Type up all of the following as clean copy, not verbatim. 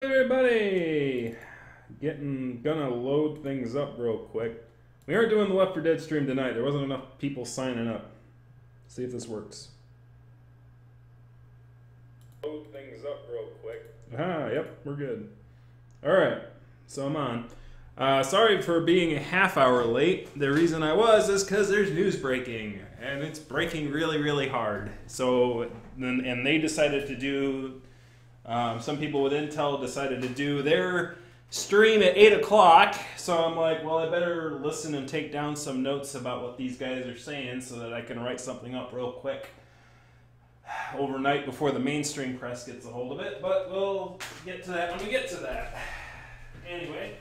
Everybody, gonna load things up real quick. We aren't doing the Left 4 Dead stream tonight. There wasn't enough people signing up. See if this works. Load things up real quick. Yep, we're good. All right, so I'm on. Sorry for being a half hour late. The reason I was is because there's news breaking, and it's breaking really, really hard. So, and they decided to do. Some people with Intel decided to do their stream at 8 o'clock, so I'm like, well, I better listen and take down some notes about what these guys are saying so that I can write something up real quick overnight before the mainstream press gets a hold of it, but we'll get to that when we get to that. Anyway.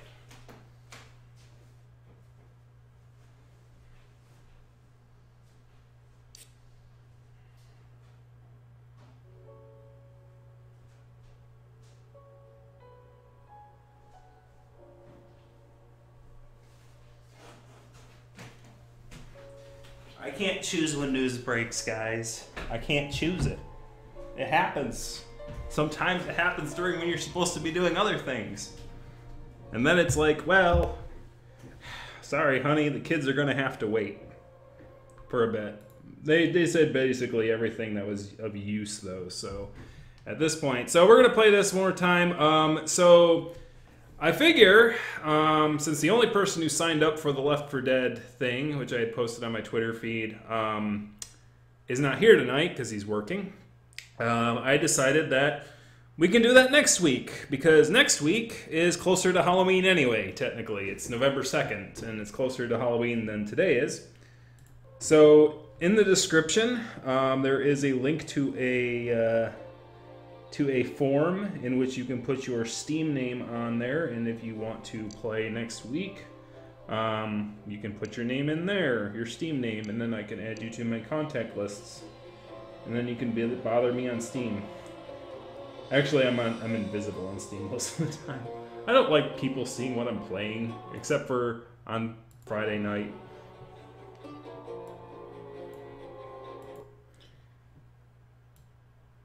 I can't choose when news breaks, guys. I can't choose it. It happens. Sometimes it happens during when you're supposed to be doing other things. And then it's like, well, sorry, honey, the kids are going to have to wait for a bit. They said basically everything that was of use, though, so at this point. So we're going to play this one more time. So I figure, since the only person who signed up for the Left 4 Dead thing, which I had posted on my Twitter feed, is not here tonight because he's working, I decided that we can do that next week, because next week is closer to Halloween anyway, technically. It's November 2nd, and it's closer to Halloween than today is. So in the description, there is a link to a form in which you can put your Steam name on there, and if you want to play next week, you can put your name in there, your Steam name, and then I can add you to my contact lists, and then you can bother me on Steam. Actually, I'm invisible on Steam most of the time. I don't like people seeing what I'm playing, except for on Friday night.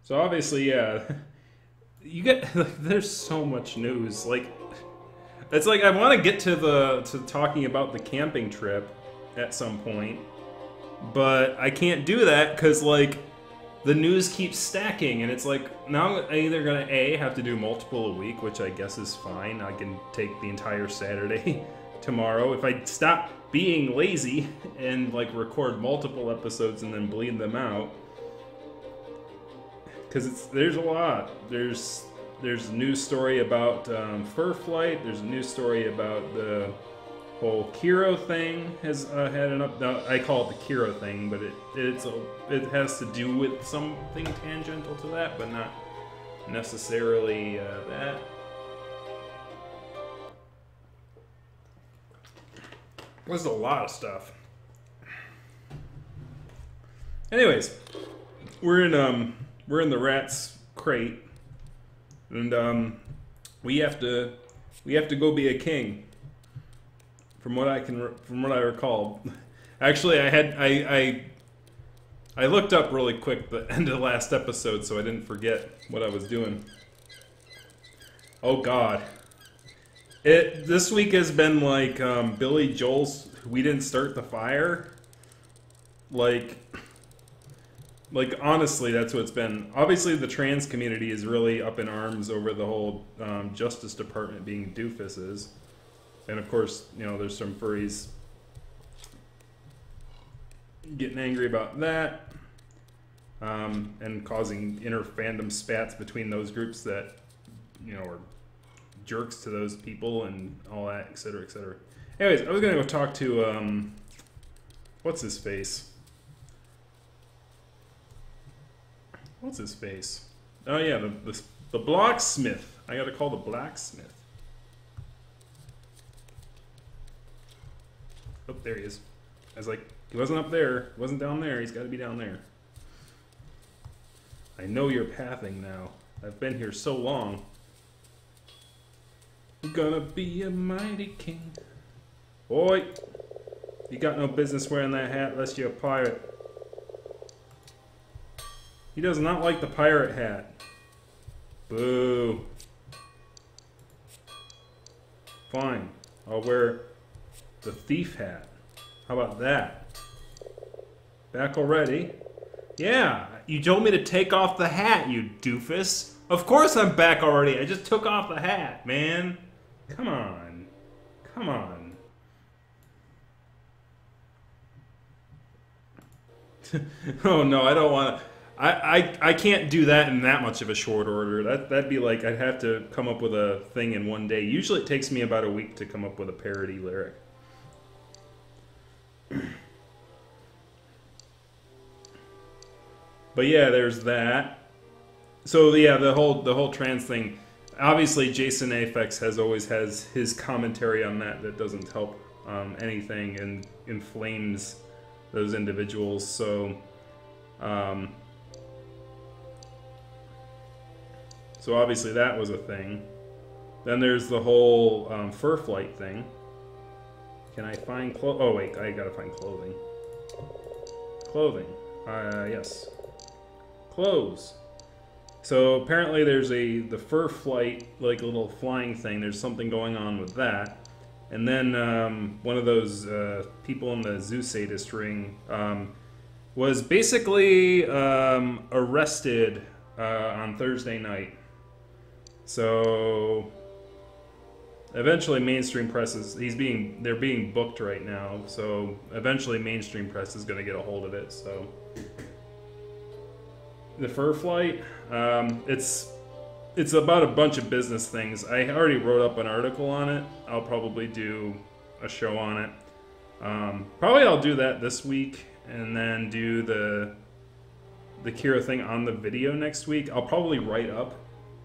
So obviously, yeah, you get, there's so much news. Like, it's like I want to get to talking about the camping trip at some point, but I can't do that because like the news keeps stacking, and it's like now I'm either gonna have to do multiple a week, which I guess is fine. I can take the entire Saturday tomorrow if I stop being lazy and like record multiple episodes and then bleed them out. Because there's a lot. There's a news story about fur flight. There's a news story about the whole Kiro thing has had an up. I call it the Kiro thing, but it has to do with something tangential to that, but not necessarily that. There's a lot of stuff. Anyways, we're in the rat's crate, and we have to go be a king. From what I recall, actually, I looked up really quick the end of the last episode, so I didn't forget what I was doing. Oh God, this week has been like Billy Joel's "We Didn't Start the Fire," like honestly, that's what it's been. Obviously, the trans community is really up in arms over the whole Justice Department being doofuses. And of course, you know, there's some furries getting angry about that, and causing inner fandom spats between those groups that, you know, are jerks to those people and all that, etc., etc. Anyways, I was gonna go talk to what's his face? What's his face? Oh yeah, the blacksmith. I gotta call the blacksmith. Oh, there he is. I was like, he wasn't up there. He wasn't down there. He's got to be down there. I know your pathing now. I've been here so long. I'm gonna be a mighty king. Boy, you got no business wearing that hat unless you're a pirate. He does not like the pirate hat. Boo. Fine. I'll wear the thief hat. How about that? Back already? Yeah, you told me to take off the hat, you doofus. Of course I'm back already. I just took off the hat, man. Come on. Come on. Oh no, I don't want to. I can't do that in that much of a short order. That'd be like I'd have to come up with a thing in one day. Usually it takes me about a week to come up with a parody lyric. But yeah, there's that. So yeah, the whole trans thing. Obviously, Jason Aphex always has his commentary on that doesn't help anything and inflames those individuals. So, so obviously that was a thing. Then there's the whole fur flight thing. Can I find clothes? Oh wait, I gotta find clothing. Clothing. Yes. Clothes. So apparently there's the fur flight, like a little flying thing. There's something going on with that. And then one of those people in the zoo sadist ring was basically arrested on Thursday night. So eventually mainstream press they're being booked right now. So eventually mainstream press is going to get a hold of it. So the fur flight, it's about a bunch of business things. I already wrote up an article on it. I'll probably do a show on it. Probably I'll do that this week and then do the Kira thing on the video next week. I'll probably write up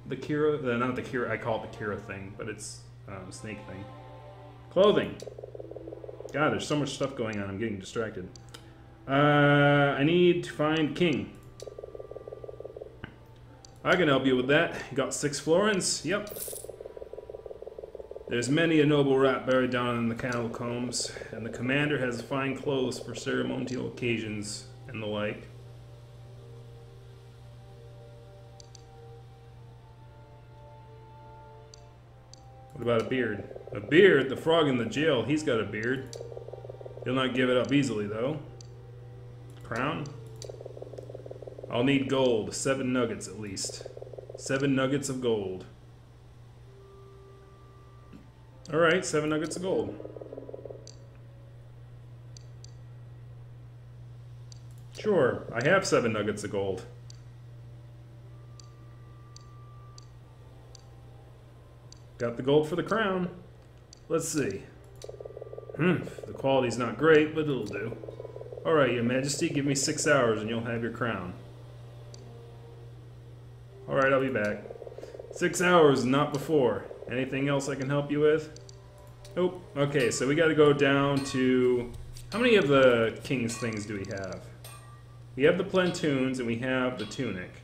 the Kira, not the Kira, I call it the Kira thing, but it's snake thing. Clothing. God, there's so much stuff going on. I'm getting distracted. I need to find King. I can help you with that. You got 6 florins? Yep. There's many a noble rat buried down in the catacombs, and the commander has fine clothes for ceremonial occasions and the like. What about a beard? A beard? The frog in the jail, he's got a beard. He'll not give it up easily, though. Crown? I'll need gold. 7 nuggets at least. 7 nuggets of gold. Alright, 7 nuggets of gold. Sure, I have 7 nuggets of gold. Got the gold for the crown. Let's see. The quality's not great, but it'll do. Alright, Your Majesty, give me 6 hours and you'll have your crown. Alright, I'll be back. 6 hours, not before. Anything else I can help you with? Nope. Okay, so we gotta go down to... How many of the king's things do we have? We have the plantoons and we have the tunic.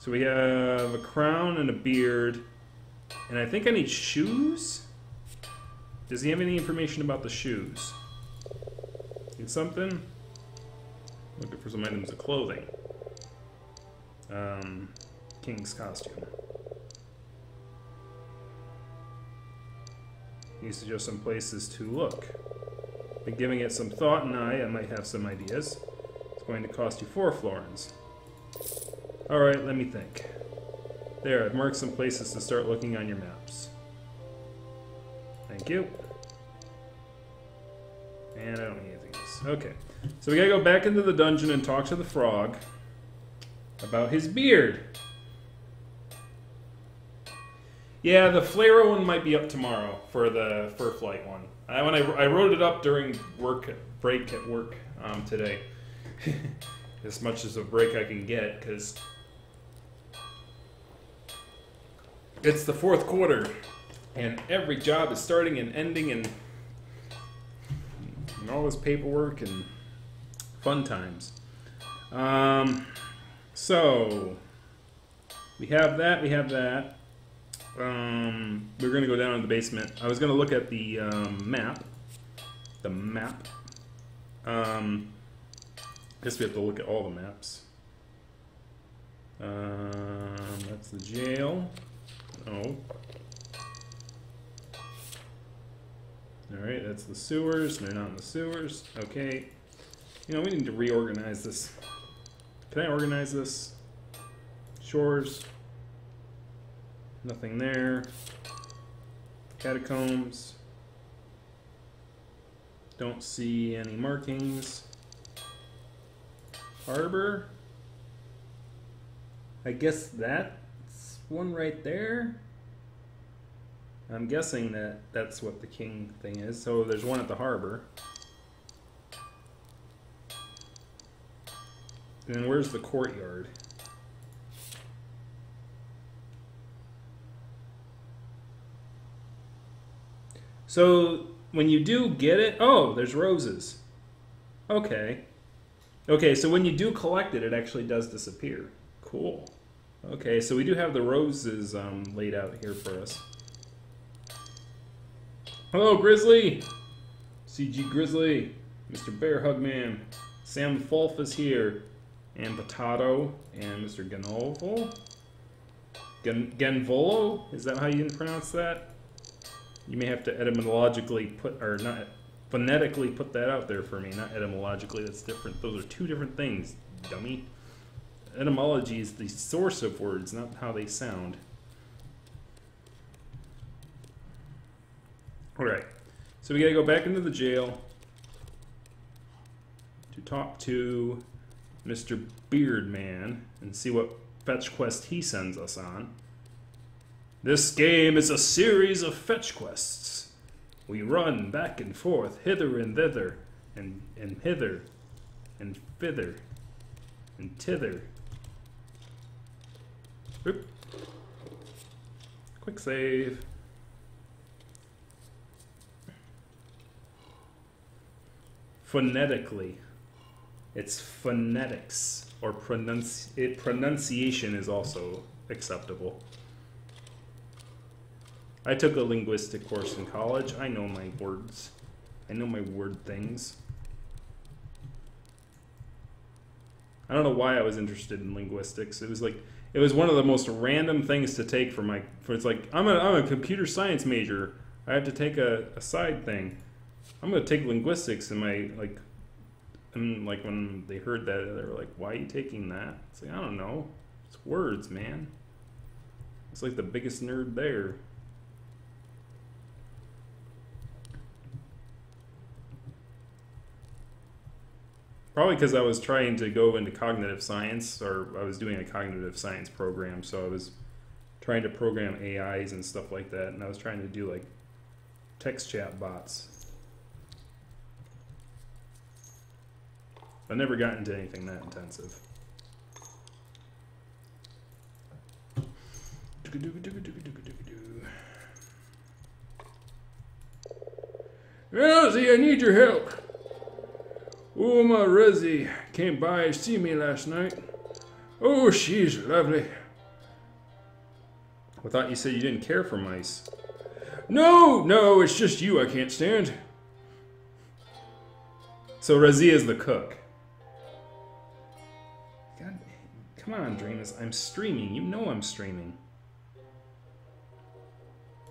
So we have a crown and a beard. And I think I need shoes? Does he have any information about the shoes? Need something? Looking for some items of clothing. King's costume. He suggests some places to look. Been giving it some thought, and I might have some ideas. It's going to cost you 4 florins. Alright, let me think. There, I've marked some places to start looking on your maps. Thank you. And I don't need anything else. Okay. So we gotta go back into the dungeon and talk to the frog about his beard. Yeah, the Flarer one might be up tomorrow for the Fur Flight one. I wrote it up during break at work today. As much as a break I can get, because it's the 4th quarter, and every job is starting and ending, and all this paperwork and fun times. So we have that. We're gonna go down to the basement. I was gonna look at the map. Guess we have to look at all the maps. That's the jail. Oh. Alright, that's the sewers. They're not in the sewers. Okay. You know, we need to reorganize this. Can I organize this? Shores. Nothing there. Catacombs. Don't see any markings. Harbor. I guess that's one right there. I'm guessing that that's what the king thing is. So there's one at the harbor. And then where's the courtyard? So when you do get it, oh, there's roses. Okay. Okay, so when you do collect it, it actually does disappear. Cool. Okay, so we do have the roses laid out here for us. Hello, Grizzly! CG Grizzly, Mr. Bear Hugman, Sam Fulf is here, and Potato, and Mr. Genovo. Genvolo? Is that how you pronounce that? You may have to etymologically put, or not, phonetically put that out there for me. Not etymologically, that's different. Those are two different things, dummy. Etymology is the source of words, not how they sound. Alright, so we gotta go back into the jail to talk to Mr. Beardman and see what fetch quest he sends us on. This game is a series of fetch quests. We run back and forth, hither and thither, and hither, and thither, and tither. Oop. Quick save. Phonetically. It's phonetics, or pronunciation is also acceptable. I took a linguistic course in college. I know my words. I know my word things. I don't know why I was interested in linguistics. It was like, it was one of the most random things to take for it's like, I'm a computer science major. I have to take a side thing. I'm gonna take linguistics, and when they heard that, they were like, why are you taking that? It's like, I don't know. It's words, man. It's like the biggest nerd there. Probably because I was trying to go into cognitive science, or I was doing a cognitive science program, so I was trying to program AIs and stuff like that, and I was trying to do like text chat bots. I never got into anything that intensive. Rosie, I need your help. Oh, my Rosie came by to see me last night. Oh, she's lovely. I thought you said you didn't care for mice. No, it's just you I can't stand. So Rosie is the cook. God, come on, Dreamus. I'm streaming. You know I'm streaming.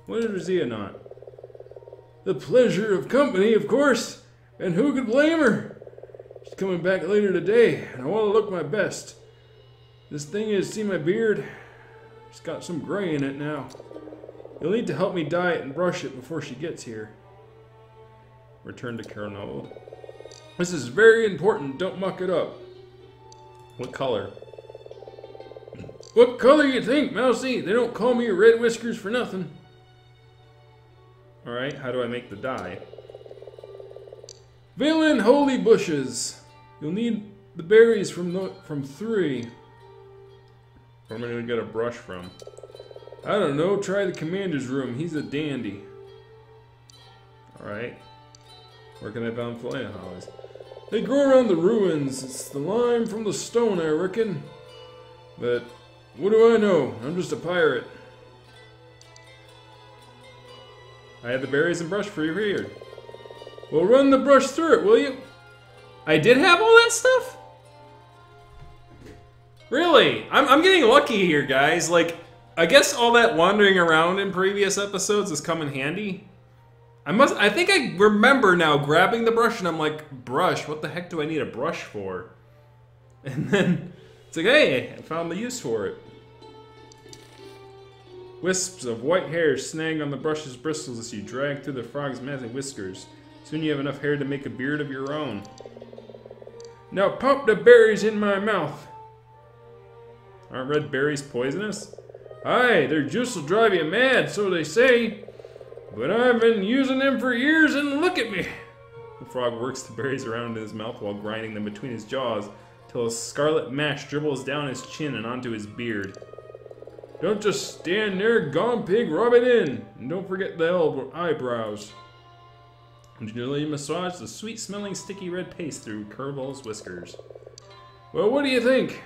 What is Rosie not? The pleasure of company, of course. And who could blame her? She's coming back later today, and I want to look my best. This thing is, see my beard? It's got some gray in it now. You'll need to help me dye it and brush it before she gets here. Return to Carnot. This is very important. Don't muck it up. What color? What color you think, Mousy? They don't call me Red Whiskers for nothing. Alright, how do I make the dye? Villain holy bushes. You'll need the berries from 3. Where am I gonna get a brush from? I don't know. Try the commander's room. He's a dandy. Alright. Where can I find flying hollies? They grow around the ruins. It's the lime from the stone, I reckon. But what do I know? I'm just a pirate. I have the berries and brush for your beard. Well, run the brush through it, will you? I did have all that stuff? Really? I'm getting lucky here, guys. Like, I guess all that wandering around in previous episodes has come in handy. I think I remember now grabbing the brush and I'm like, brush? What the heck do I need a brush for? And then it's like, hey, I found the use for it. Wisps of white hair snag on the brush's bristles as you drag through the frog's massive whiskers. Soon you have enough hair to make a beard of your own. Now pop the berries in my mouth. Aren't red berries poisonous? Aye, their juice will drive you mad, so they say. But I've been using them for years and look at me. The frog works the berries around in his mouth while grinding them between his jaws till a scarlet mash dribbles down his chin and onto his beard. Don't just stand there, gone pig, rub it in. And don't forget the eyebrows. Gently massage the sweet-smelling sticky red paste through Curveball's whiskers. Well, what do you think?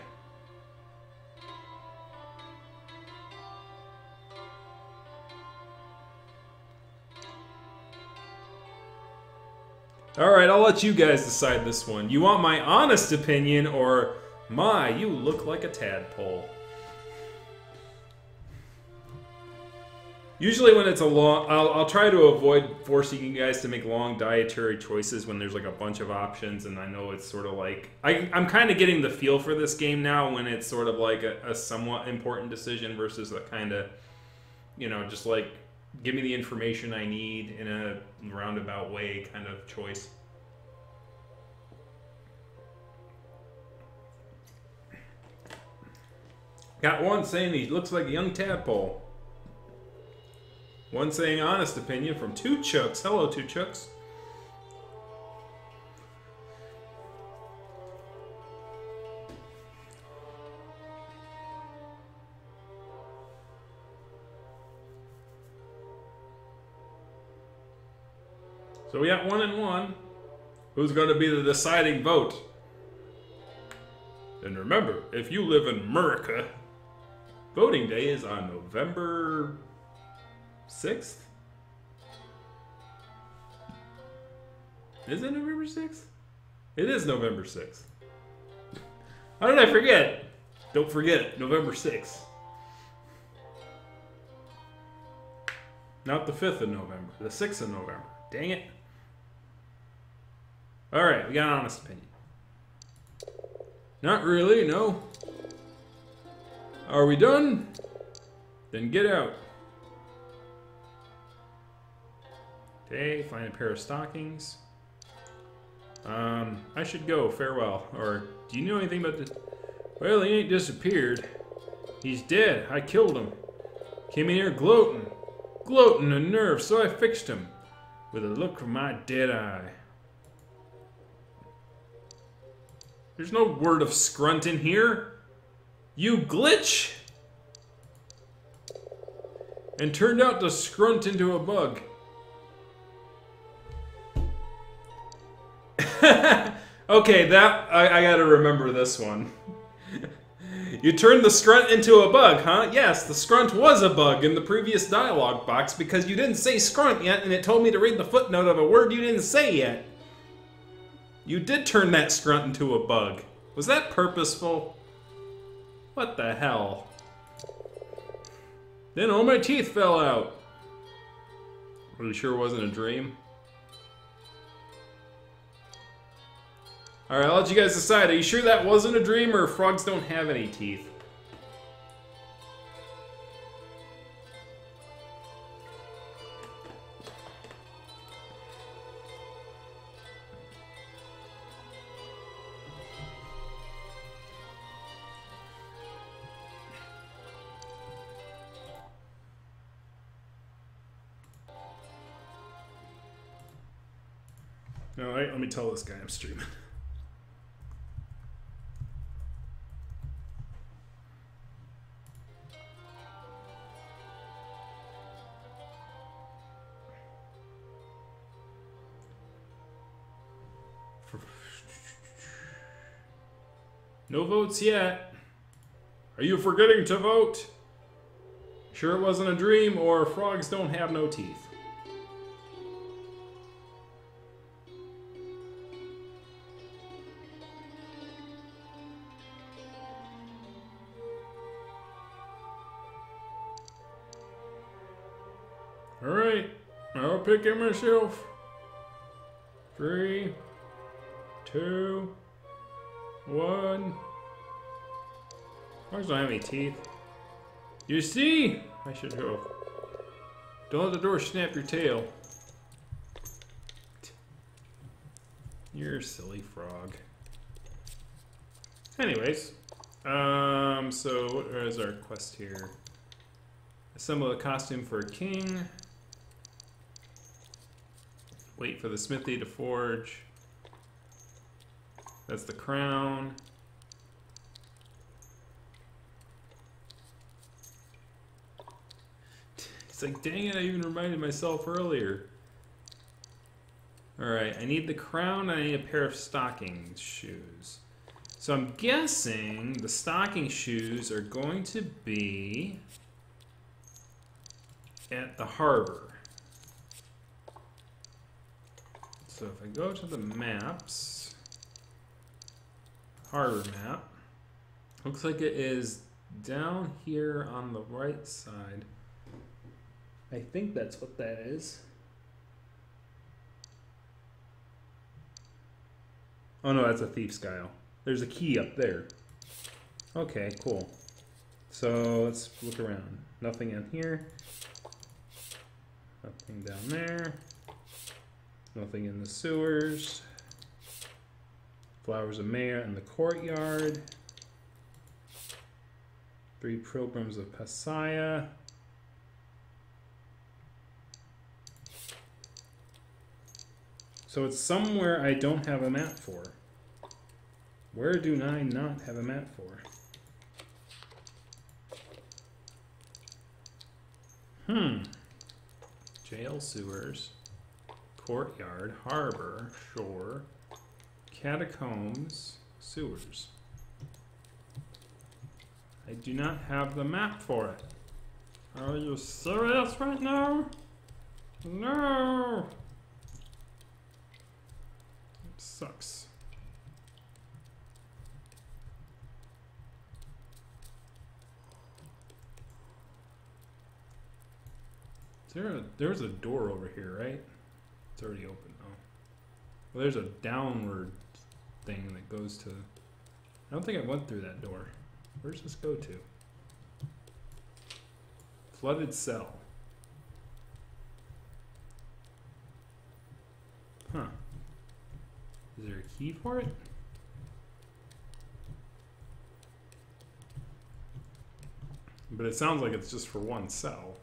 Alright, I'll let you guys decide this one. You want my honest opinion or my, you look like a tadpole? Usually when it's a long... I'll try to avoid forcing you guys to make long dietary choices when there's like a bunch of options, and I know it's sort of like... I'm kind of getting the feel for this game now when it's sort of like a somewhat important decision versus a kind of, you know, just like, give me the information I need in a roundabout way kind of choice. Got one saying he looks like a young tadpole. One saying honest opinion from Two Chooks. Hello, Two Chooks. So we got 1 and 1. Who's going to be the deciding vote? And remember, if you live in America, voting day is on November 6th? Is it November 6th? It is November 6th. How did I forget? Don't forget it, November 6th. Not the 5th of November, the 6th of November. Dang it. Alright, we got an honest opinion. Not really, no. Are we done? Then get out. Okay, find a pair of stockings. I should go, farewell. Or, do you know anything about this? Well, he ain't disappeared. He's dead, I killed him. Came in here gloating. Gloating a nerve, so I fixed him. With a look from my dead eye. There's no word of scrunt in here. You glitch! And turned out to scrunt into a bug. Okay, that I gotta remember this one. You turned the scrunt into a bug, huh? Yes, the scrunt was a bug in the previous dialogue box because you didn't say scrunt yet and it told me to read the footnote of a word you didn't say yet. You did turn that scrunt into a bug. Was that purposeful? What the hell? Then all my teeth fell out. Are you sure it wasn't a dream? Alright, I'll let you guys decide. Are you sure that wasn't a dream or frogs don't have any teeth? Alright, let me tell this guy I'm streaming. No votes yet. Are you forgetting to vote? Sure it wasn't a dream, or frogs don't have no teeth? Alright. I'll pick it myself. 3, 2, 1. Dogs don't have any teeth. You see? I should go. Don't let the door snap your tail. You're a silly frog. Anyways, so what is our quest here? Assemble a costume for a king. Wait for the smithy to forge. That's the crown. It's like, dang it, I even reminded myself earlier. Alright, I need the crown and I need a pair of stocking shoes. So I'm guessing the stocking shoes are going to be at the harbor. So if I go to the maps, harbor map, looks like it is down here on the right side. I think that's what that is. Oh no, that's a thief's guile. There's a key up there. Okay, cool. So let's look around. Nothing in here. Nothing down there. Nothing in the sewers. Flowers of Maya in the courtyard. 3 pilgrims of Pasaya. So it's somewhere I don't have a map for. Where do I not have a map for? Jail, sewers, courtyard, harbor, shore, catacombs, sewers. I do not have the map for it. Are you serious right now? No! It sucks. There's a door over here, right? It's already open. Oh. Well, there's a downward thing that goes to... I don't think I went through that door. Where's this go to? Flooded cell. Huh. Is there a key for it? But it sounds like it's just for one cell.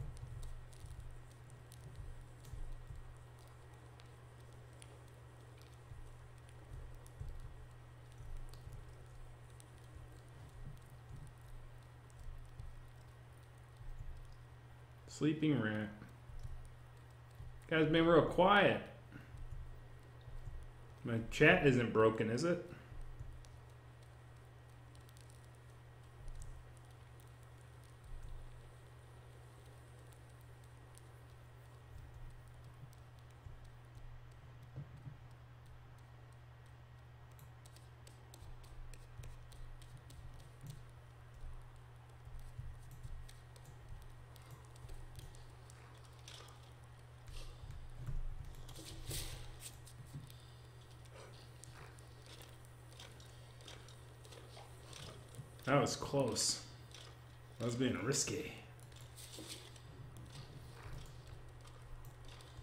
Sleeping rat. Guys, been real quiet. My chat isn't broken, is it? That was close. That was being risky.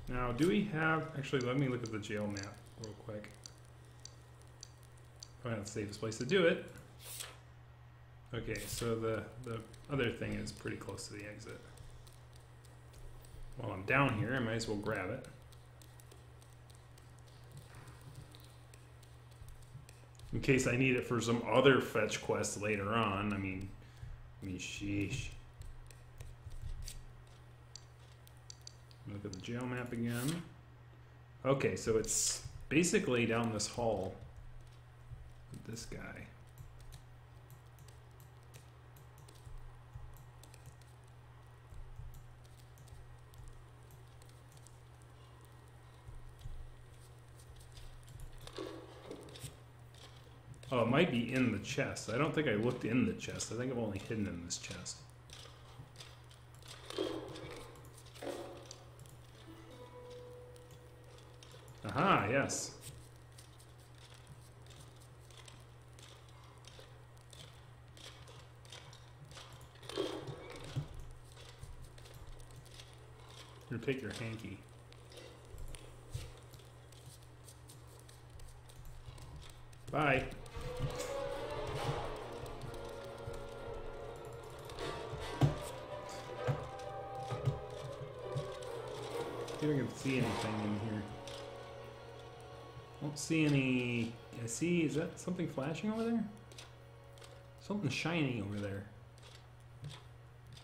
Now, do we have... Actually, let me look at the jail map real quick. Probably not the safest place to do it. Okay, so the other thing is pretty close to the exit. While I'm down here, I might as well grab it. In case I need it for some other fetch quest later on. I mean, sheesh. Look at the jail map again. Okay, so it's basically down this hall with this guy. Oh, it might be in the chest. I don't think I looked in the chest. I think I've only hidden in this chest. Aha, yes. Here, take your hanky. Bye. See if I can see anything in here. Don't see any. I see. Is that something flashing over there? Something shiny over there.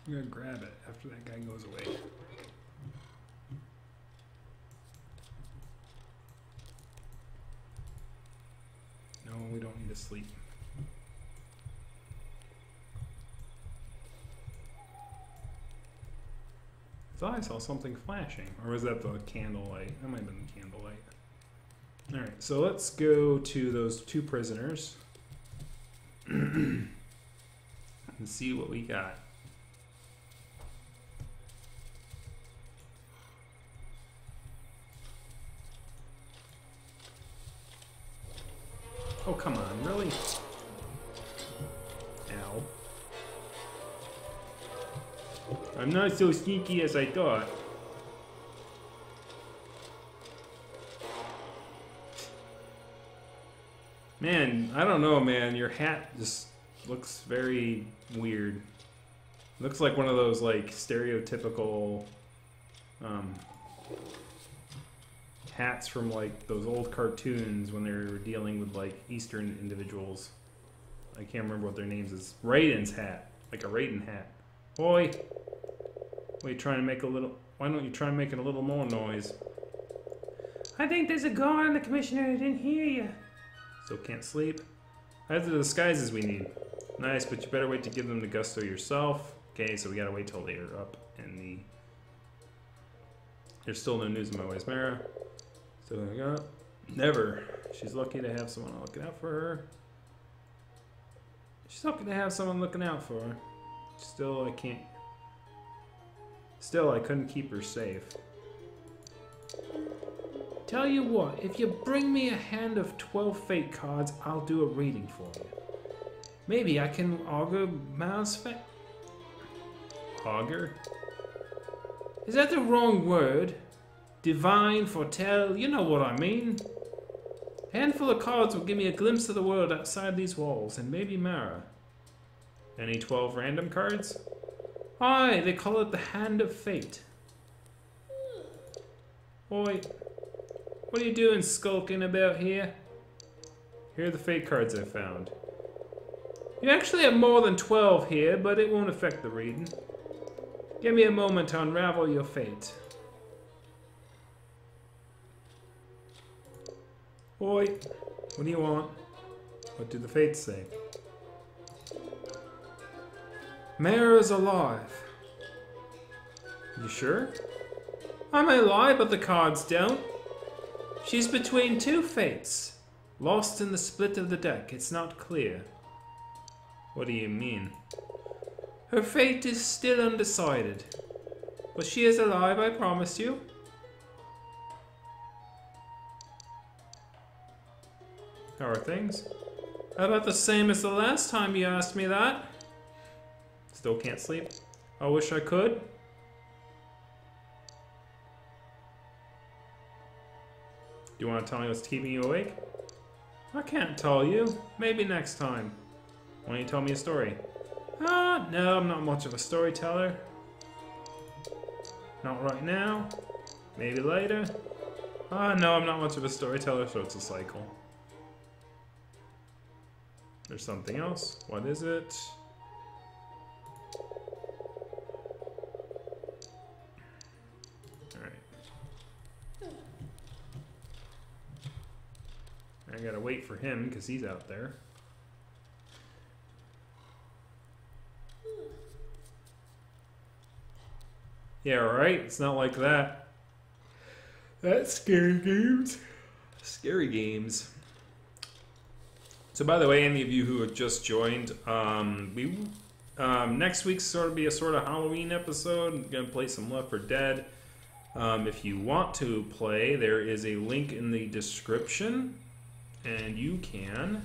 I'm gonna grab it after that guy goes away. No, we don't need to sleep. I thought I saw something flashing. Or was that the candlelight? That might have been the candlelight. Alright, so let's go to those two prisoners. And see what we got. Oh, come on, really? Ow. I'm not so sneaky as I thought. Man, I don't know, man. Your hat just looks very weird. Looks like one of those, like, stereotypical hats from, like, those old cartoons when they were dealing with, like, Eastern individuals. I can't remember what their names is. Raiden's hat. Like a Raiden hat. Oi! Wait, trying to make a little... Why don't you try making a little more noise? I think there's a guard on the commissioner who didn't hear you. Still can't sleep. I have the disguises we need. Nice, but you better wait to give them the gusto yourself. Okay, so we gotta wait till they're up in the... There's still no news in my ways. Mara. Still gonna go? Never. She's lucky to have someone looking out for her. She's lucky to have someone looking out for her. Still, I can't... Still, I couldn't keep her safe. Tell you what, if you bring me a hand of 12 fate cards, I'll do a reading for you. Maybe I can augur Mao's fate. Augur? Is that the wrong word? Divine, foretell, you know what I mean. A handful of cards will give me a glimpse of the world outside these walls, and maybe Mara. Any 12 random cards? Aye, they call it the Hand of Fate. Oi. What are you doing skulking about here? Here are the fate cards I found. You actually have more than 12 here, but it won't affect the reading. Give me a moment to unravel your fate. Oi, what do you want? What do the fates say? Mara's alive. You sure? I may lie, but the cards don't. She's between two fates. Lost in the split of the deck, it's not clear. What do you mean? Her fate is still undecided. But she is alive, I promise you. How are things? About the same as the last time you asked me that. Still can't sleep? I wish I could. Do you want to tell me what's keeping you awake? I can't tell you. Maybe next time. Why don't you tell me a story? No, I'm not much of a storyteller. Not right now. Maybe later. No, I'm not much of a storyteller, so it's a cycle. There's something else. What is it? I gotta wait for him because he's out there. Yeah, right? It's not like that. That's scary games. Scary games. So by the way, any of you who have just joined, next week's sort of be a sort of Halloween episode. I'm gonna play some Left 4 Dead. If you want to play, there is a link in the description, and you can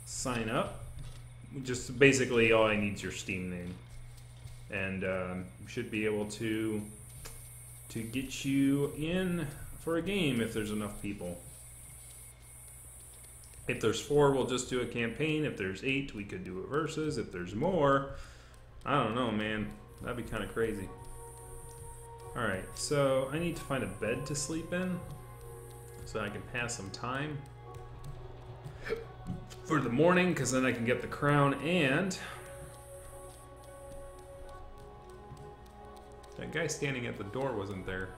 sign up. Just basically all I need is your Steam name, and you should be able to get you in for a game if there's enough people. If there's 4, we'll just do a campaign. If there's 8, we could do a versus. If there's more, I don't know, man. That'd be kind of crazy. Alright, so I need to find a bed to sleep in so I can pass some time for the morning, because then I can get the crown. And that guy standing at the door wasn't there.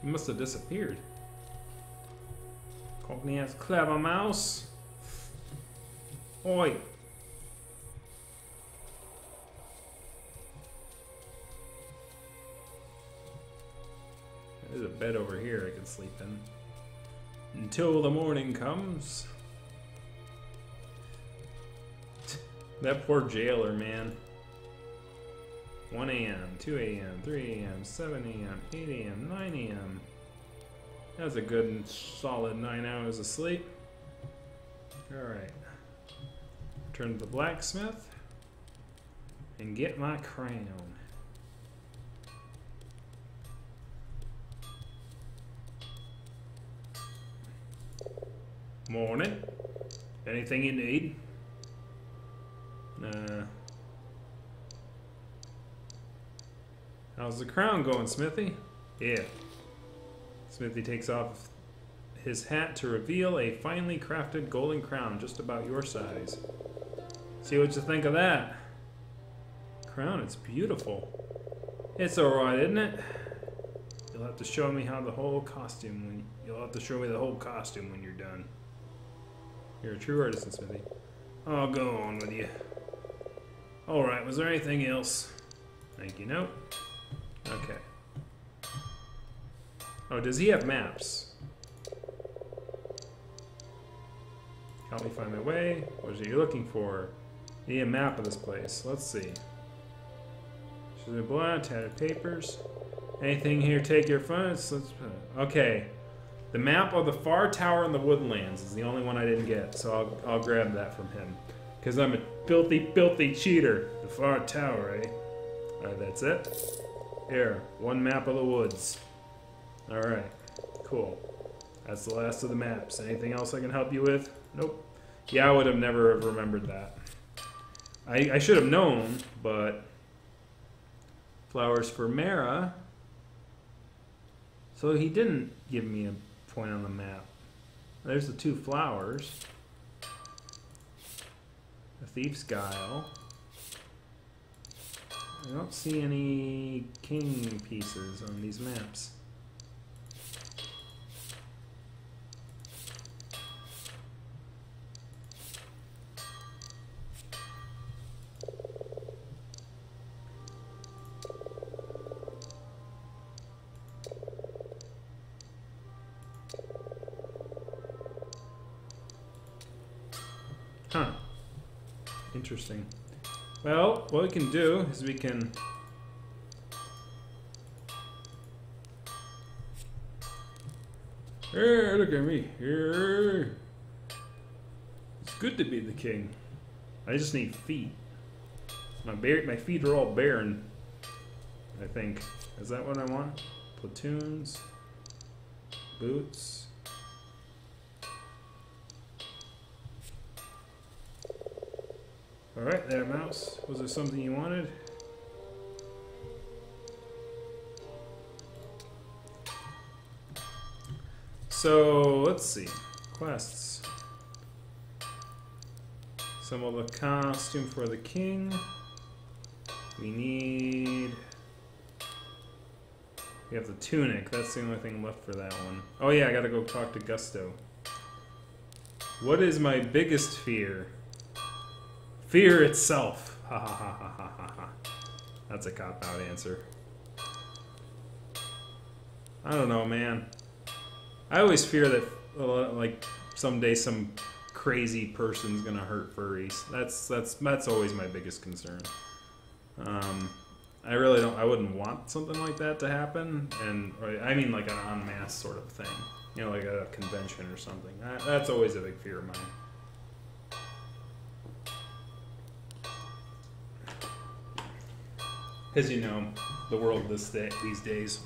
He must have disappeared. Called me as clever mouse. Oi. There's a bed over here I can sleep in until the morning comes. That poor jailer, man. 1 a.m., 2 a.m., 3 a.m., 7 a.m., 8 a.m., 9 a.m. That's a good and solid 9 hours of sleep. Alright. Turn to the blacksmith and get my crown. Morning. Anything you need? How's the crown going, Smithy? Yeah. Smithy takes off his hat to reveal a finely crafted golden crown just about your size. See what you think of that. Crown, it's beautiful. It's alright, isn't it? You'll have to show me how the whole costume when you'll have to show me the whole costume when you're done. You're a true artisan, Smithy. I'll go on with you. Alright, was there anything else? Thank you. Nope. Okay. Oh, does he have maps? Help me find my way. What is it you're looking for? Need a map of this place. Let's see. Should blah, tattered papers. Anything here take your funds? Okay. The map of the far tower in the woodlands is the only one I didn't get, so I'll grab that from him. Because I'm a filthy, filthy cheater. The far tower, eh? Alright, that's it. Here, 1 map of the woods. Alright, cool. That's the last of the maps. Anything else I can help you with? Nope. Yeah, I would have never have remembered that. I should have known, but... Flowers for Mara. So he didn't give me a point on the map. There's the 2 flowers. The Thief's Guile. I don't see any king pieces on these maps. Huh. Interesting. Well, what we can do is we can... Hey, look at me. Hey. It's good to be the king. I just need feet. My feet are all barren, I think. Is that what I want? Platoons. Boots. Alright there, mouse. Was there something you wanted? So, let's see. Quests. Assemble the costume for the king. We need... We have the tunic. That's the only thing left for that one. Oh yeah, I gotta go talk to Gusto. What is my biggest fear? Fear itself. Ha ha ha ha ha ha ha. That's a cop-out answer. I don't know, man. I always fear that, like, someday some crazy person's gonna hurt furries. That's always my biggest concern. I really don't. I wouldn't want something like that to happen, and I mean like an en masse sort of thing. You know, like a convention or something. That's always a big fear of mine. Because you know, the world these days.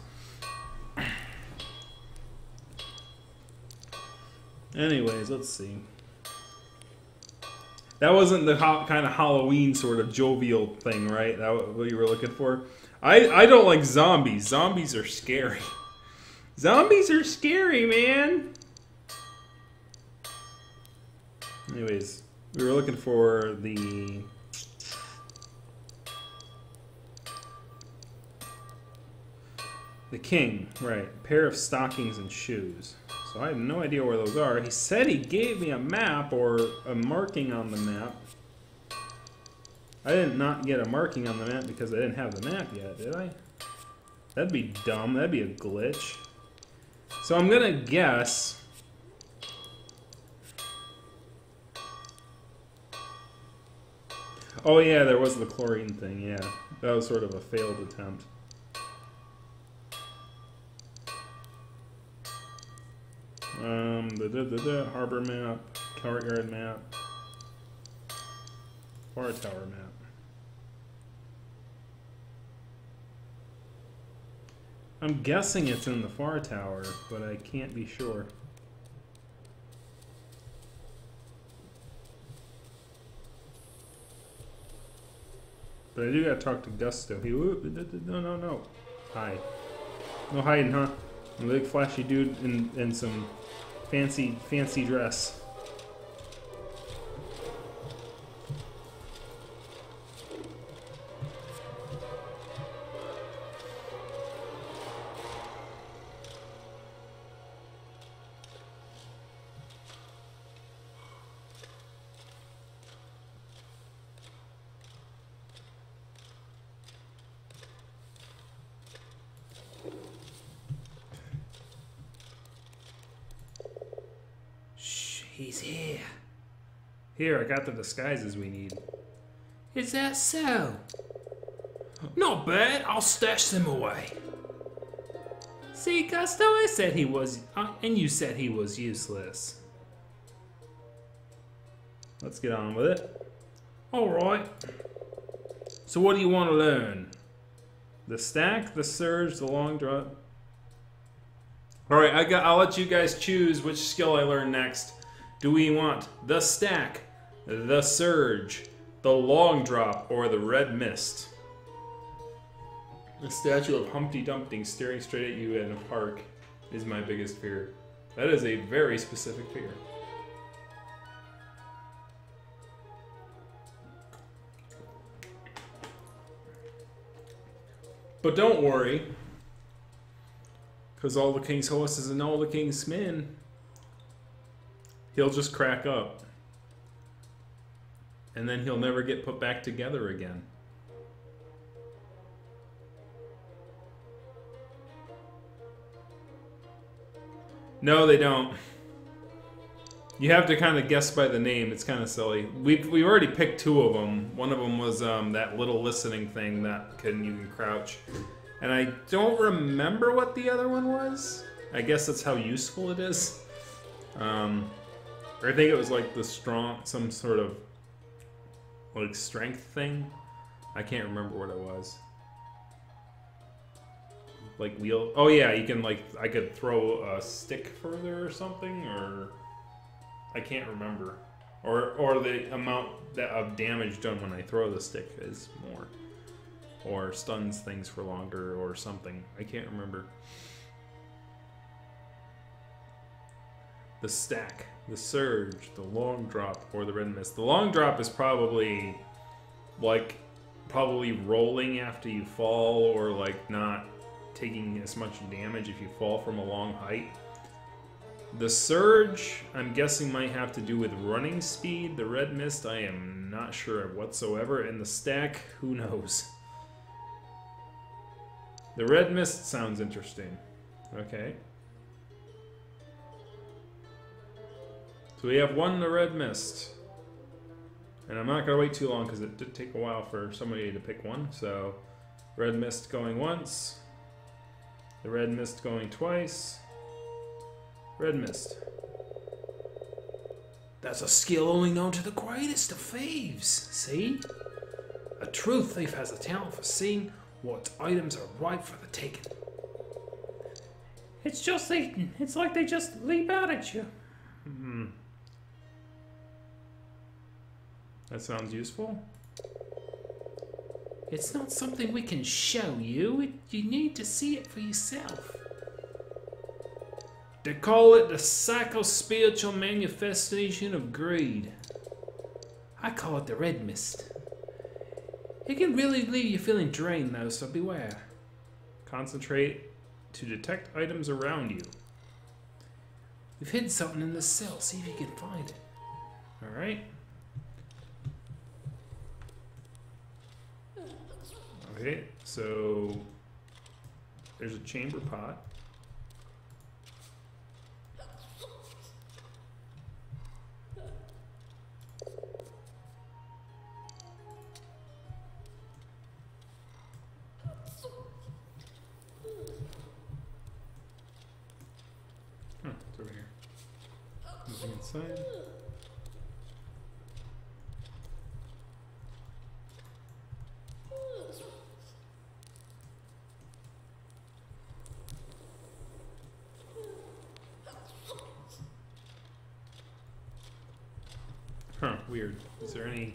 Anyways, let's see. That wasn't the kind of Halloween sort of jovial thing, right? That what you were looking for? I don't like zombies. Zombies are scary. Zombies are scary, man. Anyways, we were looking for the king, right? A pair of stockings and shoes. So I have no idea where those are. He said he gave me a map or a marking on the map. I did not get a marking on the map because I didn't have the map yet, did I? That'd be dumb. That'd be a glitch. So I'm gonna guess. Oh yeah, there was the chlorine thing, yeah. That was sort of a failed attempt. The harbor map, courtyard map, far tower map. I'm guessing it's in the far tower, but I can't be sure. But I do gotta talk to Gusto. No. Hide. No hiding, huh? A big flashy dude in some fancy dress. He's here. Here, I got the disguises we need. Is that so? Not bad. I'll stash them away. See, Gusto, I said he was, and you said he was useless. Let's get on with it. All right. So what do you want to learn? The stack, the surge, the long draw. All right, I'll let you guys choose which skill I learn next. Do we want the stack, the surge, the long drop, or the red mist? A statue of Humpty Dumpty staring straight at you in a park is my biggest fear. That is a very specific fear. But don't worry, because all the king's horses and all the king's men, he'll just crack up. And then he'll never get put back together again. No, they don't. You have to kind of guess by the name. It's kind of silly. We've already picked two of them. One of them was that little listening thing that you can crouch. And I don't remember what the other one was. I guess that's how useful it is. Or I think it was like the some sort of like strength thing. I can't remember what it was. Like wheel. Oh yeah, you can like I could throw a stick further or something, or I can't remember. Or the amount of damage done when I throw the stick is more, or stuns things for longer, or something. I can't remember. The stack, the surge, the long drop, or the red mist. The long drop is probably rolling after you fall, or like not taking as much damage if you fall from a long height. The surge, I'm guessing, might have to do with running speed. The red mist, I am not sure whatsoever. And the stack, who knows? The red mist sounds interesting. Okay. So we have one, the red mist. And I'm not going to wait too long because it did take a while for somebody to pick one. So Red mist going once. The red mist going twice. Red mist. That's a skill only known to the greatest of thieves. See? A true thief has a talent for seeing what items are ripe for the taking. It's just eating. It's like they just leap out at you. Hmm. That sounds useful. It's not something we can show you. You need to see it for yourself. They call it the psycho-spiritual manifestation of greed. I call it the red mist. It can really leave you feeling drained though, so beware. Concentrate to detect items around you. We've hidden something in this cell. See if you can find it. Alright. Okay, so there's a chamber pot. It's over here. Nothing inside. Huh, weird. Is there any...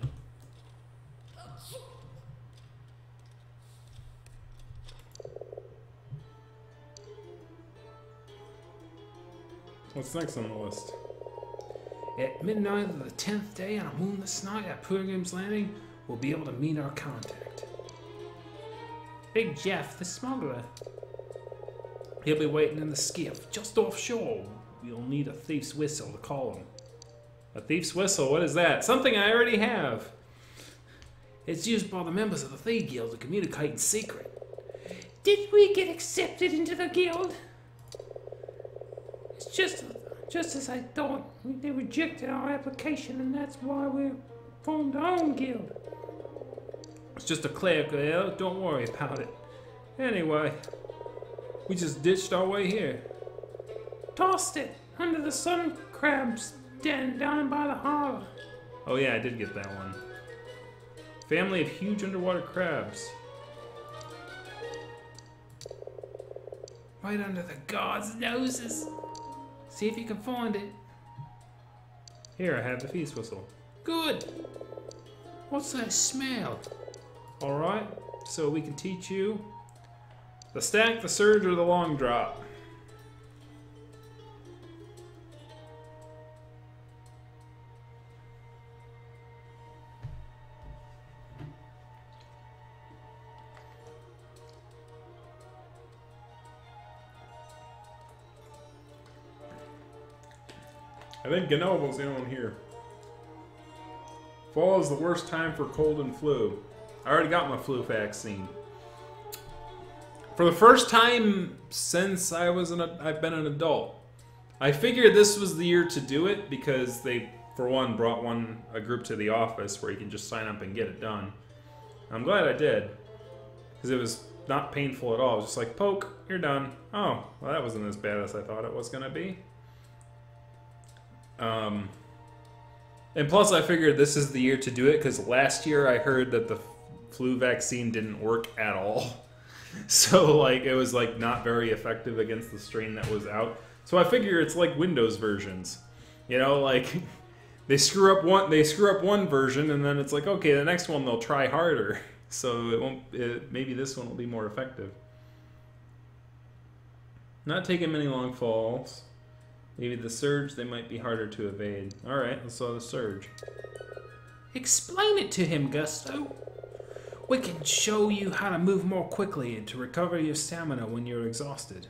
What's next on the list? At midnight of the 10th day on a moonless night at Pilgrim's Landing, we'll be able to meet our contact. Big Jeff, the smuggler. He'll be waiting in the skiff just offshore. We'll need a thief's whistle to call him. A thief's whistle, what is that? Something I already have. It's used by the members of the Thief Guild to communicate in secret. Did we get accepted into the guild? It's just as I thought. They rejected our application, and that's why we formed our own guild. It's just a clerical error, don't worry about it. Anyway, we just ditched our way here. Tossed it under the sun crab's den down by the harbor. Oh yeah, I did get that one. Family of huge underwater crabs. Right under the guards' noses. See if you can find it. Here, I have the feast whistle. Good. What's that smell? Alright, so we can teach you the stack, the surge, or the long drop. I think Ganoble's the only one here. Fall is the worst time for cold and flu. I already got my flu vaccine. For the first time since I've been an adult. I figured this was the year to do it because they, for one, brought a group to the office where you can just sign up and get it done. I'm glad I did. Because it was not painful at all. It was just like, poke, you're done. Oh, well that wasn't as bad as I thought it was going to be. And plus I figured this is the year to do it because last year I heard that the flu vaccine didn't work at all. So like it was like not very effective against the strain that was out. So I figure it's like Windows versions. You know, like they screw up one version and then it's like, okay, the next one they'll try harder. So maybe this one will be more effective. Not taking many long falls. Maybe the surge, they might be harder to evade. Alright, let's saw the surge. Explain it to him, Gusto. We can show you how to move more quickly and to recover your stamina when you're exhausted.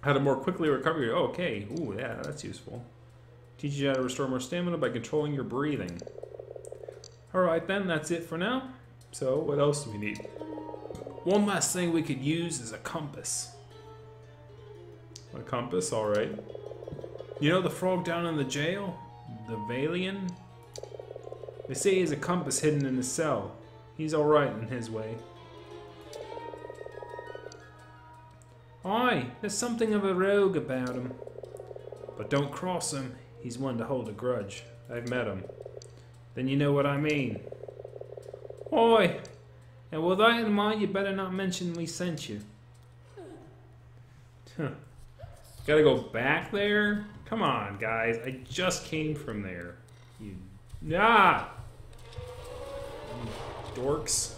How to more quickly recover your... Oh, okay. Ooh, yeah, that's useful. Teach you how to restore more stamina by controlling your breathing. Alright then, that's it for now. So, what else do we need? One last thing we could use is a compass. A compass, alright. You know the frog down in the jail? The Valian? They say he has a compass hidden in his cell. He's alright in his way. Aye, there's something of a rogue about him. But don't cross him. He's one to hold a grudge. I've met him. Then you know what I mean. Aye. And with that in mind, you better not mention we sent you. Huh. Gotta go back there? Come on, guys. I just came from there. You... Ah! You dorks.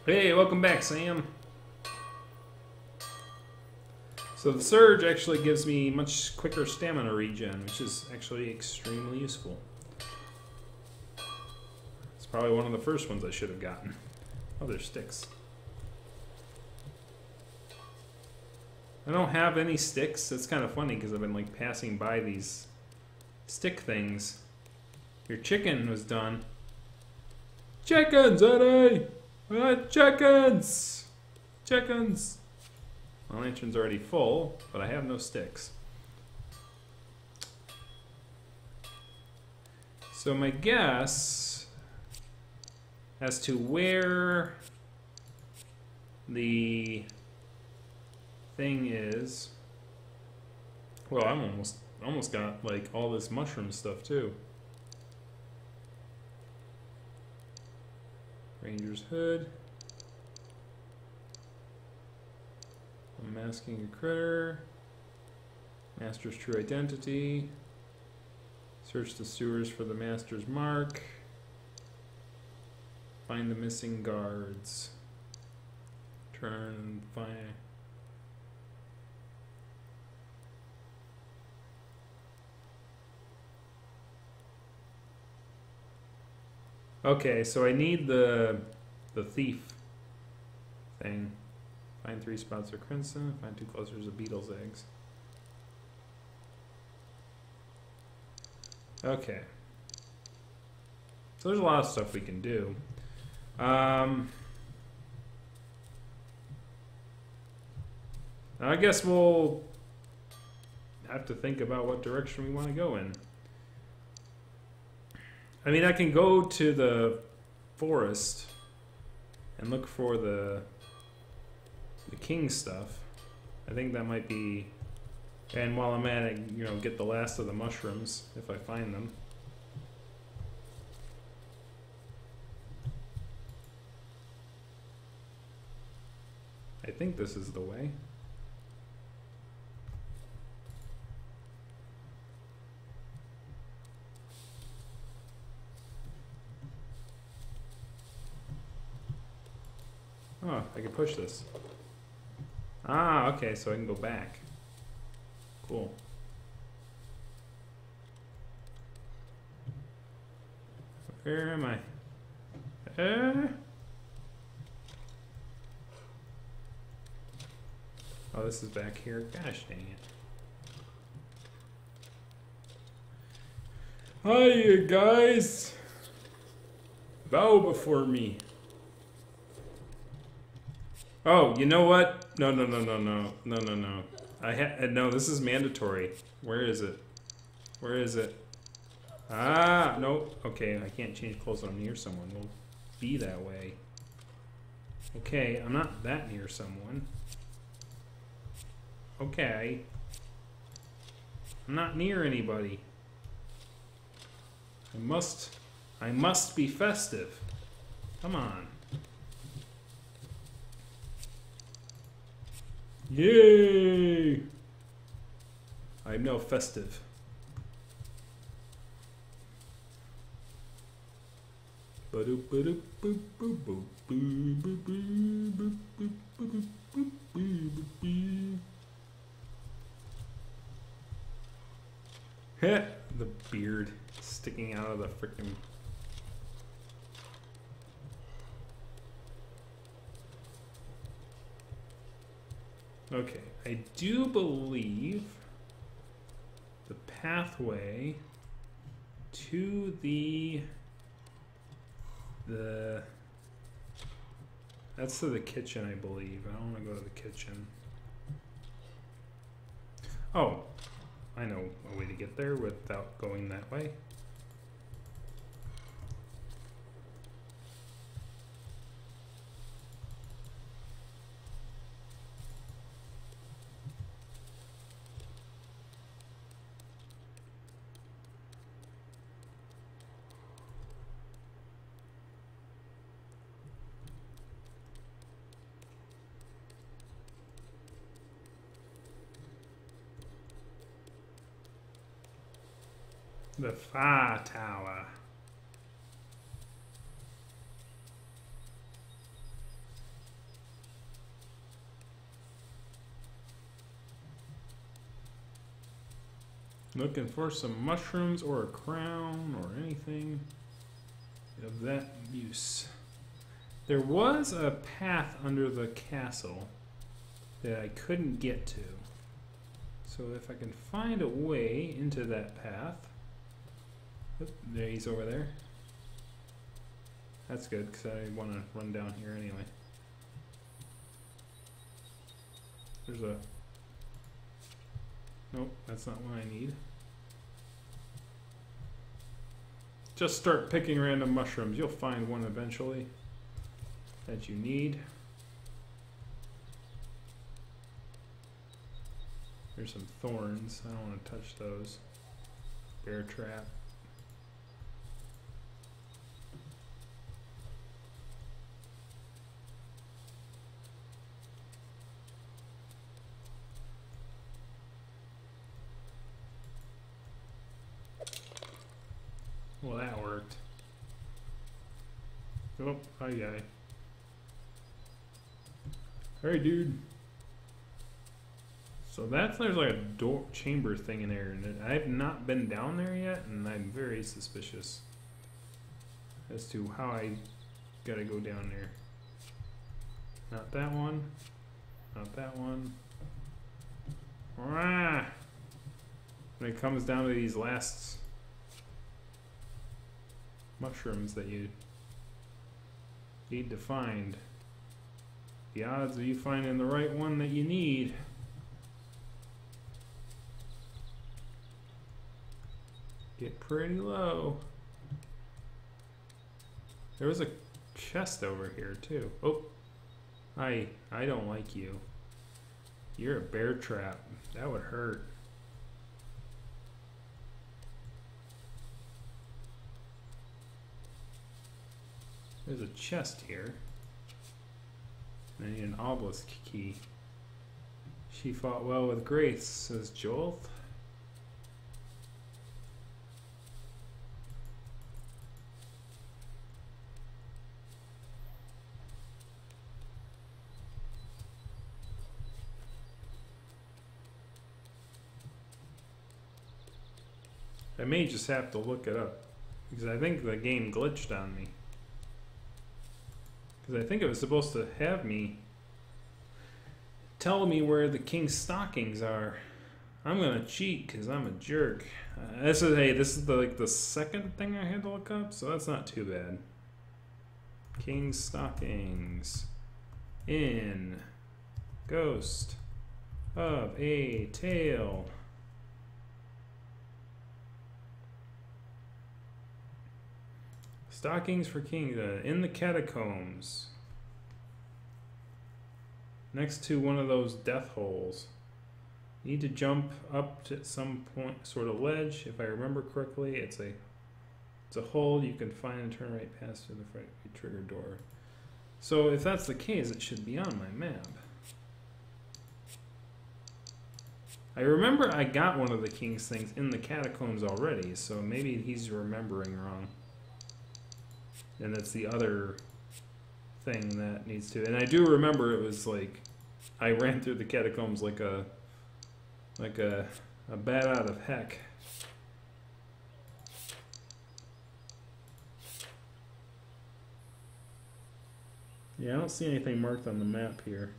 Hey, welcome back, Sam. So the Surge actually gives me much quicker stamina regen, which is actually extremely useful. It's probably one of the first ones I should have gotten. Oh, there's sticks. I don't have any sticks. It's kind of funny because I've been like passing by these stick things. Your chicken was done. Chickens, Eddie! Chickens! Chickens! My lantern's already full, but I have no sticks. So my guess as to where the thing is... Well, I'm almost got like all this mushroom stuff too. Ranger's hood. Unmasking a critter. Master's true identity. Search the sewers for the master's mark. Find the missing guards. Turn and find... Okay, so I need the thief thing. Find 3 spots of crimson. Find 2 clusters of beetle's eggs. Okay. So there's a lot of stuff we can do. I guess we'll have to think about what direction we want to go in. I mean, I can go to the forest and look for the king stuff. I think that might be... And while I'm at it, you know, get the last of the mushrooms, if I find them. I think this is the way. Oh, I can push this. Ah, okay, so I can go back. Cool. Where am I? Oh, this is back here. Gosh dang it. Hi, you guys. Bow before me. Oh, you know what? No. No, this is mandatory. Where is it? Where is it? Ah, no. Okay, I can't change clothes when I'm near someone. We'll be that way. Okay, I'm not that near someone. Okay. I'm not near anybody. I must be festive. Come on. Yay! I'm now festive. Heh, the beard sticking out of the frickin'... Okay, I do believe the pathway to the that's to the kitchen, I believe. I don't want to go to the kitchen. Oh, I know a way to get there without going that way. The fire tower. Looking for some mushrooms or a crown or anything of that use. There was a path under the castle that I couldn't get to. So if I can find a way into that path. Oop, there, he's over there. That's good, because I want to run down here anyway. There's a... Nope, that's not what I need. Just start picking random mushrooms. You'll find one eventually that you need. There's some thorns. I don't want to touch those. Bear trap. Well, that worked. Oh, hi guy. Hey, dude. So there's like a door chamber thing in there, and I've not been down there yet, and I'm very suspicious as to how I gotta go down there. Not that one. Not that one. Ah! When it comes down to these last mushrooms that you need to find, the odds of you finding the right one that you need get pretty low. There was a chest over here too. Oh, I don't like you. You're a bear trap. That would hurt. There's a chest here. I need an obelisk key. She fought well with grace, says Joel. I may just have to look it up, because I think the game glitched on me. Because I think it was supposed to have me tell me where the king's stockings are. I'm gonna cheat because I'm a jerk. This is the second thing I had to look up, so that's not too bad. King's stockings in Ghost of a Tale. Stockings for kings in the catacombs, next to one of those death holes. Need to jump up to some point, sort of ledge. If I remember correctly, it's a hole you can find and turn right past to the front trigger door. So if that's the case, it should be on my map. I remember I got one of the king's things in the catacombs already, so maybe he's remembering wrong. And it's the other thing that needs to. And I do remember it was like I ran through the catacombs like a bat out of heck. Yeah, I don't see anything marked on the map here.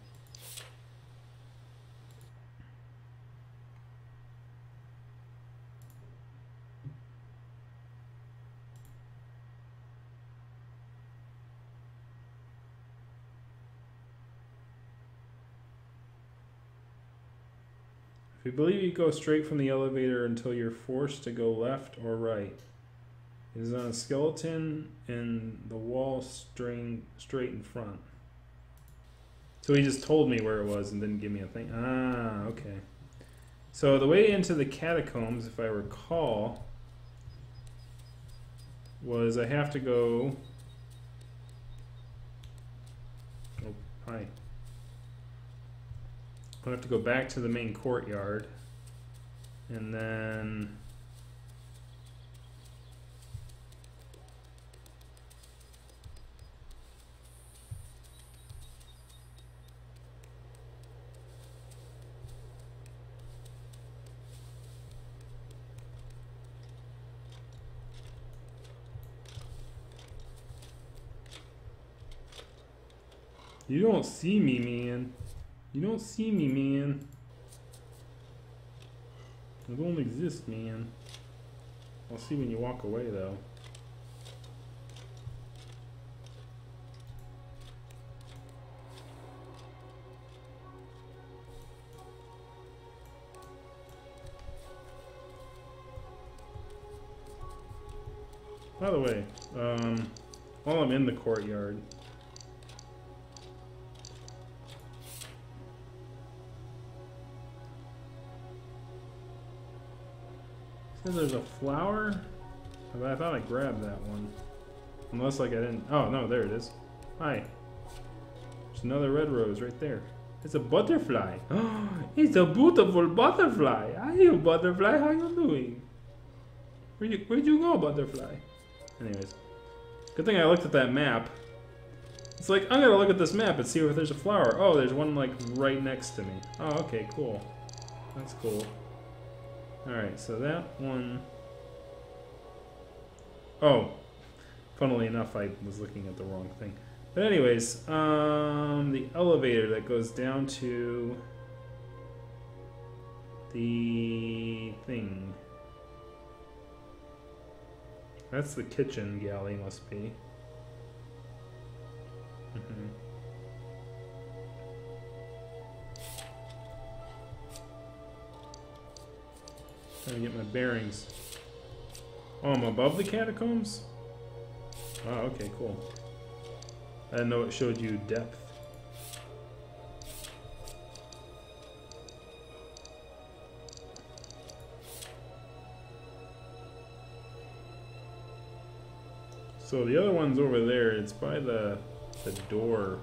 We believe you go straight from the elevator until you're forced to go left or right. It is on a skeleton in the wall straight in front. So he just told me where it was and didn't give me a thing. Ah, okay. So the way into the catacombs, if I recall, was I have to go... Oh, hi. I have to go back to the main courtyard, and then... You don't see me, man. You don't see me, man. I don't exist, man. I'll see when you walk away, though. By the way, while I'm in the courtyard, there's a flower? I thought I grabbed that one. Unless like I didn't. Oh no, there it is. Hi. There's another red rose right there. It's a butterfly. Oh, it's a beautiful butterfly. Hi, you butterfly. How you doing? Where'd you go, butterfly? Anyways, good thing I looked at that map. It's like I'm gonna look at this map and see if there's a flower. Oh, there's one like right next to me. Oh, okay, cool. That's cool. Alright, so that one... Oh, funnily enough, I was looking at the wrong thing. But anyways, the elevator that goes down to the thing. That's the kitchen galley, must be. Trying to get my bearings. Oh, I'm above the catacombs? Oh, okay, cool. I didn't know it showed you depth. So the other one's over there. It's by the door.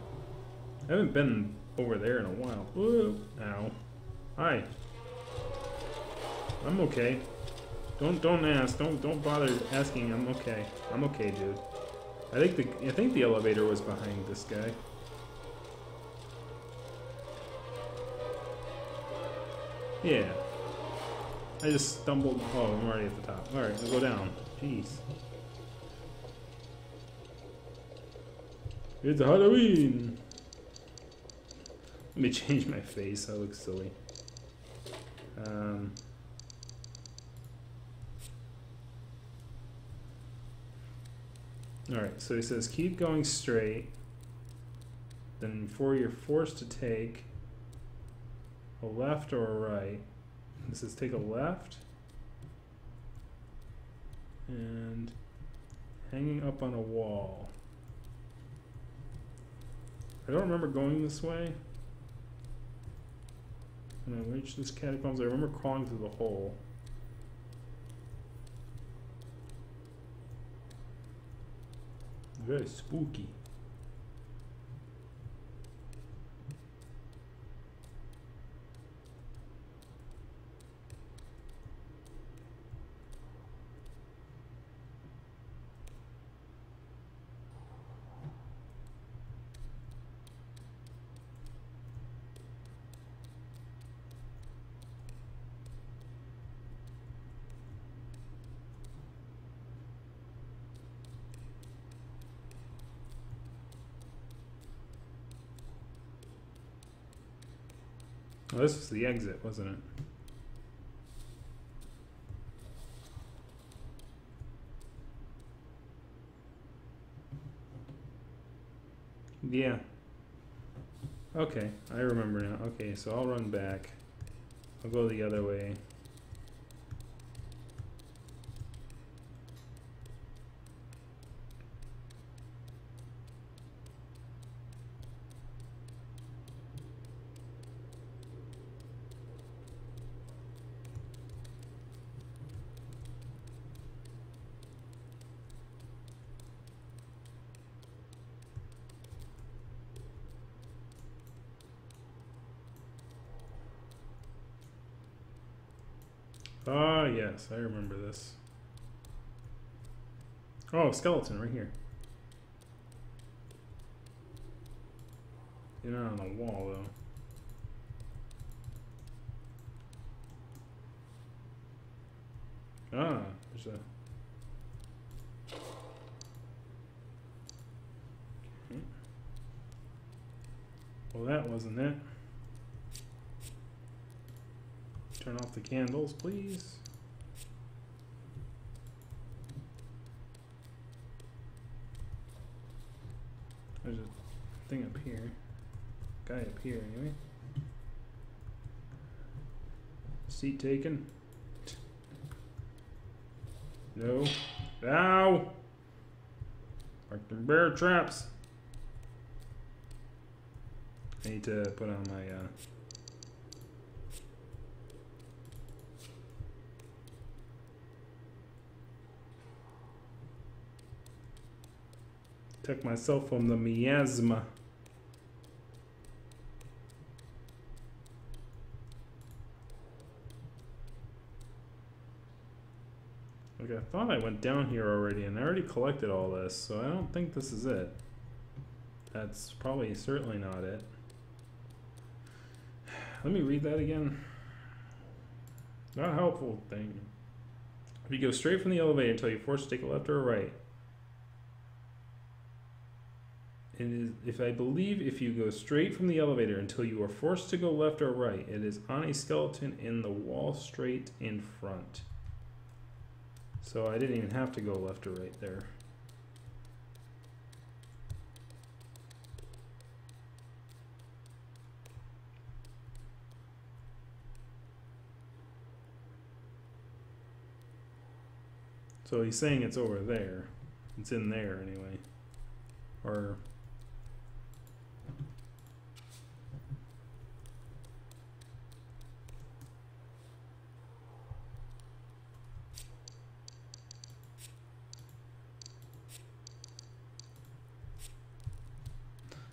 I haven't been over there in a while. Whoa. Ow. Hi. I'm okay. Don't ask. Don't bother asking. I'm okay. I'm okay, dude. I think the elevator was behind this guy. Yeah. I just stumbled. Oh, I'm already at the top. All right, I'll go down. Jeez. It's Halloween. Let me change my face. I look silly. Alright, so he says keep going straight. Then before you're forced to take a left or a right. It says take a left. And hanging up on a wall. I don't remember going this way. When I reached this catacombs, I remember crawling through the hole. Very spooky. Well, this was the exit, wasn't it? Yeah. Okay, I remember now. Okay, so I'll run back. I'll go the other way. Ah, yes, I remember this. Oh, skeleton right here. You're not on the wall, though. Ah, there's a... Okay. Well, that wasn't it. Turn off the candles, please. There's a thing up here. Guy up here, anyway. Seat taken. No. Ow! Like them bear traps. I need to put on my protect myself from the miasma. Like, I thought I went down here already, and I already collected all this, so I don't think this is it. That's probably certainly not it. Let me read that again. Not a helpful thing. If you go straight from the elevator until you're forced to take a left or a right. It is, if you go straight from the elevator until you are forced to go left or right, it is on a skeleton in the wall straight in front. So I didn't even have to go left or right there. So he's saying it's over there. It's in there anyway. Or...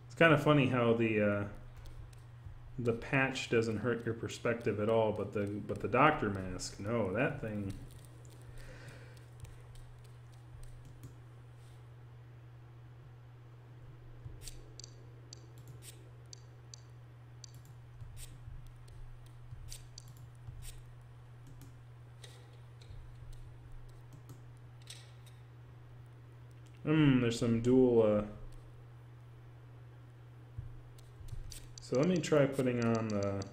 It's kind of funny how the patch doesn't hurt your perspective at all, but the doctor mask, no, that thing. There's some dual so let me try putting on the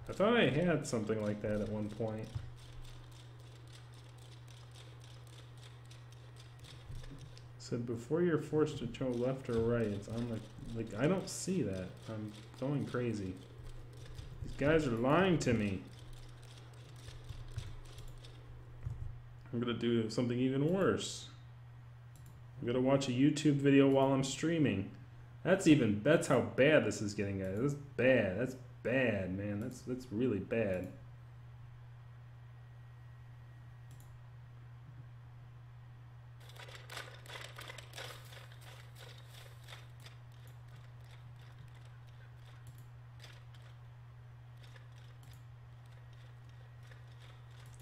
I thought I had something like that at one point. Said before you're forced to go left or right, it's on the, like, I don't see that. I'm going crazy. These guys are lying to me. I'm gonna do something even worse. I'm gonna watch a YouTube video while I'm streaming. That's how bad this is getting, guys. That's bad. That's bad, man. That's really bad.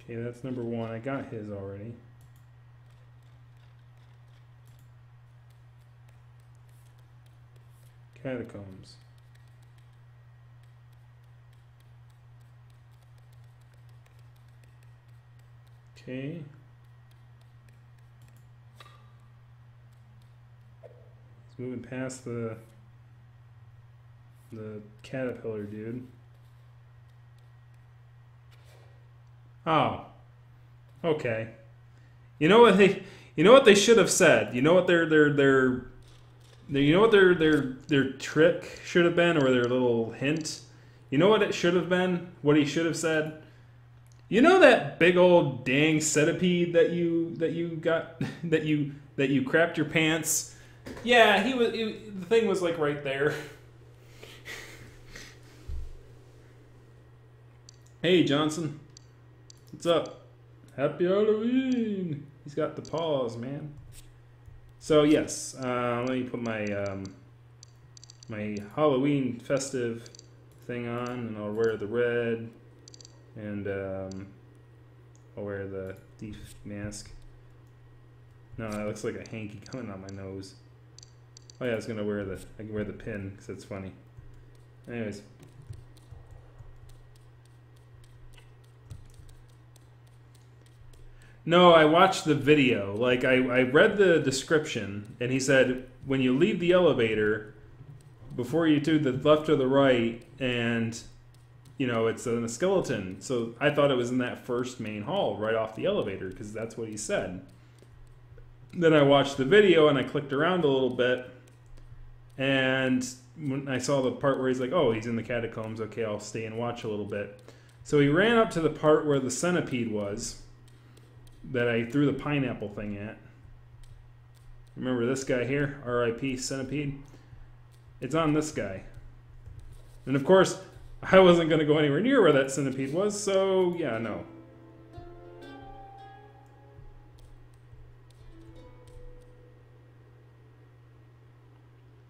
Okay, that's number one. I got his already. Catacombs. Okay. moving past the caterpillar dude. Oh. Okay. You know what they should have said? You know what their trick should have been, or their little hint? You know what it should have been? What he should have said? You know that big old dang centipede that you got that you crapped your pants? Yeah, the thing was like right there. Hey Johnson, what's up? Happy Halloween! He's got the paws, man. So yes, let me put my my Halloween festive thing on, and I'll wear the red, and I'll wear the thief mask. No, that looks like a hanky coming on my nose. Oh yeah, I can wear the pin because it's funny. Anyways. No, I watched the video. Like, I read the description, and he said, when you leave the elevator, before you do the left or the right, and, you know, it's a skeleton. So I thought it was in that first main hall, right off the elevator, because that's what he said. Then I watched the video, and I clicked around a little bit, and when I saw the part where he's like, oh, he's in the catacombs, okay, I'll stay and watch a little bit. So he ran up to the part where the centipede was, that I threw the pineapple thing at. Remember this guy here? R.I.P. Centipede. It's on this guy. And of course, I wasn't going to go anywhere near where that centipede was, so yeah, no.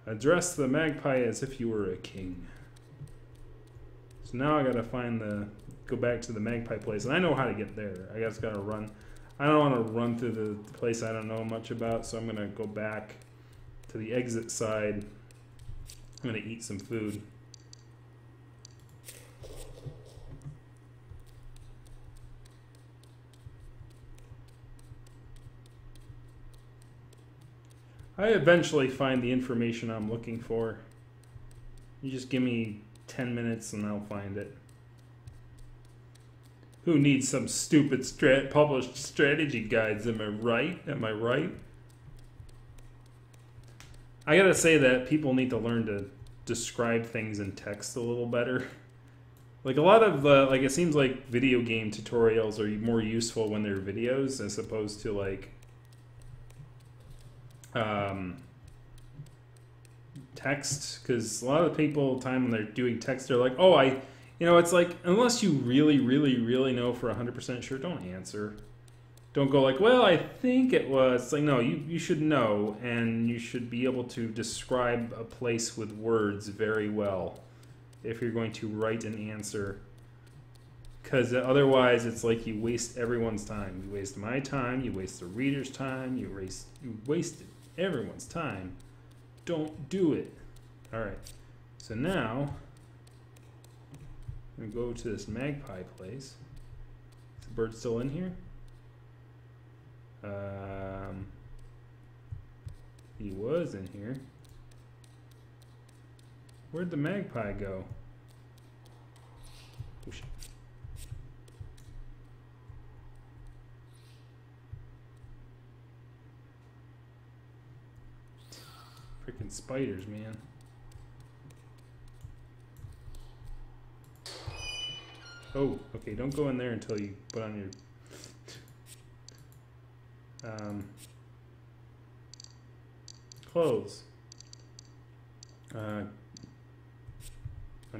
Address the magpie as if you were a king. So now I gotta go back to the magpie place, and I know how to get there. I just gotta run. I don't want to run through the place I don't know much about, so I'm going to go back to the exit side. I'm going to eat some food. I eventually find the information I'm looking for. You just give me 10 minutes and I'll find it. Who needs some stupid published strategy guides? Am I right? Am I right? I gotta say that people need to learn to describe things in text a little better. Like a lot of like it seems like video game tutorials are more useful when they're videos as opposed to like text, because a lot of the people time when they're doing text they're like, oh, you know, it's like, unless you really, really, really know for 100% sure, don't answer. Don't go like, well, I think it was. It's like, no, you should know, and you should be able to describe a place with words very well if you're going to write an answer. Because otherwise, it's like you waste everyone's time. You waste my time, you waste the reader's time, you wasted everyone's time. Don't do it. All right, so now I'm gonna go to this magpie place. Is the bird still in here? He was in here. Where'd the magpie go? Oh, shit. Freaking spiders, man. Oh, okay, don't go in there until you put on your... clothes. I'm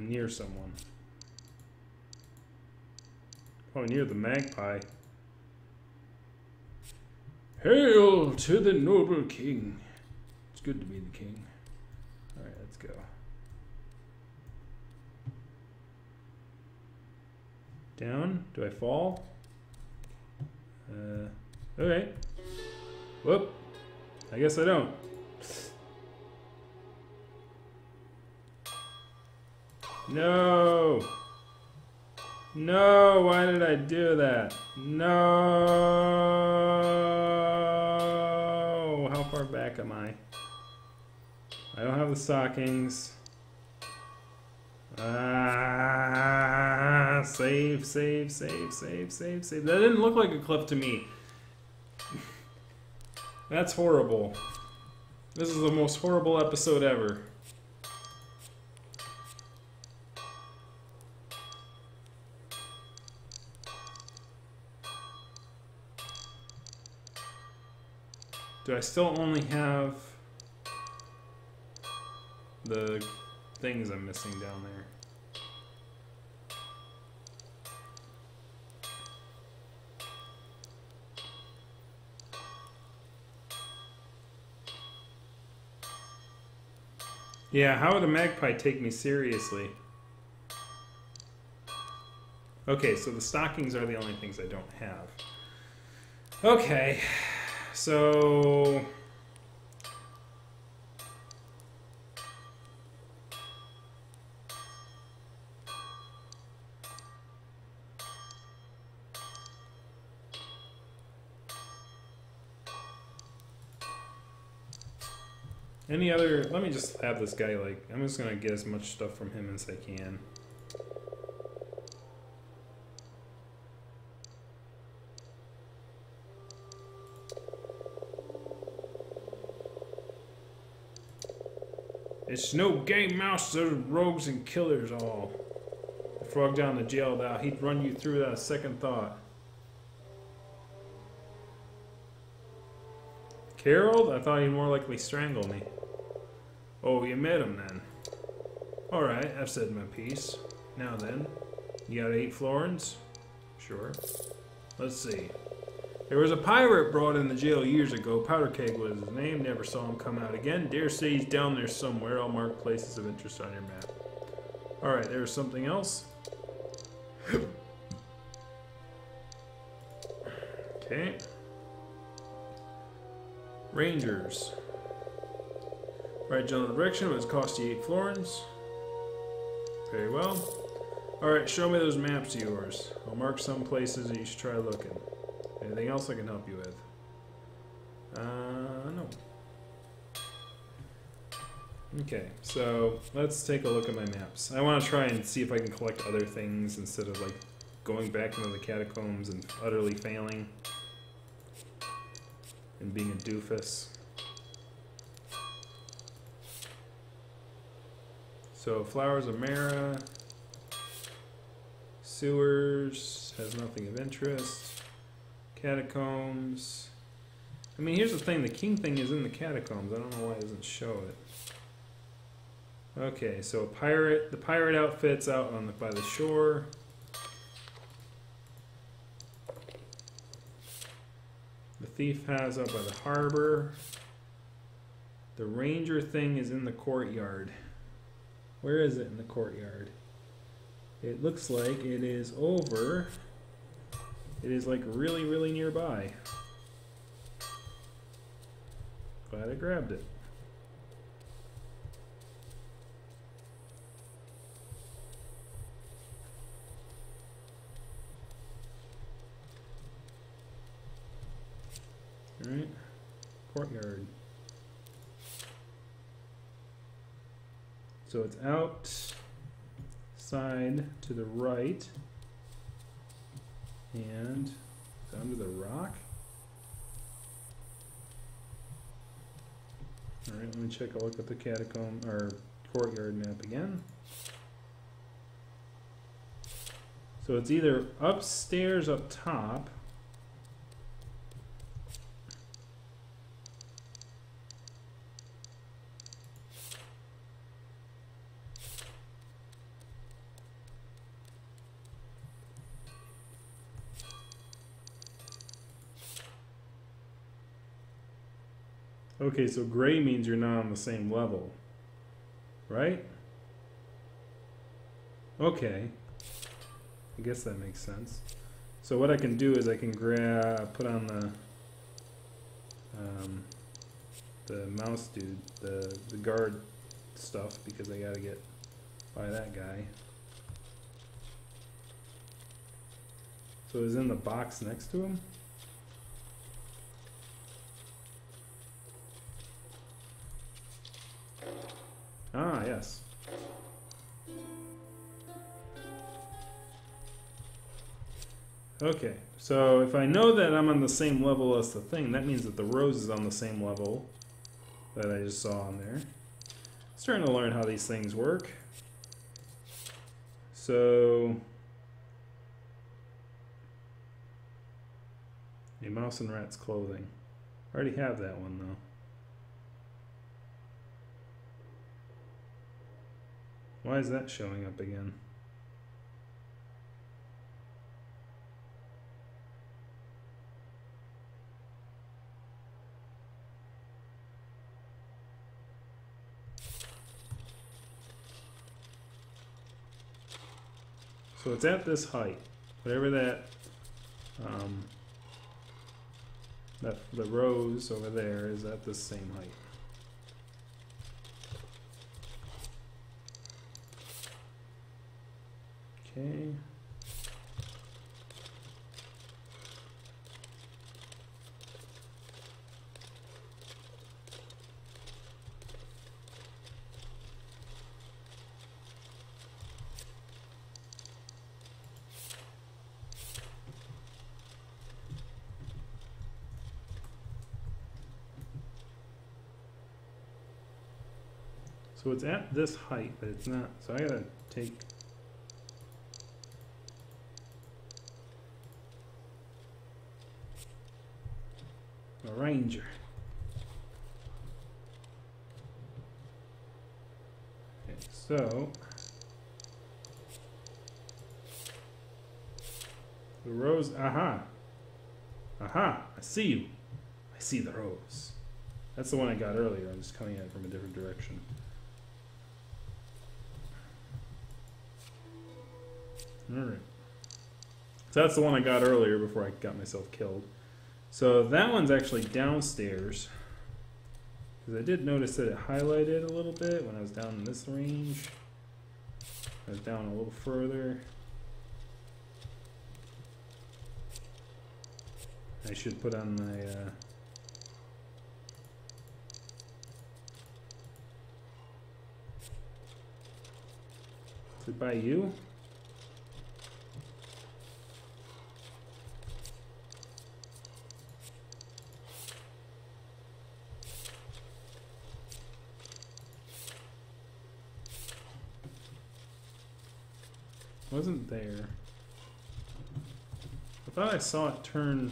near someone. Oh, near the magpie. Hail to the noble king. It's good to be the king. Alright, let's go. Down? Do I fall? Alright. Whoop. I guess I don't. No! No! Why did I do that? No! How far back am I? I don't have the stockings. Save, save, save, save, save, save. That didn't look like a cliff to me. That's horrible. This is the most horrible episode ever. Do I still only have the things I'm missing down there? Yeah, how would a magpie take me seriously? Okay, so the stockings are the only things I don't have. Okay, so... Any other... Let me just have this guy, like... I'm just gonna get as much stuff from him as I can. It's no game mouse, those rogues and killers all. The frog down the jail, now he'd run you through that second thought. Carol? I thought he'd more likely strangle me. Oh, you met him then. Alright, I've said my piece. Now then, you got 8 florins? Sure. Let's see. There was a pirate brought in the jail years ago. Powder Keg was his name. Never saw him come out again. Dare say he's down there somewhere. I'll mark places of interest on your map. Alright, there's something else. Okay. Rangers. Right general direction, but it's cost you 8 florins. Very well. Alright, show me those maps of yours. I'll mark some places that you should try looking. Anything else I can help you with? No. Okay, so let's take a look at my maps. I want to try and see if I can collect other things instead of like going back into the catacombs and utterly failing and being a doofus. So Flowers of Mara, sewers, has nothing of interest, catacombs. I mean, here's the thing, the king thing is in the catacombs. I don't know why it doesn't show it. Okay, so the pirate outfit's out on by the shore. The thief has out by the harbor. The ranger thing is in the courtyard. Where is it in the courtyard? It looks like it is over. It is like really, really nearby. Glad I grabbed it. All right, courtyard. So it's outside to the right and it's under the rock. All right, let me check a look at the catacomb or courtyard map again. So it's either upstairs up top . Okay, so gray means you're not on the same level, right? Okay, I guess that makes sense. So what I can do is I can put on the mouse dude, the guard stuff, because I gotta get by that guy. So is in the box next to him? Ah, yes. Okay, so if I know that I'm on the same level as the thing, that means that the rose is on the same level that I just saw on there. Starting to learn how these things work. So, a mouse and rat's clothing. I already have that one though. Why is that showing up again? So it's at this height, whatever that, the rose over there is at the same height. Okay. So it's at this height, but it's not. So I gotta take. A ranger. Okay, so. The rose. Aha! Aha! I see you. I see the rose. That's the one I got earlier. I'm just coming at it from a different direction. Alright. So that's the one I got earlier before I got myself killed. So that one's actually downstairs. Because I did notice that it highlighted a little bit when I was down in this range. I was down a little further. I should put on my... Is it by you? Wasn't there. I thought I saw it turn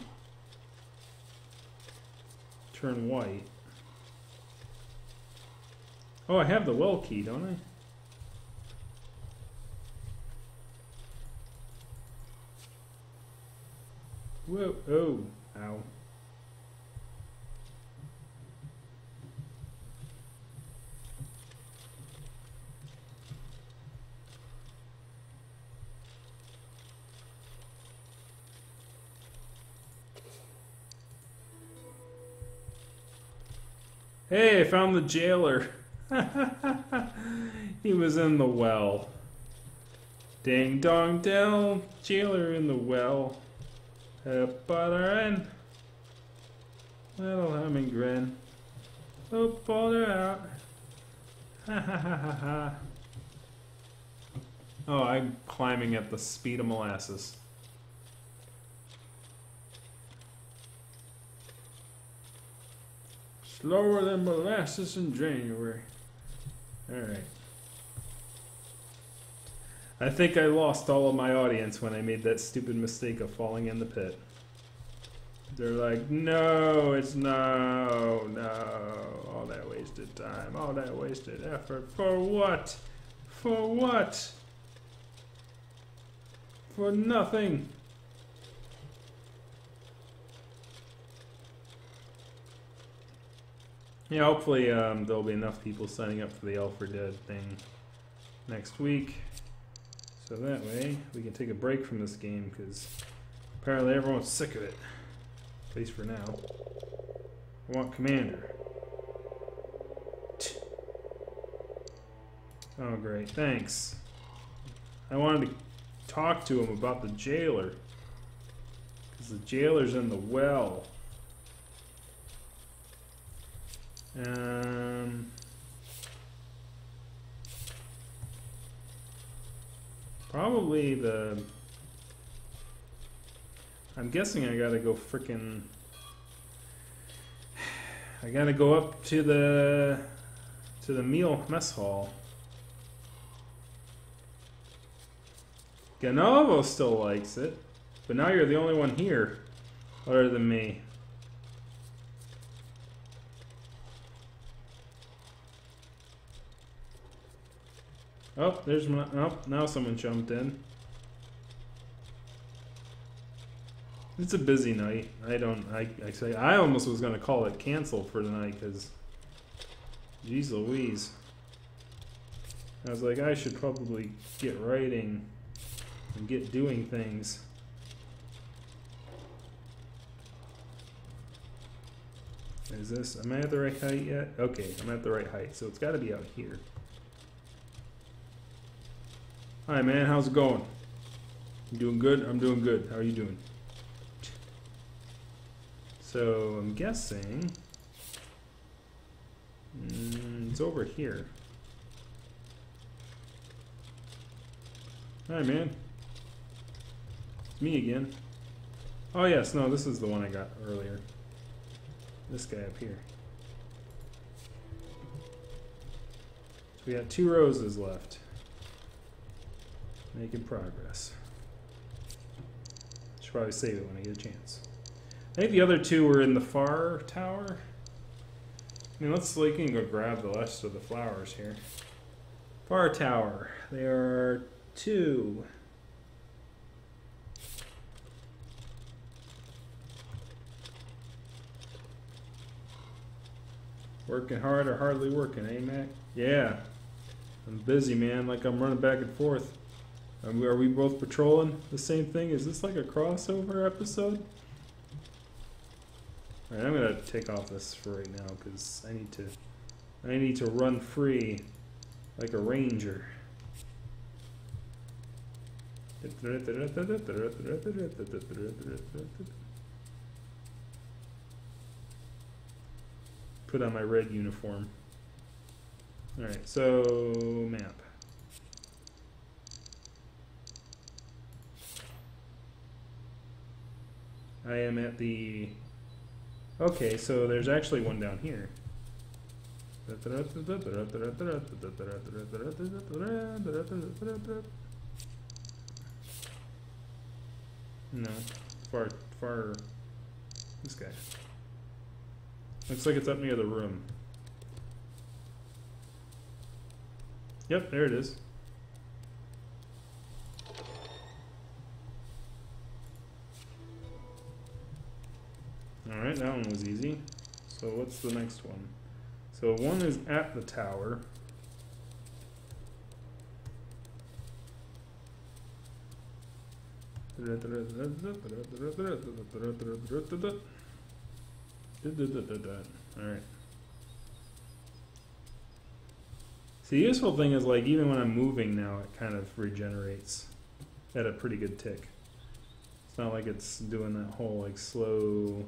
white. Oh, I have the well key, don't I? Whoa, oh, ow. Hey, I found the jailer. He was in the well. Ding dong dell, jailer in the well. Butter in. Little hum and grin. Oh, butter out. Ha ha ha ha ha. Oh, I'm climbing at the speed of molasses. Slower than molasses in January. Alright. I think I lost all of my audience when I made that stupid mistake of falling in the pit. They're like, no, it's no. All that wasted time, all that wasted effort. For what? For what? For nothing. Yeah, hopefully there'll be enough people signing up for the All for Dead thing next week. So that way we can take a break from this game because apparently everyone's sick of it. At least for now. I want Commander. Oh great, thanks. I wanted to talk to him about the jailer. Because the jailer's in the well. Probably the... I'm guessing I gotta go frickin'... I gotta go up to the meal mess hall. Ganovo still likes it, but now you're the only one here, other than me. Oh, there's my, oh, now someone jumped in. It's a busy night. I almost was gonna call it cancel for the night because, geez Louise. I was like, I should probably get writing and get doing things. Is this, am I at the right height yet? Okay, I'm at the right height, so it's gotta be out here. Hi man, how's it going? You doing good? I'm doing good. How are you doing? So I'm guessing it's over here. Hi man. It's me again. Oh yes, no, this is the one I got earlier. This guy up here. So we got 2 roses left. Making progress. Should probably save it when I get a chance. I think the other 2 were in the far tower. I mean, let's we can go grab the rest of the flowers here. Far tower. There are 2. Working hard or hardly working, eh, Mac? Yeah. I'm busy, man. Like I'm running back and forth. Are we both patrolling the same thing? Is this like a crossover episode? Alright, I'm gonna take off this for right now because I need to run free like a ranger. Put on my red uniform. Alright, so map. I am at the... Okay, so there's actually one down here. No, far. This guy. Looks like it's up near the room. Yep, there it is. Alright, that one was easy. So what's the next one? So one is at the tower. Alright. See, the useful thing is, like, even when I'm moving now, it kind of regenerates at a pretty good tick. It's not like it's doing that whole, like, slow...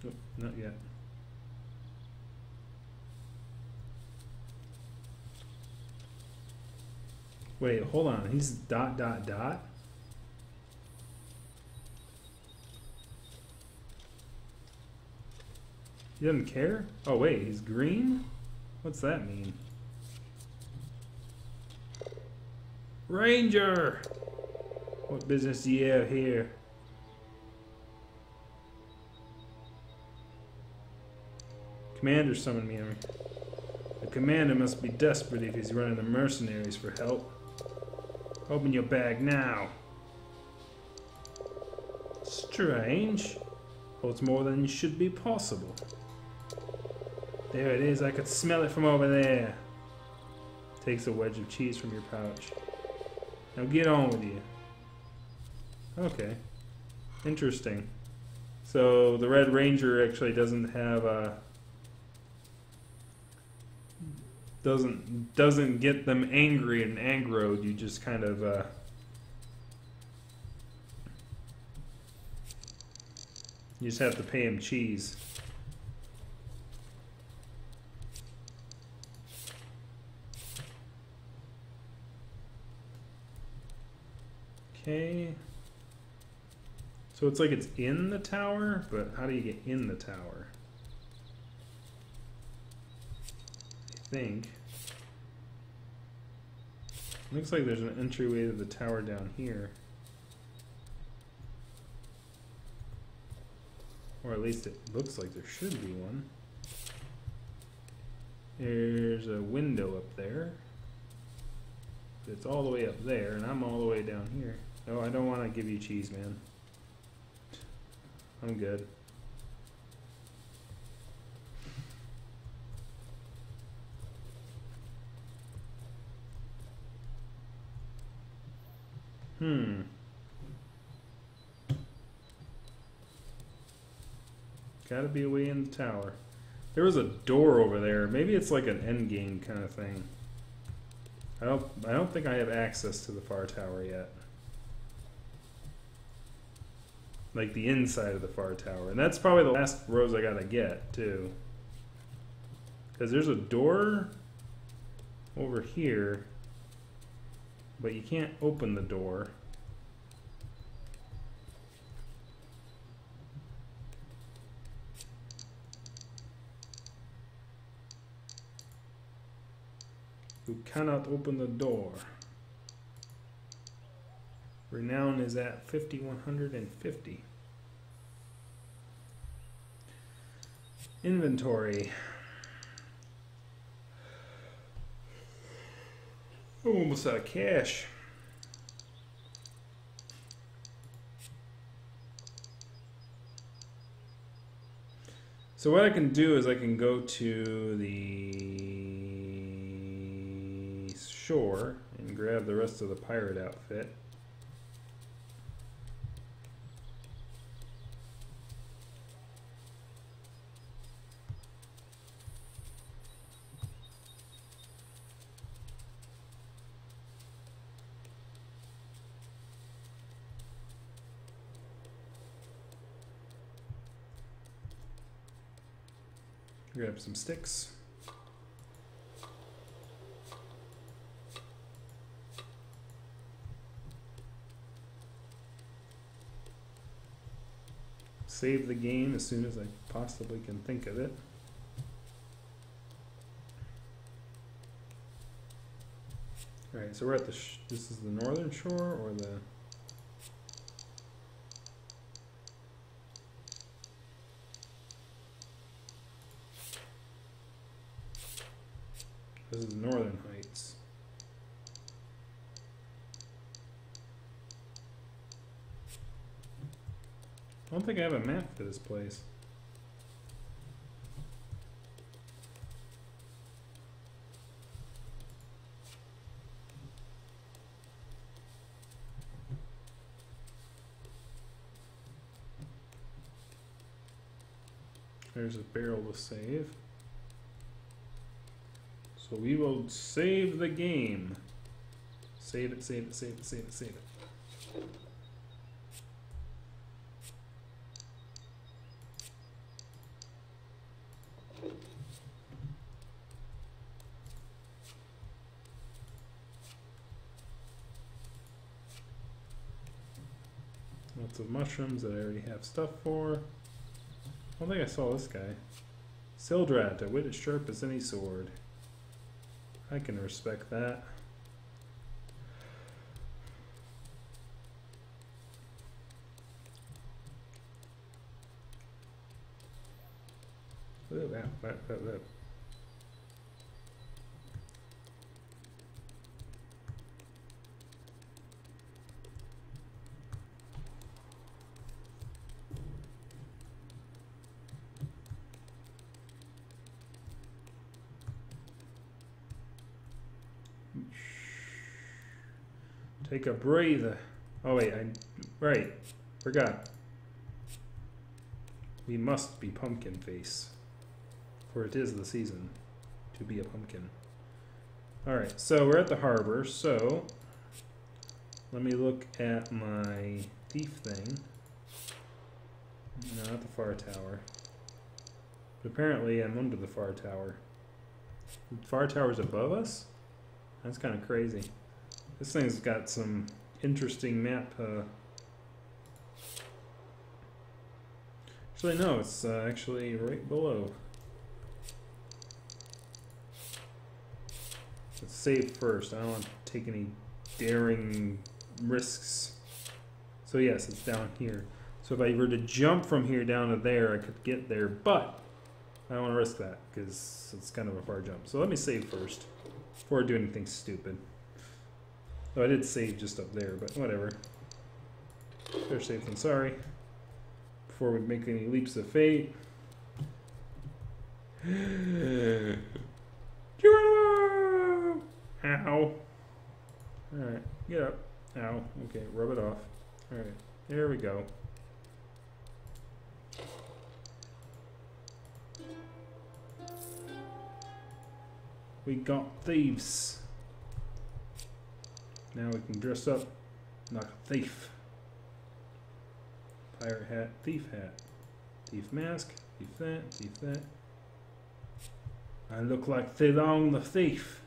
Nope, not yet. Wait, hold on. He's dot, dot, dot? He doesn't care? Oh, wait, he's green? What's that mean? Ranger! What business do you have here? Commander summoned me. The commander must be desperate if he's running the mercenaries for help. Open your bag now. Strange. Holds more than should be possible. There it is. I could smell it from over there. Takes a wedge of cheese from your pouch. Now get on with you. Okay. Interesting. So the Red Ranger actually doesn't have a... doesn't get them angry and aggroed. You just kind of you just have to pay him cheese. Okay. So it's like it's in the tower, but how do you get in the tower? I think. Looks like there's an entryway to the tower down here. Or at least it looks like there should be one. There's a window up there. It's all the way up there, and I'm all the way down here. Oh, I don't want to give you cheese, man. I'm good. Gotta be a way in the tower. There was a door over there. Maybe it's like an end game kind of thing. I don't think I have access to the far tower yet. Like the inside of the far tower. And that's probably the last rose I gotta get, too. Because there's a door over here, but you can't open the door. You cannot open the door. Renown is at 5150. Inventory. Oh, almost out of cash. So what I can do is I can go to the shore and grab the rest of the pirate outfit. Grab some sticks. Save the game as soon as I possibly can think of it. Alright, so we're at the, this is the northern shore or the... This is the Northern Heights. I don't think I have a map for this place. There's a barrel to save. So we will save the game. Save it, save it, save it, save it, save it. Lots of mushrooms that I already have stuff for. I don't think I saw this guy. Sildrat, a wit as sharp as any sword. I can respect that. Take a breather. Oh wait, right, forgot. We must be pumpkin face, for it is the season to be a pumpkin. Alright, so we're at the harbor, so let me look at my thief thing. No, not the far tower. But apparently I'm under the far tower. The far tower's above us? That's kind of crazy. This thing's got some interesting map. Actually, no, it's actually right below. Let's save first. I don't want to take any daring risks. So yes, it's down here. So if I were to jump from here down to there, I could get there, but I don't want to risk that because it's kind of a far jump. So let me save first before I do anything stupid. Oh, I did save just up there, but whatever. Better safe than sorry. Before we make any leaps of fate. Ow. Alright, get up. Ow. Okay, rub it off. Alright, there we go. We got thieves. Now we can dress up like a thief. Pirate hat, thief hat. Thief mask, thief that, thief that. I look like Thilong the thief.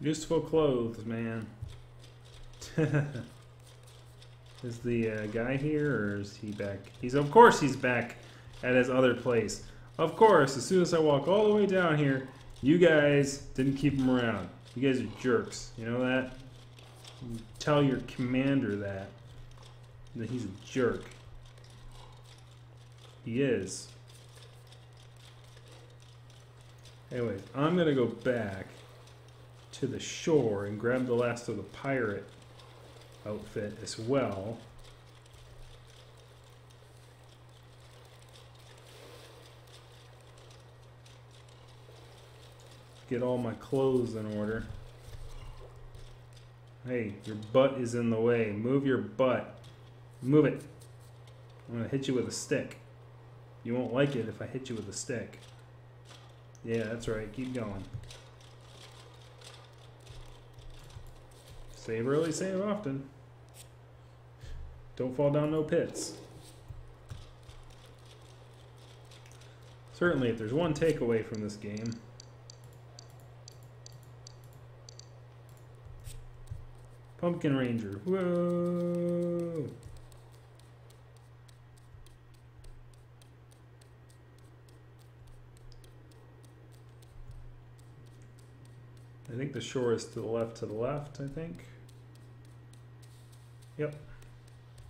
Useful clothes, man. Is the guy here, or is he back? Of course he's back at his other place. Of course, as soon as I walk all the way down here, you guys didn't keep him around. You guys are jerks. You know that? You tell your commander that he's a jerk. He is. Anyways, I'm gonna go back to the shore and grab the last of the pirate outfit as well. Get all my clothes in order. Hey, your butt is in the way. Move your butt. Move it. I'm gonna hit you with a stick. You won't like it if I hit you with a stick. Yeah, that's right. Keep going. Save early, save often. Don't fall down no pits. Certainly, if there's one takeaway from this game, Pumpkin Ranger. Whoa! I think the shore is to the left, I think. Yep.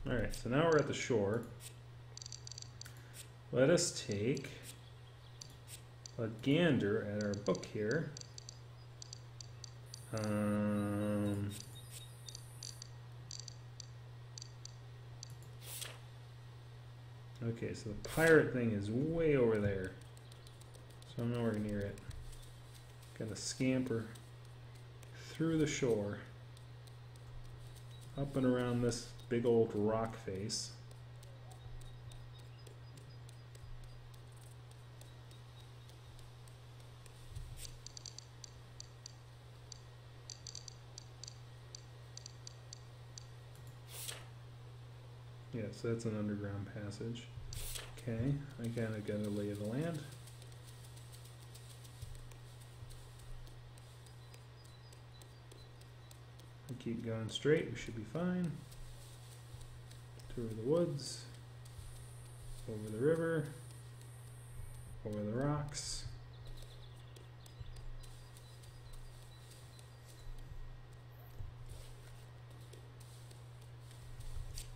Alright, so now we're at the shore. Let us take a gander at our book here. Okay, so the pirate thing is way over there. So I'm nowhere near it. Gotta scamper through the shore, up and around this big old rock face. Yeah, so that's an underground passage. Okay, I kind of got a lay of the land. Keep going straight, we should be fine. Through the woods, over the river, over the rocks.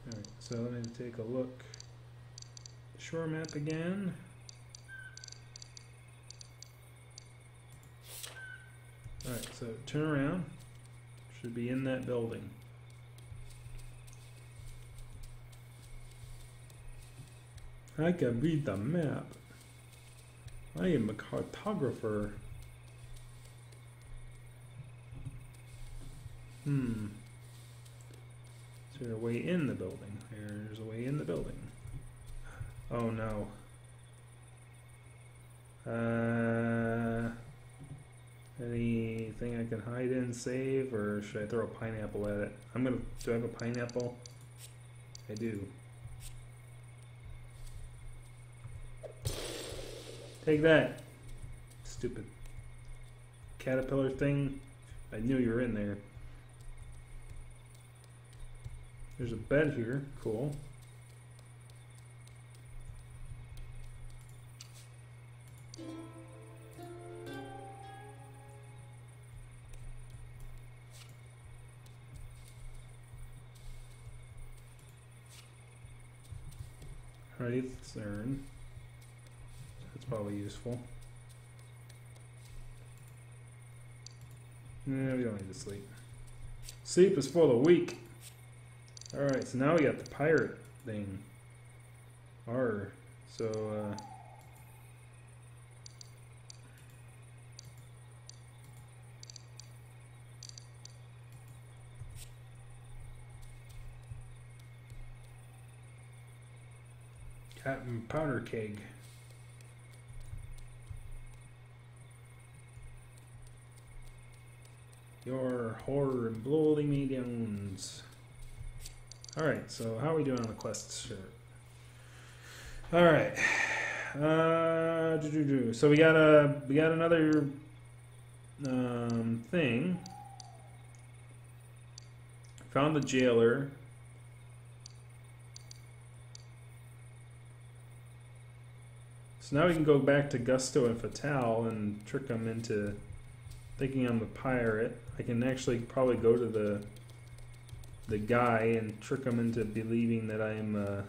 Alright, so let me take a look. shore map again. Alright, so turn around. Should be in that building. I can read the map. I am a cartographer. Is there a way in the building? There's a way in the building. Oh no. Anything I can hide in, save, or should I throw a pineapple at it? Do I have a pineapple? I do. Take that, stupid caterpillar thing. I knew you were in there. There's a bed here, cool. Wraith's urn. That's probably useful. Yeah, we don't need to sleep. Sleep is for the weak. Alright, so now we got the pirate thing. So, Captain Powder Keg. Your horror and bloating me downs. Alright, so how are we doing on the quests? Sure. Alright. So we got another thing. Found the jailer. So now we can go back to Gusto and Fatale and trick them into thinking I'm the pirate. I can actually probably go to the guy and trick him into believing that I'm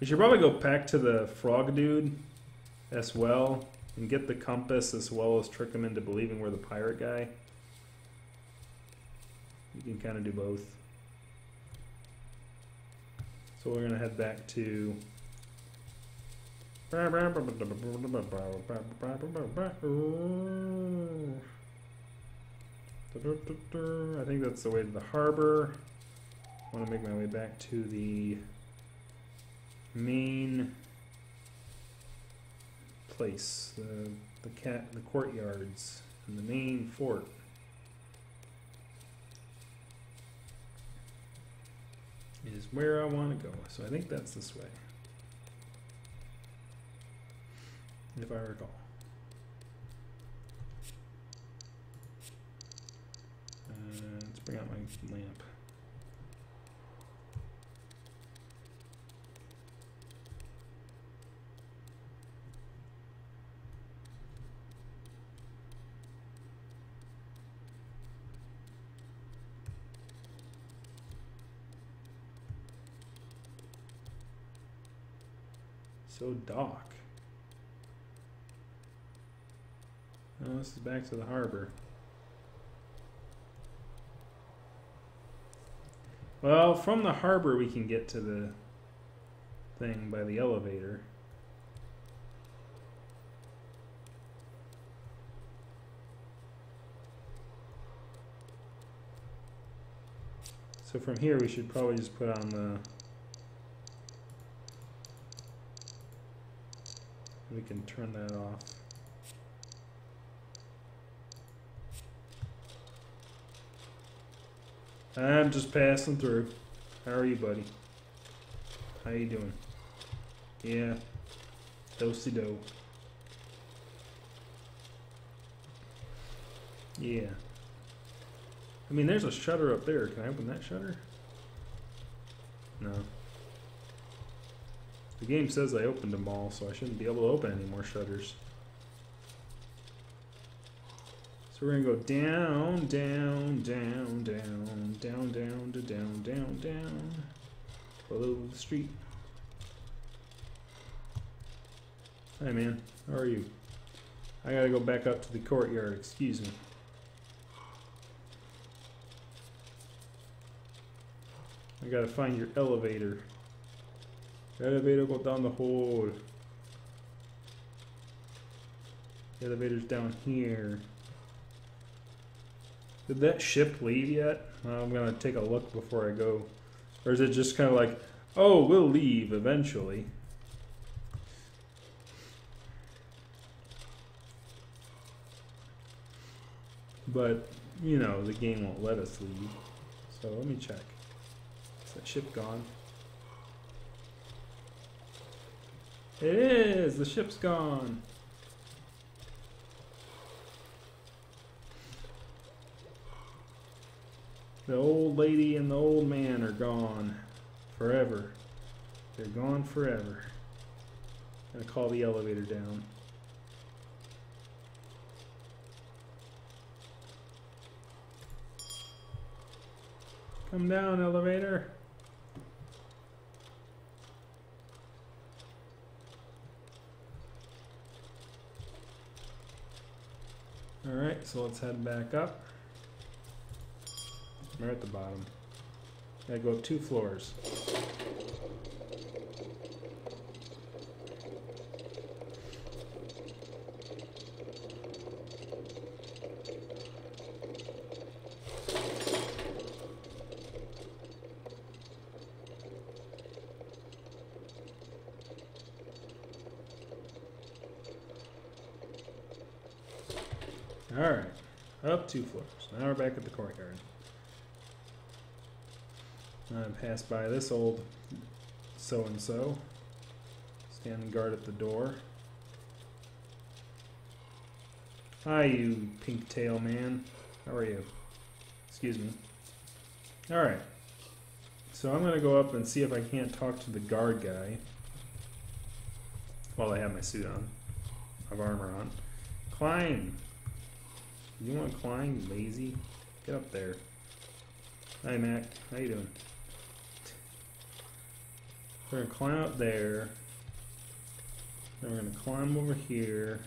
we should probably go back to the frog dude as well and get the compass as well as trick him into believing we're the pirate guy. You can kind of do both. So we're gonna head back to I think that's the way to the harbor. I want to make my way back to the main place, the courtyards, and the main fort. Is where I want to go. So I think that's this way, if I recall. Let's bring out my lamp. So dark. Oh, this is back to the harbor. Well, from the harbor we can get to the thing by the elevator. So from here we should probably just put on the... We can turn that off. I'm just passing through. How are you, buddy? How you doing? Yeah. Do-si-do. Yeah. I mean, there's a shutter up there. Can I open that shutter? No. The game says I opened them all, so I shouldn't be able to open any more shutters. So we're gonna go down, down, down, down, down, down, down, down, down, below the street. Hi, man. How are you? I gotta go back up to the courtyard. Excuse me. I gotta find your elevator. Elevator go down the hall. The elevator's down here. Did that ship leave yet? I'm gonna take a look before I go. Or is it just kind of like, oh, we'll leave eventually? But, you know, the game won't let us leave. So let me check. Is that ship gone? It is! The ship's gone! The old lady and the old man are gone. Forever. They're gone forever. I'm gonna call the elevator down. Come down, elevator. Alright, so let's head back up. We're at the bottom. Gotta go up 2 floors. Alright, up 2 floors. Now we're back at the courtyard. I passed by this old so-and-so, standing guard at the door. Hi, you pink tail man. How are you? Excuse me. Alright. So I'm going to go up and see if I can't talk to the guard guy while I have my suit on. I have armor on. Climb! You want to climb, you lazy? Get up there. Hi, Mac. How you doing? We're going to climb up there. Then we're going to climb over here.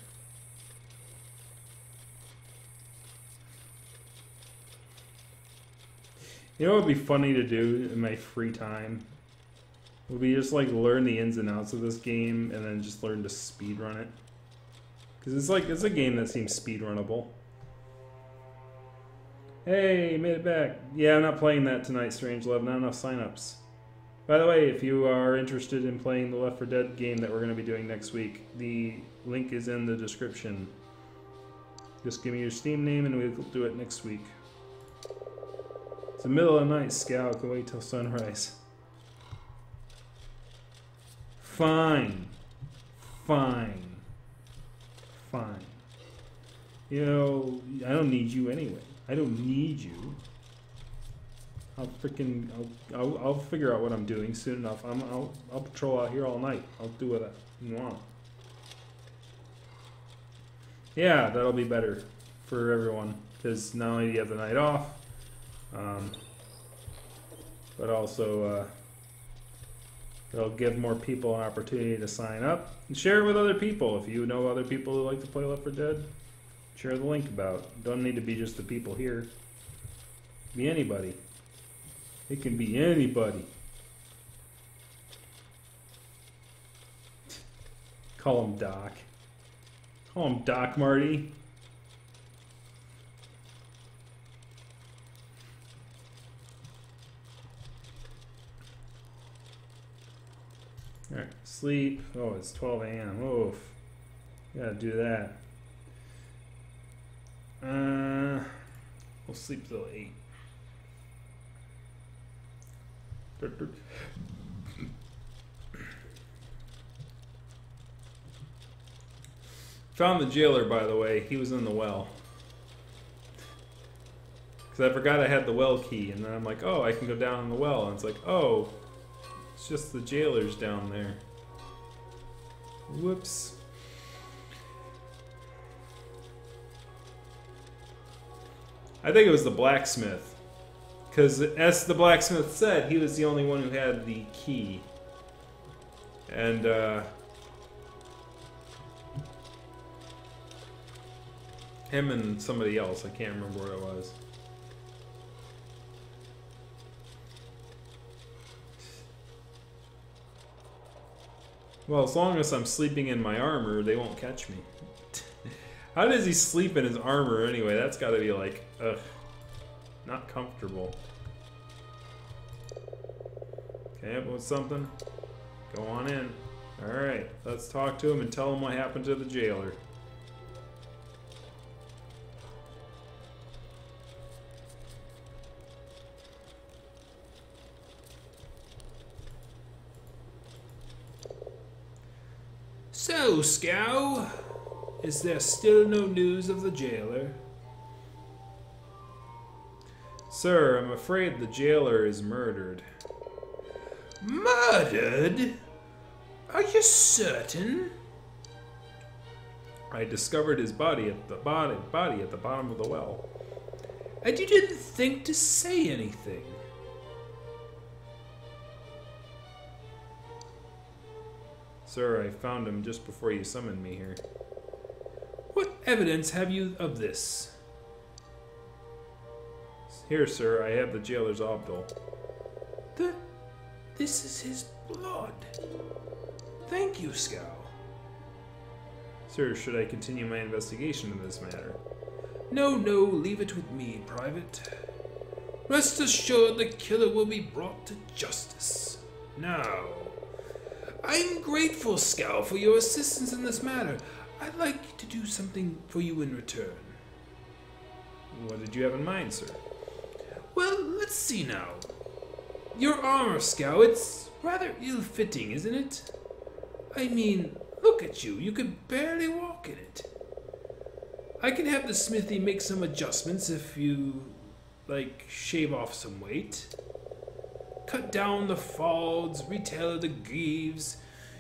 You know what would be funny to do in my free time? Would be just like learn the ins and outs of this game and then just learn to speedrun it. Because it's a game that seems speedrunnable. Hey, made it back. Yeah, I'm not playing that tonight, Strangelove. Not enough signups. By the way, if you are interested in playing the Left 4 Dead game that we're going to be doing next week, the link is in the description. Just give me your Steam name and we'll do it next week. It's the middle of the night, Scout. Can wait till sunrise. Fine. Fine. Fine. You know, I don't need you anyway. I don't need you. I'll figure out what I'm doing soon enough. I'll patrol out here all night. I'll do what I want. Yeah, that'll be better for everyone because not only do you have the night off, but also it'll give more people an opportunity to sign up and share it with other people. If you know other people who like to play Left 4 Dead, share the link about. Don't need to be just the people here. Be anybody. It can be anybody. Call him Doc. Call him Doc Marty. Alright, sleep. Oh, it's 12 a.m. Oof. Gotta do that. We'll sleep till 8. Found the jailer, by the way. He was in the well. Because I forgot I had the well key, and then I'm like, oh, I can go down in the well. And it's like, oh, it's just the jailer's down there. Whoops. I think it was the blacksmith. Because as the blacksmith said, he was the only one who had the key. And, Him and somebody else. I can't remember what it was. Well, as long as I'm sleeping in my armor, they won't catch me. How does he sleep in his armor anyway? That's gotta be like, ugh, not comfortable. Okay, what's something? Go on in. Alright, let's talk to him and tell him what happened to the jailer. So, Scow, is there still no news of the jailer? Sir, I'm afraid the jailer is murdered. Murdered? Are you certain? I discovered his body at the bottom of the well. And you didn't think to say anything? Sir, I found him just before you summoned me here. What evidence have you of this? Here, sir, I have the jailer's obdol. This is his blood. Thank you, Scow. Sir, should I continue my investigation of this matter? No, leave it with me, Private. Rest assured the killer will be brought to justice. Now, I'm grateful, Scow, for your assistance in this matter. I'd like to do something for you in return. What did you have in mind, sir? Well, let's see now. Your armor, Scow, it's rather ill-fitting, isn't it? I mean, look at you. You could barely walk in it. I can have the smithy make some adjustments if you, like, shave off some weight. Cut down the folds, retailor the greaves.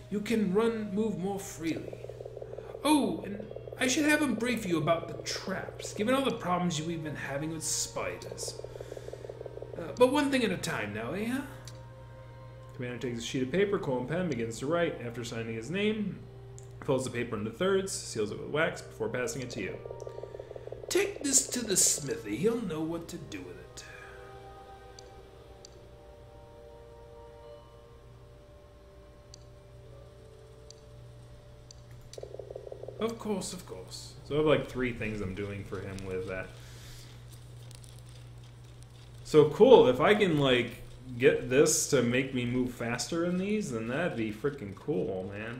You can move more freely. Oh, and I should have him brief you about the traps, given all the problems we've been having with spiders. But one thing at a time now, eh? Commander takes a sheet of paper, quill and pen, begins to write. After signing his name, folds the paper into thirds, seals it with wax before passing it to you. Take this to the smithy. He'll know what to do with it. Of course, of course. So I have like 3 things I'm doing for him with that. So cool, if I can like get this to make me move faster in these, then that'd be freaking cool, man.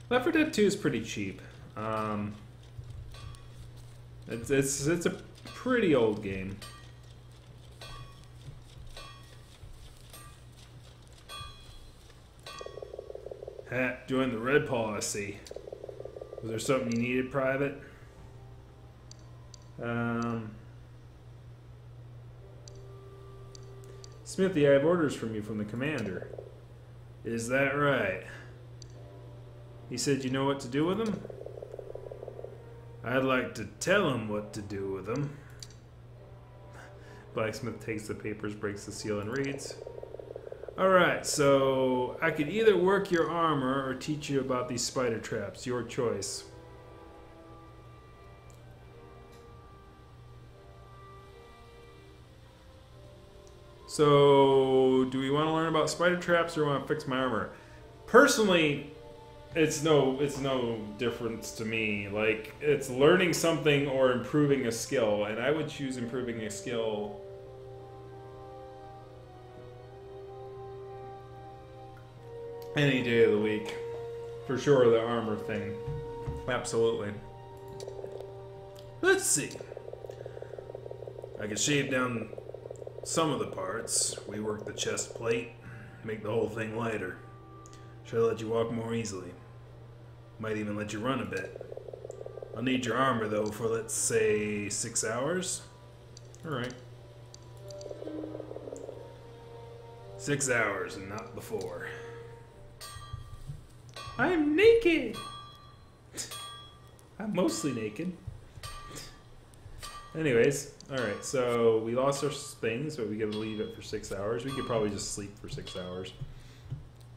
Left 4 Dead 2 is pretty cheap. It's a pretty old game. Join the Red Policy. Was there something you needed, Private? Smithy, I have orders from you from the commander. Is that right? He said you know what to do with them? I'd like to tell him what to do with them. Blacksmith takes the papers, breaks the seal, and reads. Alright, so I could either work your armor or teach you about these spider traps. Your choice. So, do we want to learn about spider traps or want to fix my armor? Personally, it's no difference to me. Like, it's learning something or improving a skill, and I would choose improving a skill any day of the week. For sure, the armor thing. Absolutely. Let's see. I can shave down some of the parts, rework the chest plate, make the whole thing lighter. Try to let you walk more easily. Might even let you run a bit. I'll need your armor though for, let's say, 6 hours. Alright. 6 hours and not before. I'm naked! I'm mostly naked. Anyways, alright, so we lost our things, but we gotta leave it for 6 hours. We could probably just sleep for 6 hours.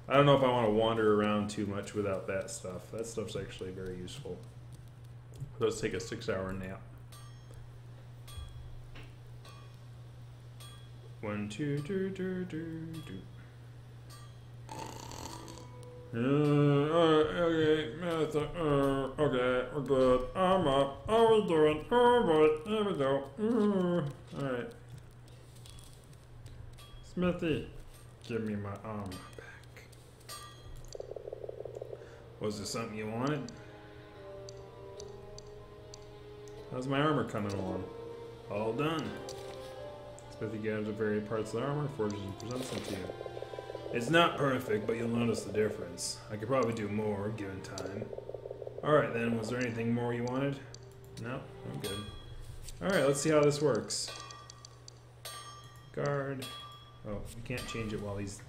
I don't know if I want to wander around too much without that stuff. That stuff's actually very useful. Let's take a 6-hour nap. 1, 2, 3, 2, 2, 2. Okay, okay, we're good. I'm up. How we doing? Alright, here we go. Alright. Smithy, give me my armor back. Was there something you wanted? How's my armor coming along? All done. Smithy gathers the various parts of the armor, forges and presents them to you. It's not perfect, but you'll notice the difference. I could probably do more, given time. Alright then, was there anything more you wanted? No? I'm good. Alright, let's see how this works. Guard. Oh, we can't change it while he's...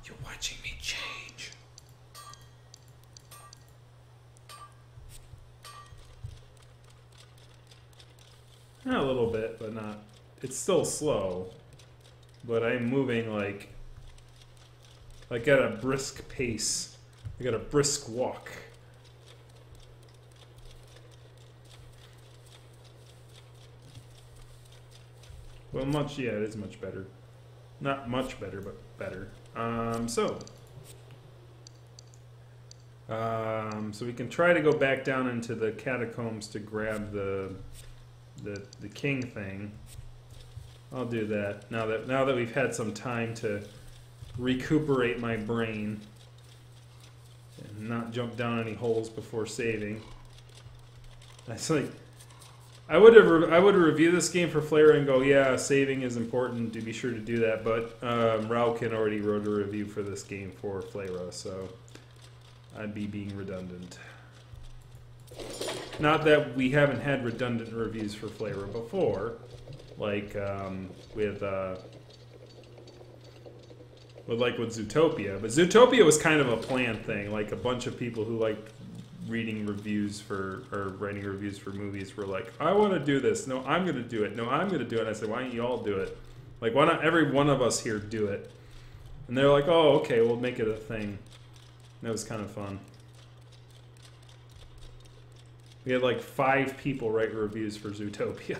You're watching me change. A little bit, but not... It's still slow. But I'm moving like at a brisk pace. I got a brisk walk. Well, yeah, it is much better. Not much better, but better. So we can try to go back down into the catacombs to grab the king thing. I'll do that now that we've had some time to recuperate my brain and not jump down any holes before saving. That's like I would review this game for Flavor and go, yeah, saving is important. To be sure to do that. But Raukin already wrote a review for this game for Flavor, so I'd be being redundant. Not that we haven't had redundant reviews for Flavor before, like with Zootopia. But Zootopia was kind of a planned thing. Like a bunch of people who liked reading reviews for, or writing reviews for movies were like, I want to do this. No, I'm going to do it. No, I'm going to do it. And I said, why don't you all do it? Like, why not every one of us here do it? And they're like, oh, okay, we'll make it a thing. And it was kind of fun. We had like 5 people write reviews for Zootopia.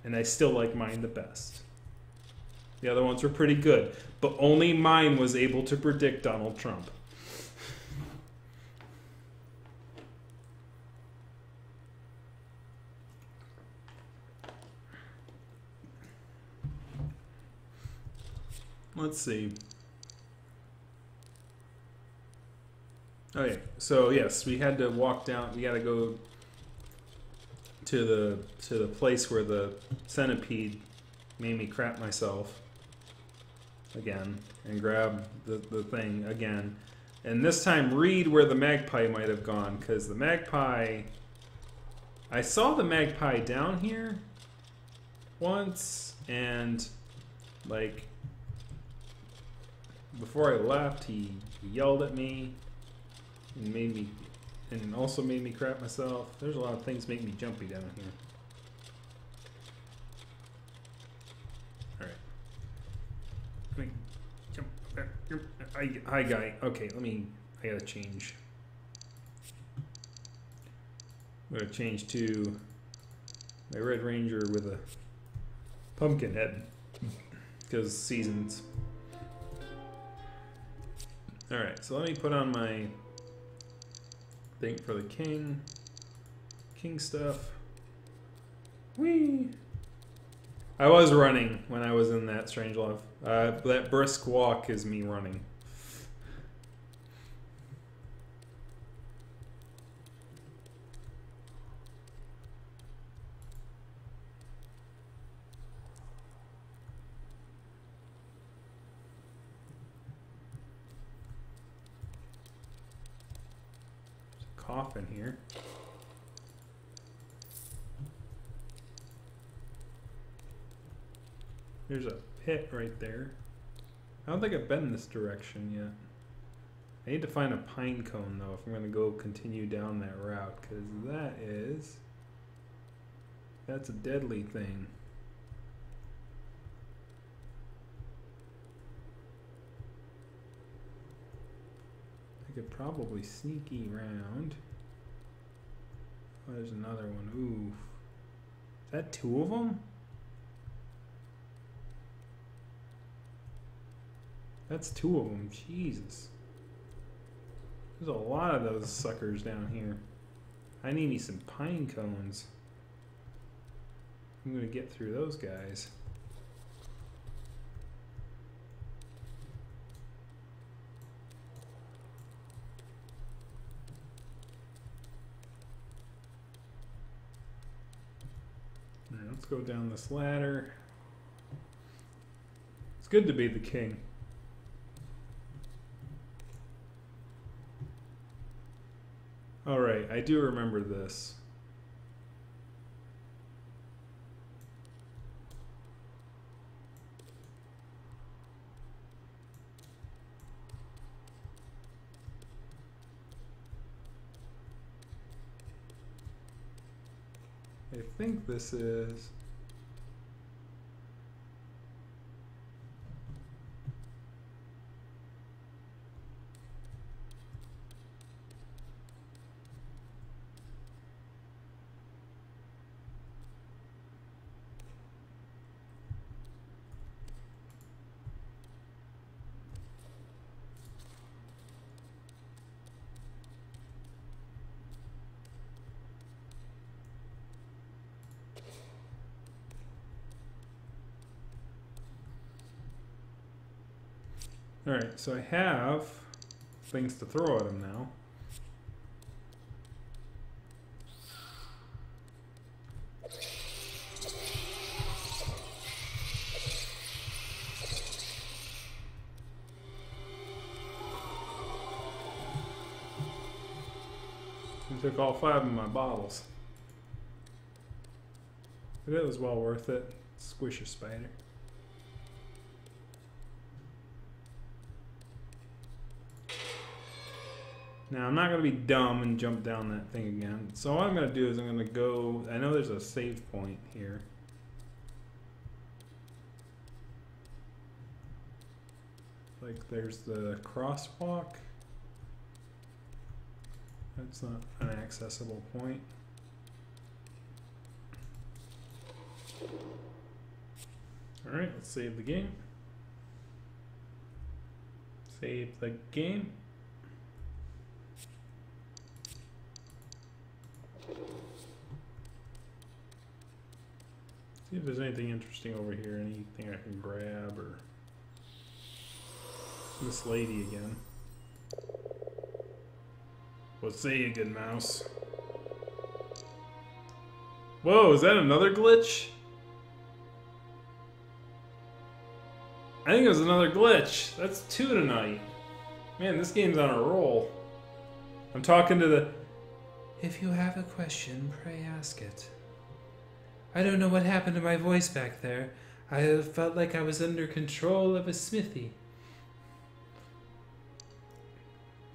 And I still like mine the best. The other ones were pretty good. But only mine was able to predict Donald Trump. Let's see. Okay, so yes, we had to walk down. We got to go to the place where the centipede made me crap myself again, and grab the thing again, and this time read where the magpie might have gone, because the magpie. I saw the magpie down here once, and like. Before I left, he yelled at me and also made me crap myself. There's a lot of things make me jumpy down here. All right, let me jump back. Hi, guy. Okay, I gotta change. I'm gonna change to my Red Ranger with a pumpkin head because seasons. Alright, so let me put on my thing for the king stuff. Whee! I was running when I was in that Strange Love. That brisk walk is me running. Coffin here. There's a pit right there. I don't think I've been in this direction yet. I need to find a pine cone though if I'm going to go continue down that route, because that is That's a deadly thing. I could probably sneaky around. Oh, there's another one. Ooh. Is that two of them? That's two of them. Jesus. There's a lot of those suckers down here. I need me some pine cones. I'm gonna get through those guys. All right, let's go down this ladder. It's good to be the king. All right, I do remember this. I think this is... Alright, so I have things to throw at him now. I took all 5 of my bottles. But it was well worth it. Squish a spider. Now, I'm not going to be dumb and jump down that thing again. So what I'm going to do is I'm going to go... I know there's a save point here. Like, there's the crosswalk. That's not an accessible point. Alright, let's save the game. Save the game. See if there's anything interesting over here, anything I can grab, or this lady again. What say you, good mouse? Whoa, is that another glitch? I think it was another glitch. That's 2 tonight. Man, this game's on a roll. I'm talking to the... If you have a question, pray ask it. I don't know what happened to my voice back there. I felt like I was under control of a smithy.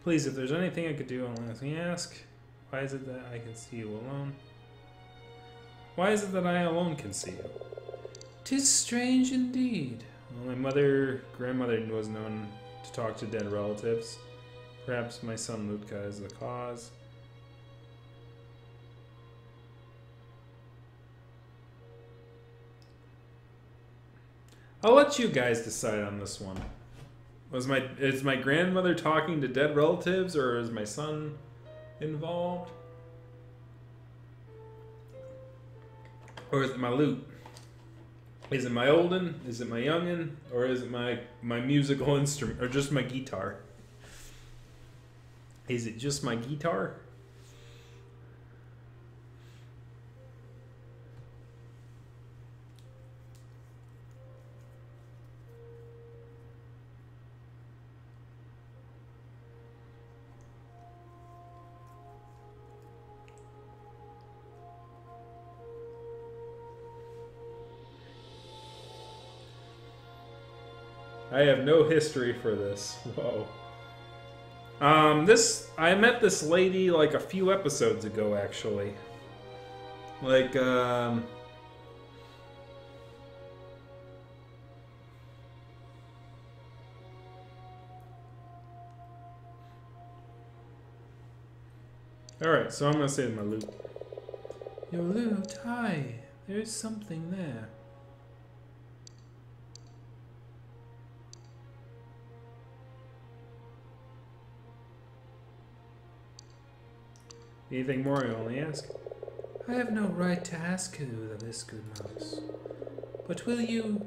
Please, if there's anything I could do, I'll let me ask. Why is it that I can see you alone? Why is it that I alone can see you? 'Tis strange indeed. Well, my grandmother was known to talk to dead relatives. Perhaps my son Lutka is the cause. I'll let you guys decide on this one. Is my grandmother talking to dead relatives, or is my son involved? Or is it my lute? Is it my olden? Is it my youngin? Or is it my musical instrument? Or just my guitar? Is it just my guitar? I have no history for this. Whoa. I met this lady like a few episodes ago, actually. Like, Alright, so I'm gonna save my loot. Your loot? Hi. There's something there. Anything more, I only ask. I have no right to ask you this, good mouse. But will you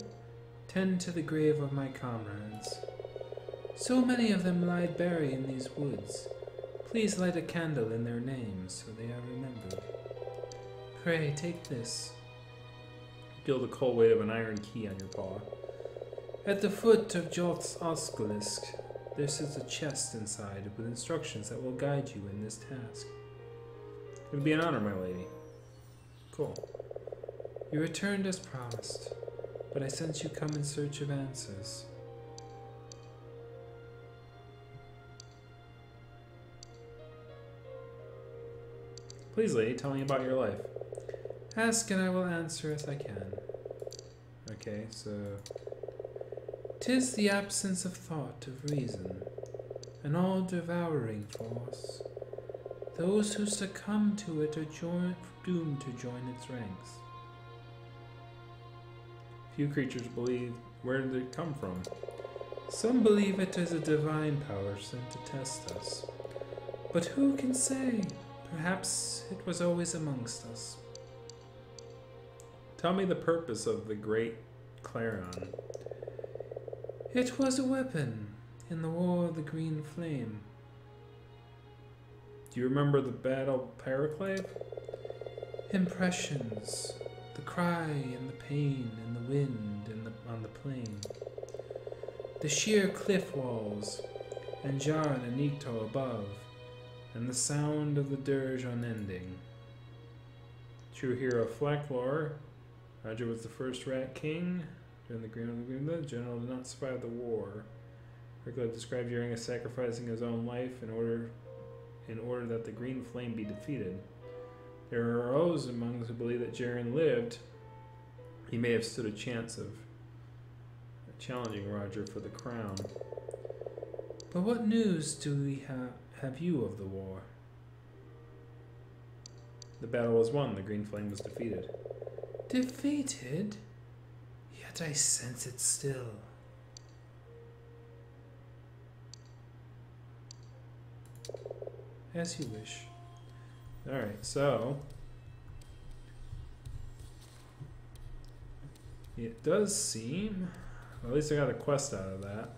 tend to the grave of my comrades? So many of them lie buried in these woods. Please light a candle in their names so they are remembered. Pray, take this. Feel the cold weight of an iron key on your paw. At the foot of Jot's obelisk, there sits a chest inside with instructions that will guide you in this task. It would be an honor, my lady. Cool. You returned as promised, but I sent you come in search of answers. Please, lady, tell me about your life. Ask and I will answer as I can. Okay, so... 'Tis the absence of thought, of reason, an all-devouring force. Those who succumb to it are doomed to join its ranks. Few creatures believe. Where did it come from? Some believe it is a divine power sent to test us. But who can say? Perhaps it was always amongst us. Tell me the purpose of the great clarion. It was a weapon in the War of the Green Flame. Do you remember the battle Paraclave? Impressions, the cry and the pain and the wind and on the plain. The sheer cliff walls, and Jar and Nikto above, and the sound of the dirge unending. True hero Flacklore. Roger was the first Rat King. During the Green, the general did not survive the war. Hercule described Jiren as sacrificing his own life in order that the Green Flame be defeated. There are those among us who believe that Jiren lived. He may have stood a chance of challenging Roger for the crown. But what news do we have you of the war? The battle was won. The Green Flame was defeated. Defeated? Yet I sense it still. As you wish. Alright, so... it does seem... well, at least I got a quest out of that.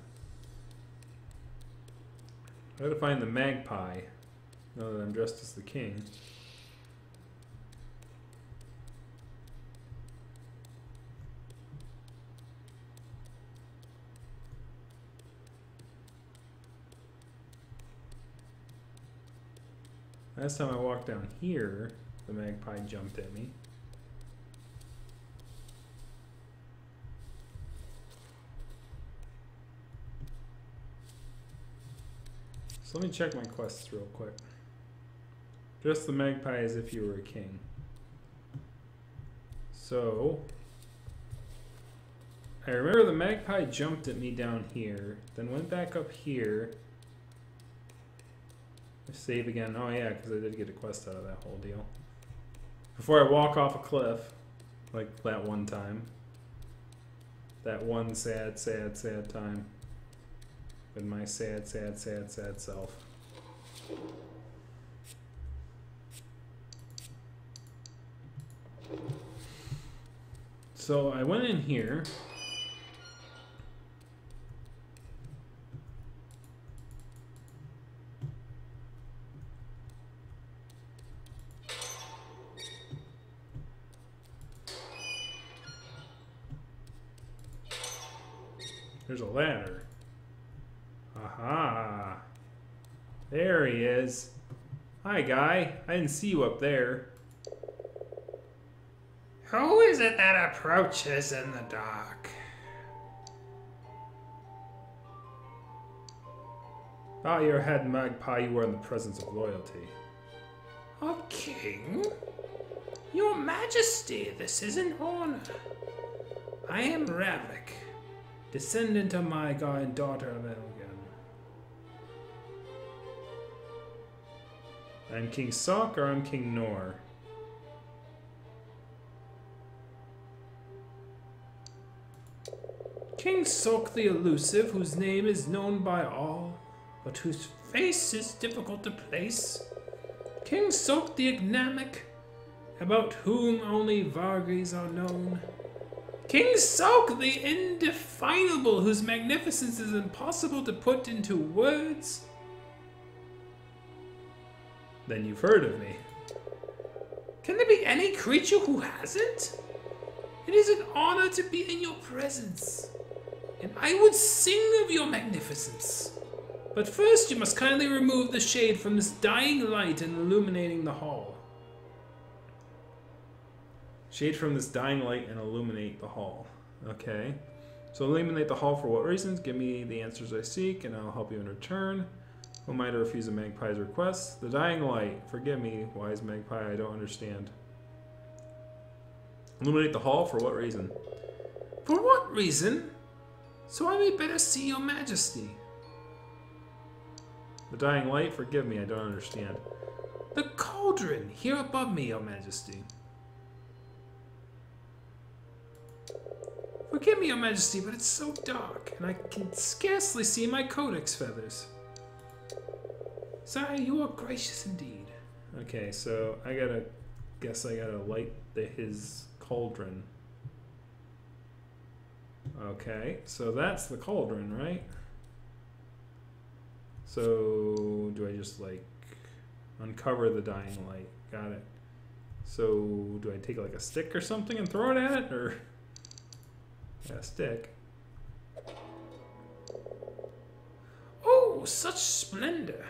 I gotta find the magpie, now that I'm dressed as the king. Last time I walked down here, the magpie jumped at me. So let me check my quests real quick. Dress the magpie as if you were a king. So, I remember the magpie jumped at me down here, then went back up here. Save again. Oh yeah, because I did get a quest out of that whole deal. Before I walk off a cliff, like that one time. That one sad, sad, sad time. With my sad, sad, sad, sad self. So I went in here. There's a ladder. Aha. There he is. Hi, guy. I didn't see you up there. Who is it that approaches in the dark? Bow your head, magpie. You are in the presence of loyalty. A king? Your Majesty, this is an honor. I am Ravik, descendant of Mygar and daughter of Elgin. I'm King Sok or I'm King Nor? King Sok the Elusive, whose name is known by all, but whose face is difficult to place. King Sok the Agnamic, about whom only Vargis are known. King Sok the Indefinable, whose magnificence is impossible to put into words. Then you've heard of me. Can there be any creature who hasn't? It is an honor to be in your presence, and I would sing of your magnificence. But first you must kindly remove the shade from this dying light and illuminating the hall. Shade from this dying light and illuminate the hall. Okay. So illuminate the hall for what reasons? Give me the answers I seek, and I'll help you in return. Who am I to refuse a magpie's request? The dying light. Forgive me, wise magpie, I don't understand. Illuminate the hall for what reason? For what reason? So I may better see your majesty. The dying light? Forgive me, I don't understand. The cauldron here above me, your majesty. Forgive me, your majesty, but it's so dark, and I can scarcely see my codex feathers. Sire, you are gracious indeed. Okay, so I guess I gotta light his cauldron. Okay, so that's the cauldron, right? So do I just like uncover the dying light? Got it. So do I take like a stick or something and throw it at it, or a stick? Oh, such splendor!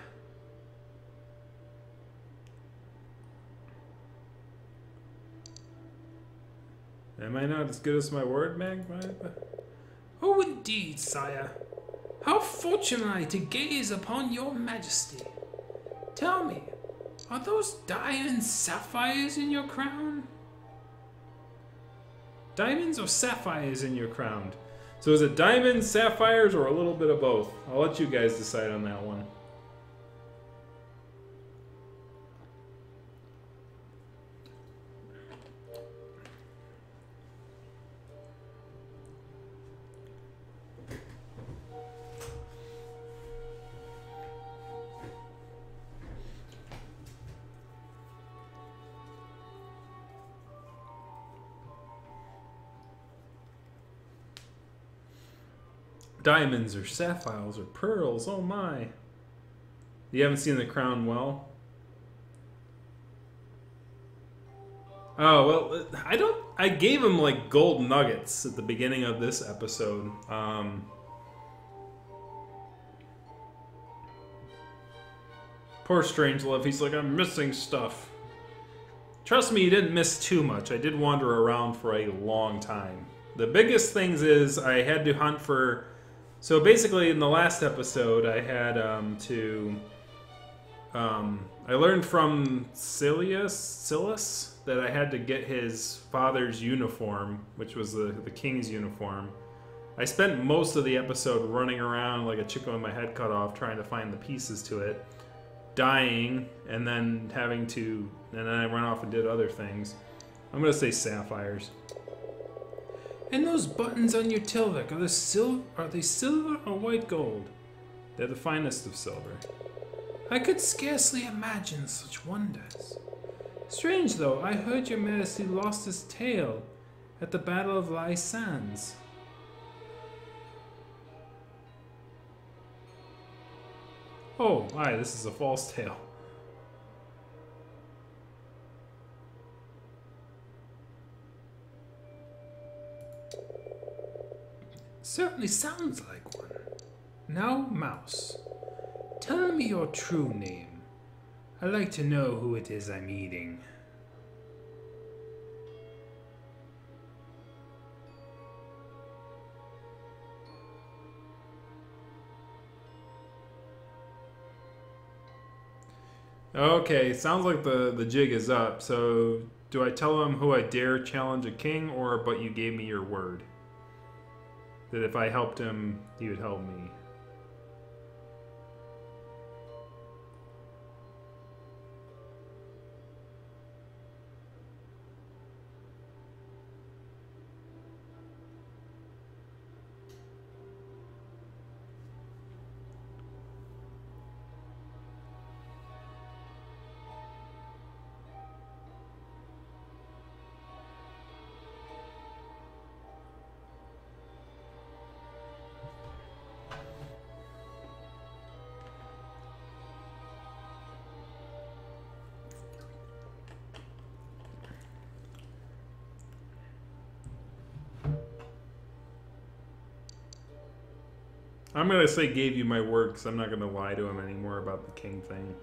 Am I not as good as my word, Magpie? Oh, indeed, sire. How fortunate I to gaze upon your majesty. Tell me, are those diamond sapphires in your crown? Diamonds or sapphires in your crown? So is it diamonds, sapphires, or a little bit of both? I'll let you guys decide on that one. Diamonds or sapphires or pearls, oh my. You haven't seen the crown well? Oh, well, I gave him like gold nuggets at the beginning of this episode. Poor Strangelove, he's like, I'm missing stuff. Trust me, you didn't miss too much. I did wander around for a long time. The biggest things is I had to hunt for... So basically, in the last episode, I had I learned from Silas that I had to get his father's uniform, which was the king's uniform. I spent most of the episode running around like a chicken with my head cut off, trying to find the pieces to it, dying, and then and then I went off and did other things. I'm gonna say sapphires. And those buttons on your tilvic, are they silver or white gold? They're the finest of silver. I could scarcely imagine such wonders. Strange though, I heard your majesty lost his tail at the Battle of Lai Sands. Oh, aye, this is a false tale. Certainly sounds like one. Now, Mouse, tell me your true name. I'd like to know who it is I'm eating. Okay, sounds like the jig is up. So, do I tell him who I dare challenge a king, or but you gave me your word? That if I helped him, he would help me. I'm gonna say gave you my word because I'm not gonna lie to him anymore about the king thing.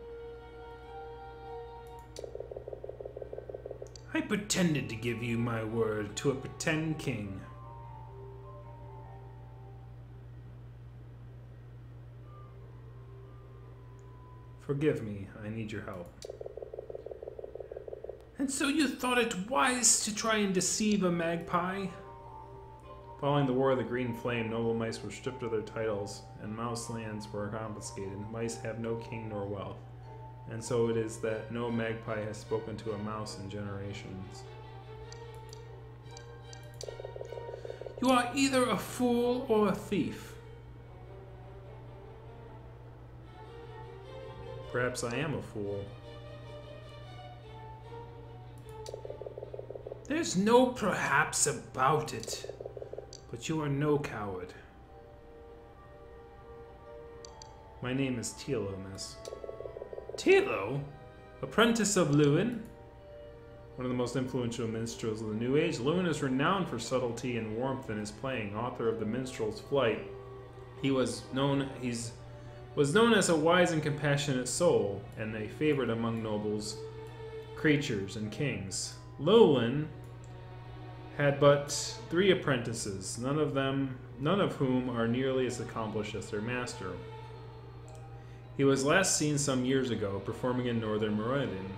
I pretended to give you my word to a pretend king. Forgive me, I need your help. And so you thought it wise to try and deceive a magpie? Following the War of the Green Flame, noble mice were stripped of their titles, and mouse lands were confiscated. Mice have no king nor wealth, and so it is that no magpie has spoken to a mouse in generations. You are either a fool or a thief. Perhaps I am a fool. There's no perhaps about it, but you are no coward. My name is Tilo, miss. Tilo, apprentice of Lewin. One of the most influential minstrels of the New Age, Lewin is renowned for subtlety and warmth in his playing. Author of The Minstrel's Flight, he was known as a wise and compassionate soul, and a favorite among nobles, creatures, and kings. Lewin had but 3 apprentices, none of whom are nearly as accomplished as their master. He was last seen some years ago, performing in northern Meridian.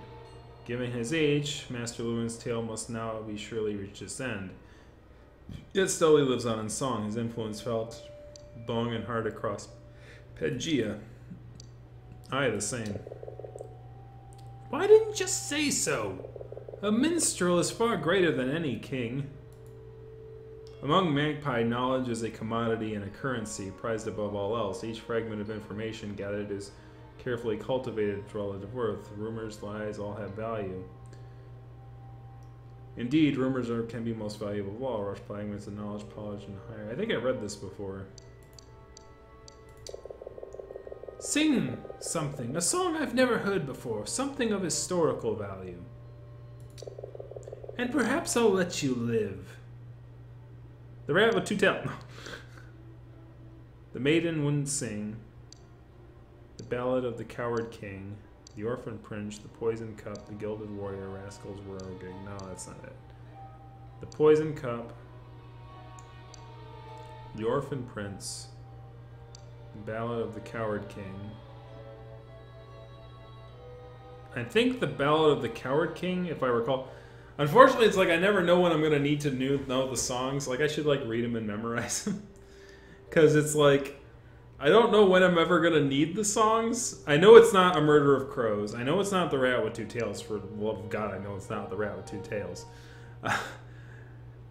Given his age, Master Lewin's tale must now be surely reached its end. Yet still he lives on in song, his influence felt long and hard across Pangea. Aye, the same. Why didn't you just say so? A minstrel is far greater than any king. Among magpie, knowledge is a commodity and a currency, prized above all else. Each fragment of information gathered is carefully cultivated its relative worth. Rumors, lies, all have value. Indeed, rumors can be most valuable of all. Rush fragments of knowledge, polished and higher. I think I read this before. Sing something, a song I've never heard before, something of historical value. And perhaps I'll let you live. The rat with 2 tails. The maiden wouldn't sing. The ballad of the coward king. The orphan prince. The poisoned cup. The gilded warrior. Rascals were roguing. No, that's not it. The poisoned cup. The orphan prince. The ballad of the coward king. I think the ballad of the coward king, if I recall. Unfortunately, it's like I never know when I'm gonna need to know the songs. Like I should like read them and memorize them, because it's like I don't know when I'm ever gonna need the songs. I know it's not A Murder of Crows. I know it's not The Rat with 2 Tails. For the love of God, I know it's not The Rat with 2 Tails.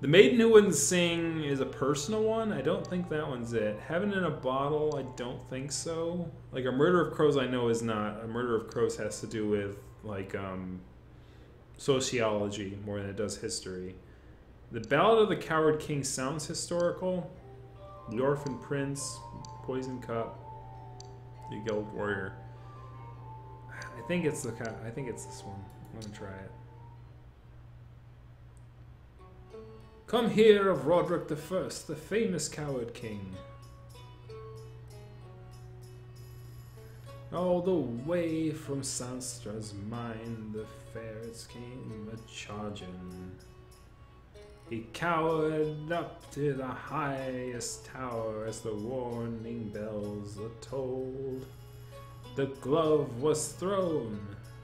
The Maiden Who Wouldn't Sing is a personal one. I don't think that one's it. Heaven in a Bottle, I don't think so. Like A Murder of Crows, I know is not. A Murder of Crows has to do with like sociology more than it does history. The Ballad of the Coward King sounds historical. The Orphan Prince, Poison Cup, The Guild Warrior. I think it's this one. I'm gonna try it. Come here of Roderick the First, the famous coward king. All the way from Sanstra's mine, the ferrets came a-charging. He cowered up to the highest tower as the warning bells are tolled. The glove was thrown,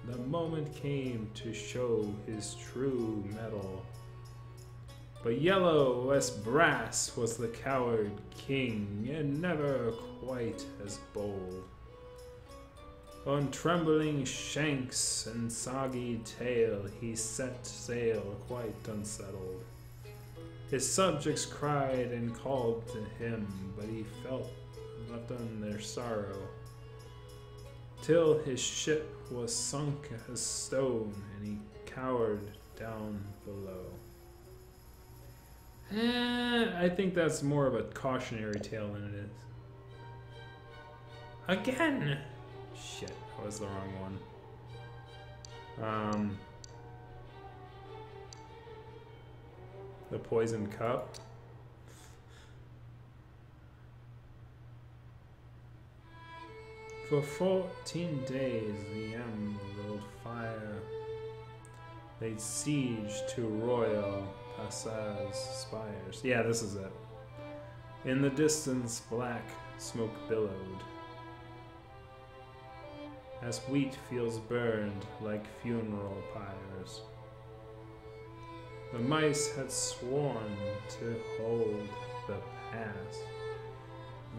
the moment came to show his true mettle. But yellow as brass was the coward king, and never quite as bold. On trembling shanks and soggy tail he set sail quite unsettled. His subjects cried and called to him, but he felt left on their sorrow, till his ship was sunk as stone and he cowered down below. I think that's more of a cautionary tale than it is. Again! Shit, that was the wrong one. The Poison Cup. For 14 days, the Emerald Fire laid siege to Royal Passa's spires. Yeah, this is it. In the distance, black smoke billowed, as wheat fields burned like funeral pyres. The mice had sworn to hold the pass,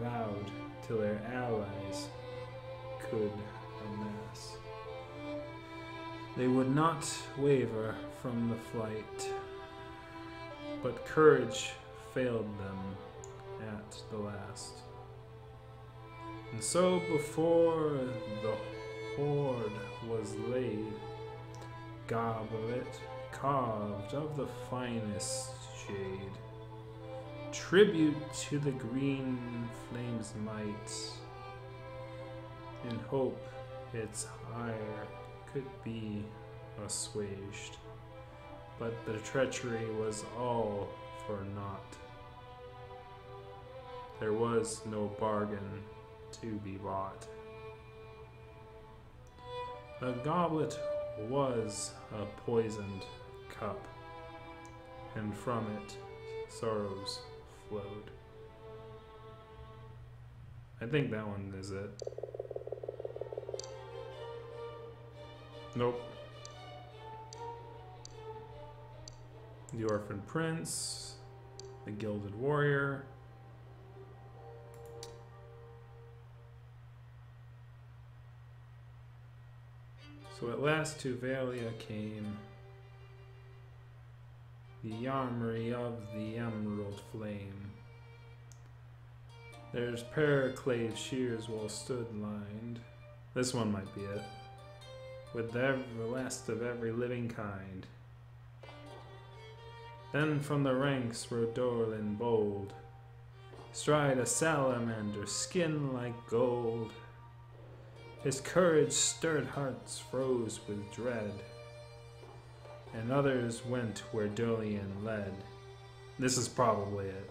vowed till their allies could amass. They would not waver from the flight, but courage failed them at the last. And so before the hoard was laid, goblet carved of the finest shade, tribute to the green flame's might, in hope its ire could be assuaged. But the treachery was all for naught. There was no bargain to be bought. The goblet was a poisoned cup, and from it sorrows flowed. I think that one is it. Nope. The Orphan Prince, the Gilded Warrior. So at last to Valia came the armory of the Emerald Flame. There's Periclave shears well stood lined. This one might be it. With the last of every living kind. Then from the ranks rode Dorlin bold, stride a salamander, skin like gold. His courage stirred hearts froze with dread, and others went where Dolian led. This is probably it.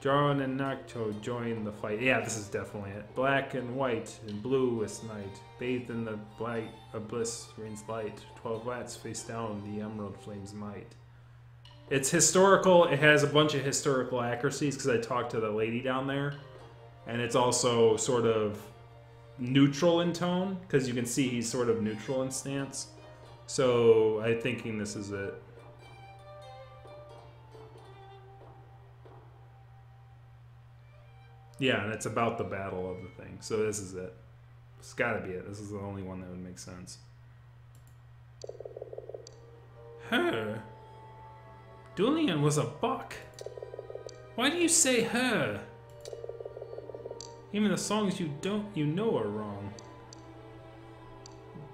Jarn and Nocto joined the fight. Yeah, this is definitely it. Black and white and blue as night, bathed in the blight of bliss rains light. 12 rats face down the emerald flame's might. It's historical. It has a bunch of historical accuracies because I talked to the lady down there, and it's also sort of neutral in tone because you can see he's sort of neutral in stance. So I'm thinking this is it. Yeah, and it's about the battle of the thing. So this is it. It's gotta be it. This is the only one that would make sense. Her? Dolian was a buck. Why do you say her? Even the songs you know are wrong.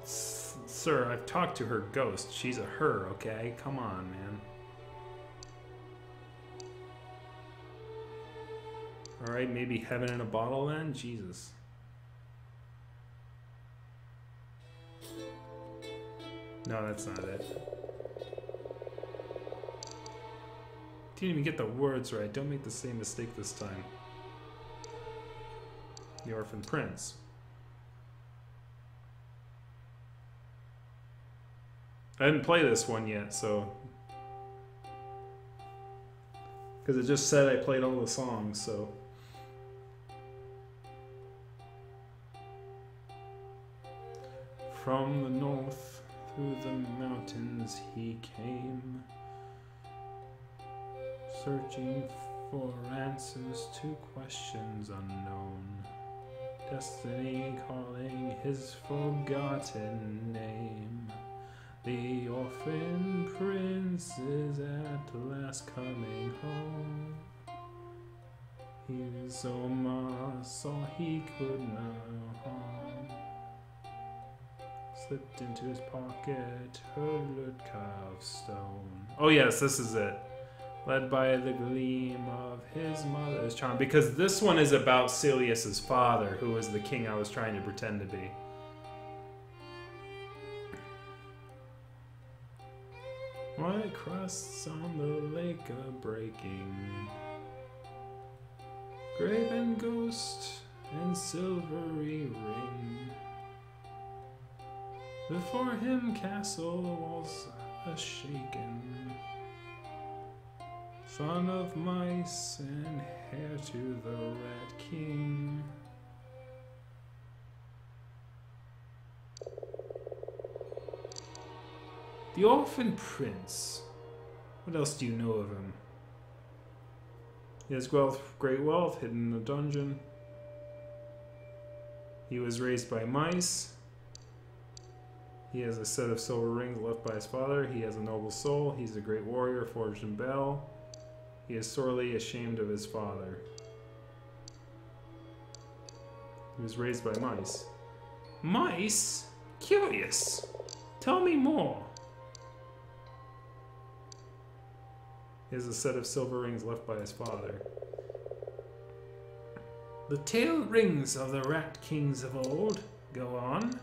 Sir, I've talked to her ghost. She's a her, okay? Come on, man. Alright, maybe heaven in a bottle then? Jesus. No, that's not it. Didn't even get the words right. Don't make the same mistake this time. The Orphan Prince. I didn't play this one yet, so... Because it just said I played all the songs, so... From the north, through the mountains he came, searching for answers to questions unknown. Destiny calling his forgotten name. The orphan prince is at last coming home. His Omar saw he could no harm. Slipped into his pocket her lute carved stone. Oh yes, this is it. Led by the gleam of his mother's charm. Because this one is about Celius's father, who was the king I was trying to pretend to be. White crusts on the lake are breaking. Graven ghost and silvery ring. Before him castle was a shaken, son of mice and heir to the Rat King. The Orphan Prince. What else do you know of him? He has great wealth hidden in a dungeon. He was raised by mice. He has a set of silver rings left by his father. He has a noble soul. He's a great warrior forged in battle. He is sorely ashamed of his father. He was raised by mice. Mice? Curious. Tell me more. He has a set of silver rings left by his father. The tail rings of the Rat Kings of old. Go on.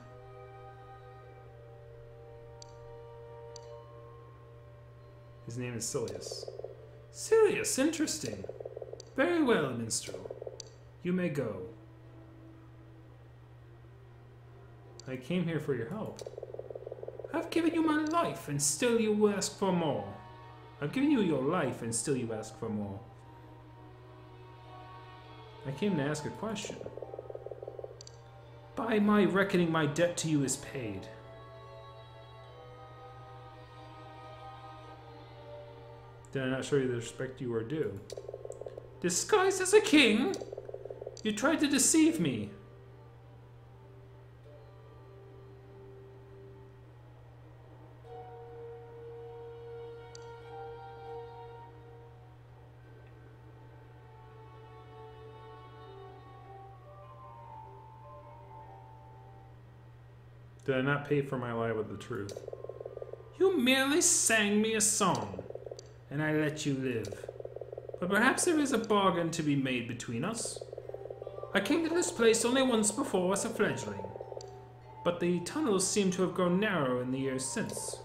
His name is Silius. Silius, interesting. Very well, minstrel. You may go. I came here for your help. I've given you my life, and still you ask for more. I've given you your life, and still you ask for more. I came to ask a question. By my reckoning, my debt to you is paid. Did I not show you the respect you are due? Disguised as a king? You tried to deceive me. Did I not pay for my lie with the truth? You merely sang me a song, and I let you live. But perhaps there is a bargain to be made between us. I came to this place only once before as a fledgling, but the tunnels seem to have grown narrow in the years since.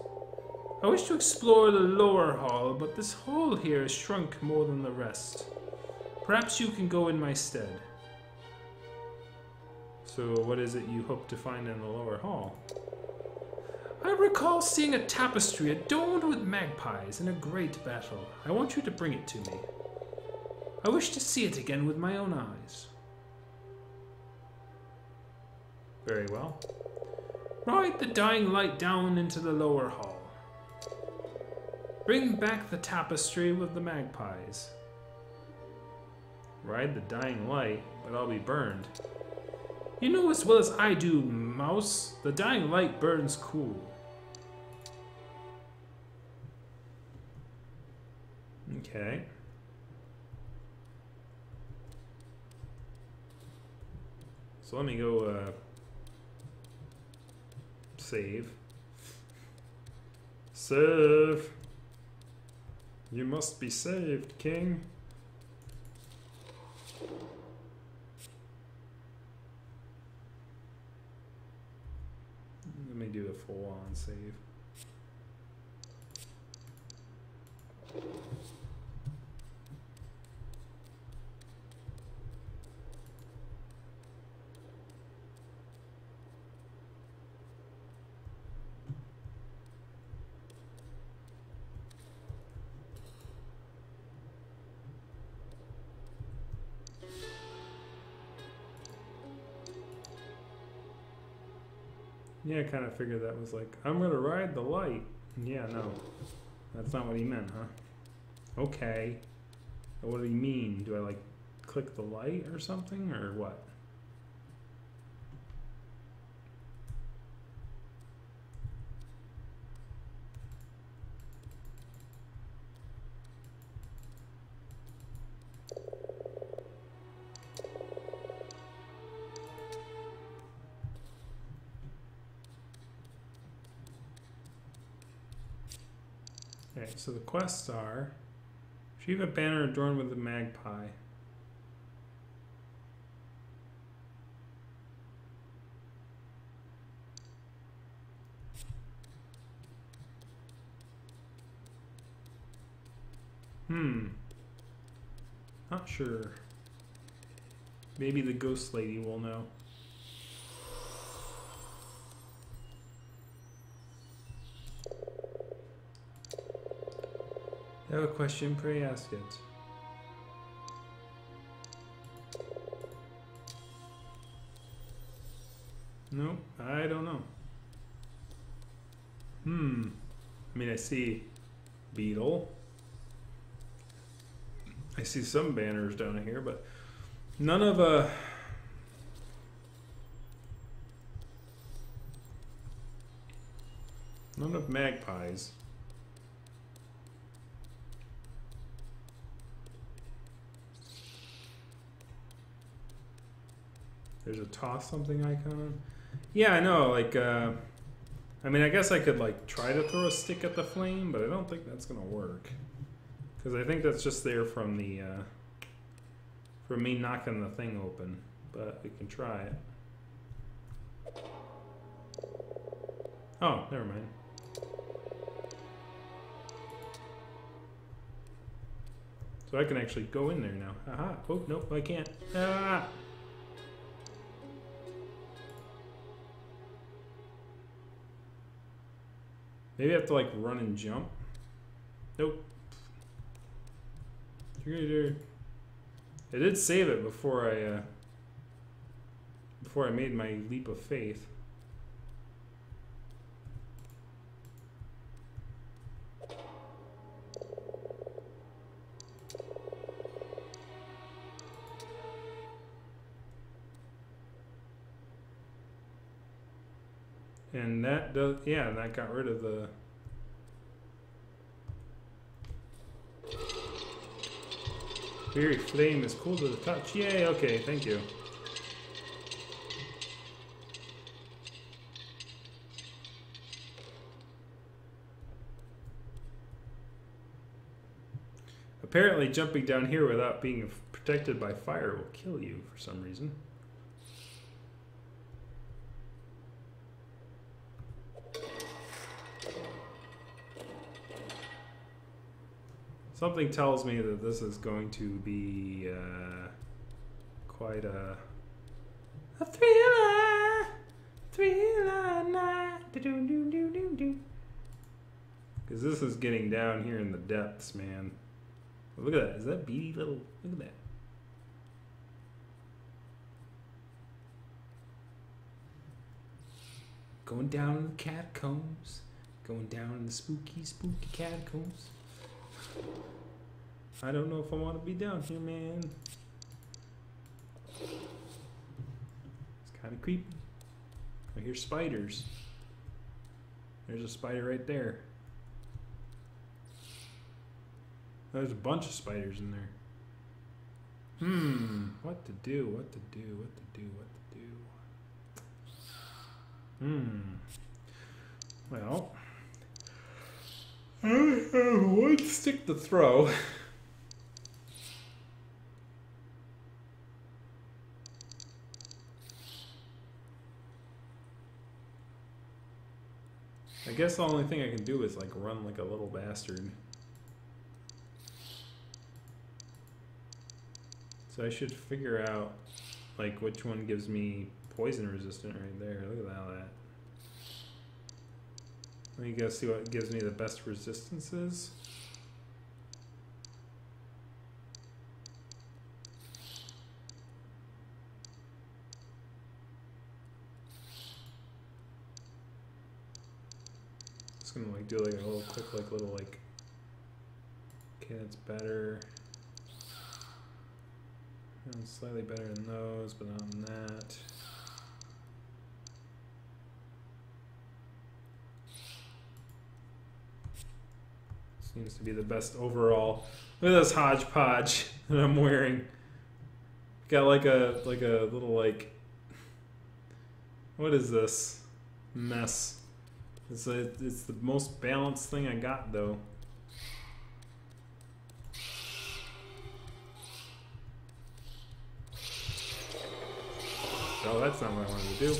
I wish to explore the lower hall, but this hall here has shrunk more than the rest. Perhaps you can go in my stead. So what is it you hope to find in the lower hall? I recall seeing a tapestry adorned with magpies in a great battle. I want you to bring it to me. I wish to see it again with my own eyes. Very well. Ride the dying light down into the lower hall. Bring back the tapestry with the magpies. Ride the dying light, but I'll be burned. You know as well as I do, Mouse, the dying light burns cool. Okay. So let me go save. Save! You must be saved, King. Let me do a full-on save. Yeah, I kind of figured that was like, I'm gonna ride the light. Yeah, no. That's not what he meant, huh? Okay. What do you mean? Do I like click the light or something, or what? Okay, so the quests are retrieve a banner adorned with a magpie. Not sure. Maybe the ghost lady will know. Have a question, pray ask it. No, I don't know. I mean, I see beetle. I see some banners down here, but none of magpies. There's a toss something icon. Yeah, I know, like, I mean, I guess I could, like, try to throw a stick at the flame, but I don't think that's gonna work. Because I think that's just there from the, from me knocking the thing open. But we can try it. Oh, never mind. So I can actually go in there now. Aha. Oh, nope, I can't. Ah! Maybe I have to like run and jump. Nope. I did save it before I made my leap of faith. And that does, yeah, that got rid of the... Fiery flame is cool to the touch. Yay, okay, thank you. Apparently jumping down here without being protected by fire will kill you for some reason. Something tells me that this is going to be quite a thriller night. Because this is getting down here in the depths, man. Look at that. Is that beady little? Look at that. Going down in the catacombs. Going down in the spooky, spooky catacombs. I don't know if I want to be down here, man. It's kind of creepy. I hear spiders. There's a spider right there. There's a bunch of spiders in there. What to do, what to do, what to do, what to do. Well, I have one stick to throw. I guess the only thing I can do is like run like a little bastard. So I should figure out like which one gives me poison resistant right there. Look at all that. Let me go see what gives me the best resistances. Just gonna like do like a little quick like little like, okay, that's better. Slightly better than those, but not in that. Seems to be the best overall. Look at this hodgepodge that I'm wearing. Got like a little like, what is this mess? It's the most balanced thing I got though. Oh, that's not what I wanted to do.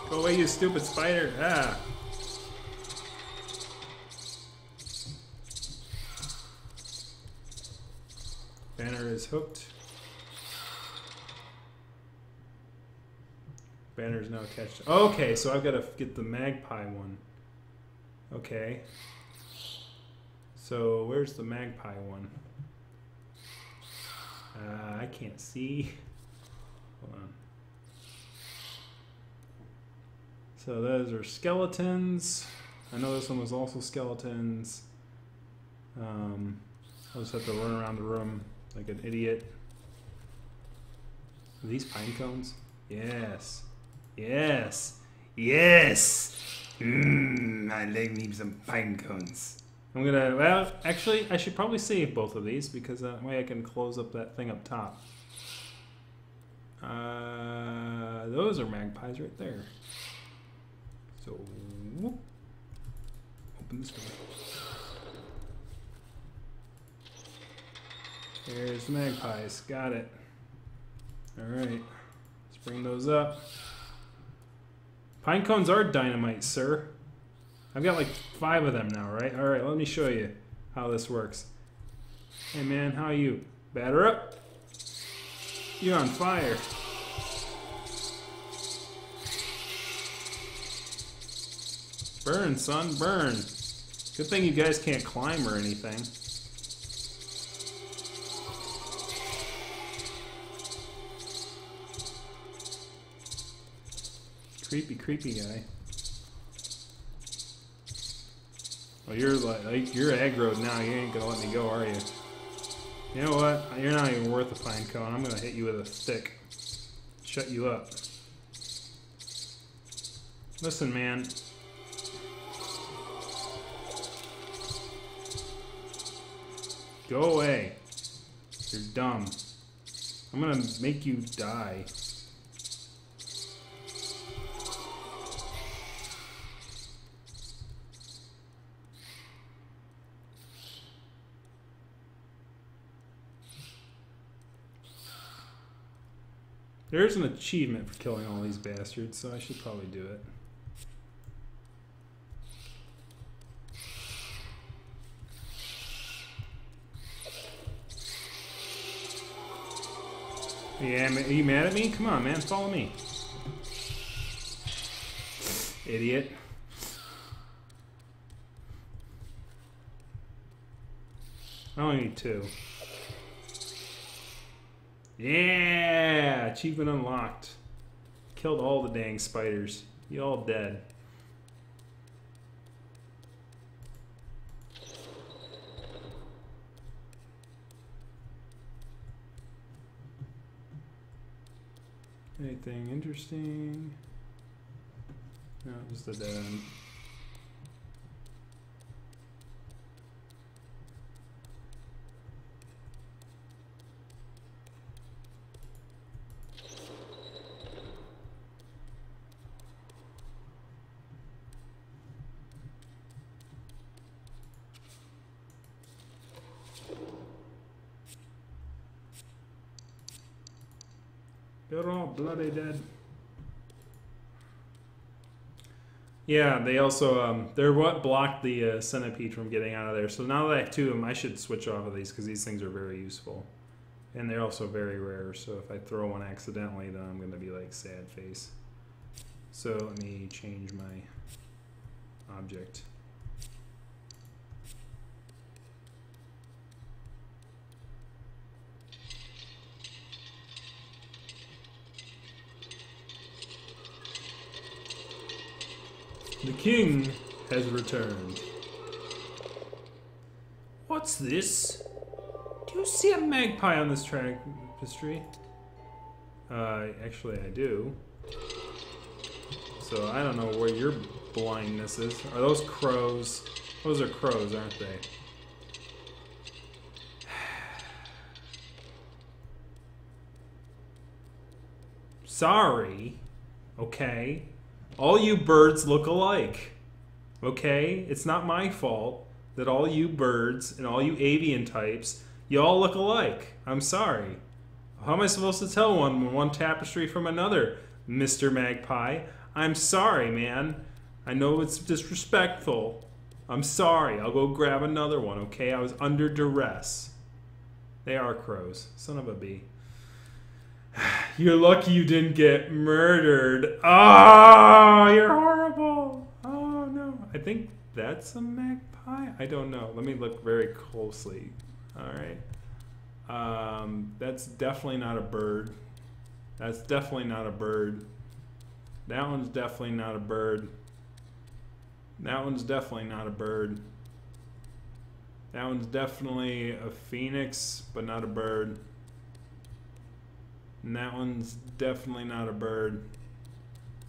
Go away, you stupid spider! Ah. Banner is hooked. Banner is now attached. Okay, so I've got to get the magpie one. Okay. So where's the magpie one? I can't see. Hold on. So those are skeletons. I know this one was also skeletons. I'll just have to run around the room like an idiot. Are these pine cones? Yes. Yes. Yes. My leg needs some pine cones. I'm gonna, well, actually, I should probably save both of these because that way I can close up that thing up top. Those are magpies right there. So, whoop. Open this door. There's the magpies. Got it. Alright. Let's bring those up. Pine cones are dynamite, sir. I've got like 5 of them now, right? Alright, let me show you how this works. Hey man, how are you? Batter up. You're on fire. Burn, son, burn. Good thing you guys can't climb or anything. Creepy, creepy guy. Well, you're you're aggroed now. You ain't gonna let me go, are you? You know what? You're not even worth a pine cone. I'm gonna hit you with a stick. Shut you up. Listen, man. Go away. You're dumb. I'm gonna make you die. There's an achievement for killing all these bastards, so I should probably do it. Yeah, are you mad at me? Come on, man, follow me. Idiot. I only need 2. Yeah! Achievement unlocked. Killed all the dang spiders. You all dead. Anything interesting? No, just a dead end. They're all bloody dead. Yeah, they also, they're what blocked the centipede from getting out of there. So now that I have 2 of them, I should switch off of these because these things are very useful. And they're also very rare, so if I throw one accidentally, then I'm going to be like sad face. So let me change my object. The king has returned. What's this? Do you see a magpie on this tapestry? Actually I do. So I don't know where your blindness is. Are those crows? Those are crows, aren't they? Sorry. Okay. All you birds look alike, okay? It's not my fault that all you birds and all you avian types, you all look alike. I'm sorry. How am I supposed to tell one tapestry from another, Mr. Magpie? I'm sorry, man. I know it's disrespectful. I'm sorry. I'll go grab another one, okay? I was under duress. They are crows. Son of a bee. You're lucky you didn't get murdered. Oh, you're horrible. Oh, no. I think that's a magpie? I don't know. Let me look very closely. All right. That's definitely not a bird. That's definitely not a bird. That one's definitely not a bird. That one's definitely not a bird. That one's definitely a phoenix, but not a bird. And that one's definitely not a bird.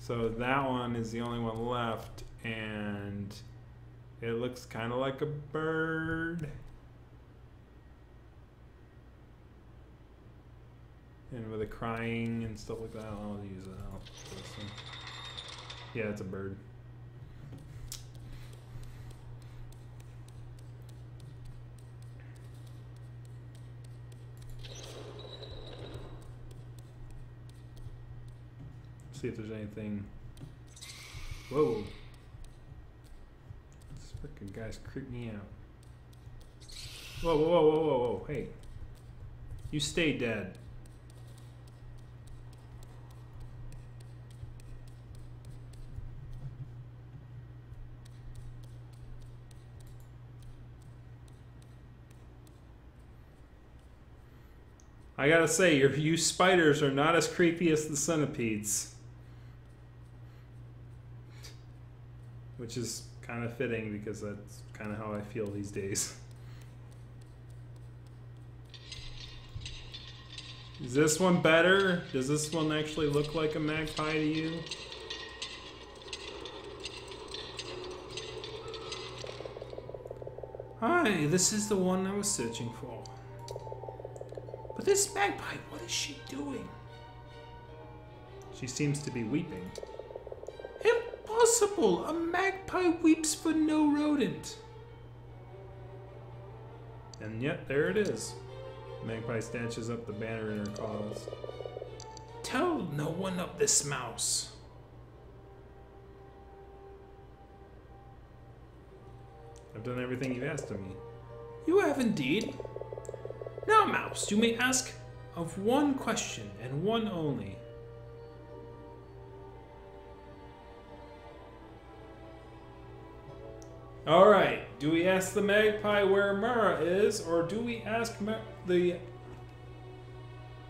So that one is the only one left, and it looks kind of like a bird. And with the crying and stuff like that, I'll use it out. Yeah, it's a bird. See if there's anything. Whoa. This freaking guy's creeping me out. Whoa, whoa, whoa, whoa, whoa, whoa. Hey. You stay dead. I gotta say, you spiders are not as creepy as the centipedes. Which is kind of fitting because that's kind of how I feel these days. Is this one better? Does this one actually look like a magpie to you? Hi, this is the one I was searching for. But this magpie, what is she doing? She seems to be weeping. Impossible! A magpie weeps for no rodent. And yet, there it is. Magpie snatches up the banner in her claws. Tell no one of this mouse. I've done everything you've asked of me. You have indeed. Now, mouse, you may ask of one question and one only. Alright, do we ask the magpie where Mara is, or do we ask the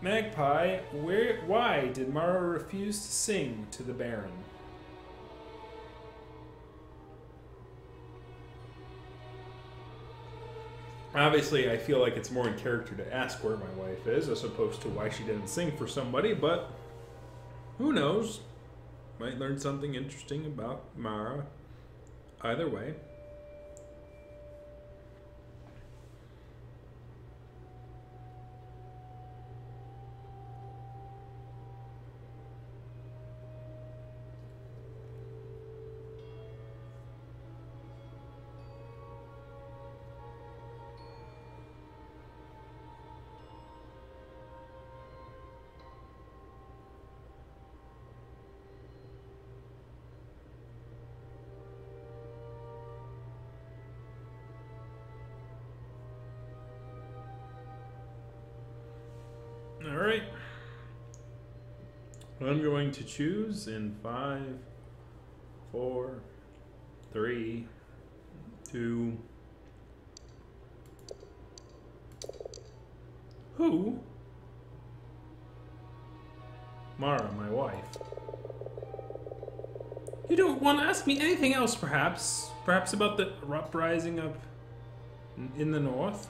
magpie why did Mara refuse to sing to the Baron? Obviously, I feel like it's more in character to ask where my wife is, as opposed to why she didn't sing for somebody, but who knows? Might learn something interesting about Mara. Either way. Alright. I'm going to choose in 5, 4, 3, 2. Who? Mara, my wife. You don't want to ask me anything else, perhaps? Perhaps about the uprising up in the north?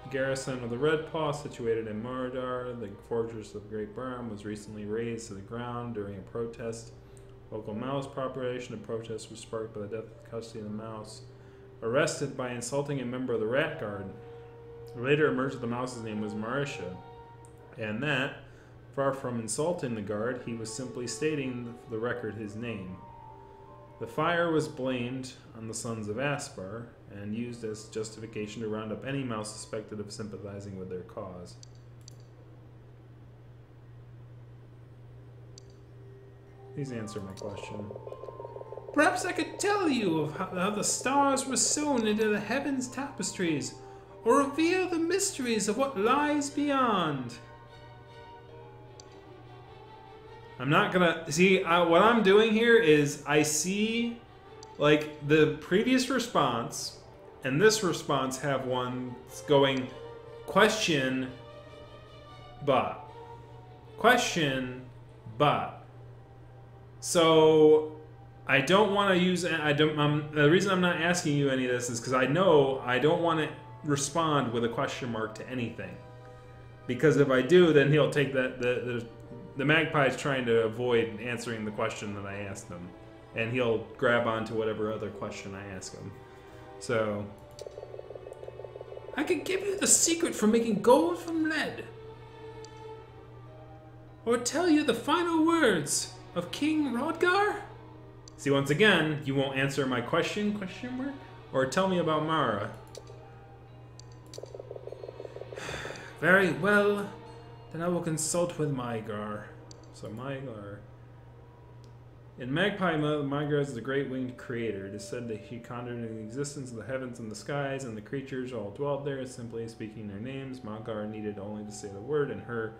The garrison of the Red Paw, situated in Moradar, the fortress of Great Burnham, was recently razed to the ground during a protest. Local mouse population. A protest was sparked by the death of custody of the mouse, arrested by insulting a member of the Rat Guard. Later emerged that the mouse's name was Marisha, and that, far from insulting the guard, he was simply stating for the record his name. The fire was blamed on the Sons of Aspar and used as justification to round up any mouse suspected of sympathizing with their cause. Please answer my question. Perhaps I could tell you of how the stars were sewn into the heavens' tapestries, or reveal the mysteries of what lies beyond. I'm not gonna see what I'm doing here is I see like the previous response and this response have one going question but so I don't want to use the reason I'm not asking you any of this is because I know I don't want to respond with a question mark to anything, because if I do, then he'll take that the magpie's trying to avoid answering the question that I asked him, and he'll grab onto whatever other question I ask him. So I could give you the secret for making gold from lead, or tell you the final words of King Rodgar. See, once again, you won't answer my question mark, or tell me about Mara. Very well, then I will consult with Mygar. So Mygar. In Magpie, Mygar is the great winged creator. It is said that he conjured into existence the heavens and the skies, and the creatures all dwelled there, simply speaking their names. Mygar needed only to say the word, and her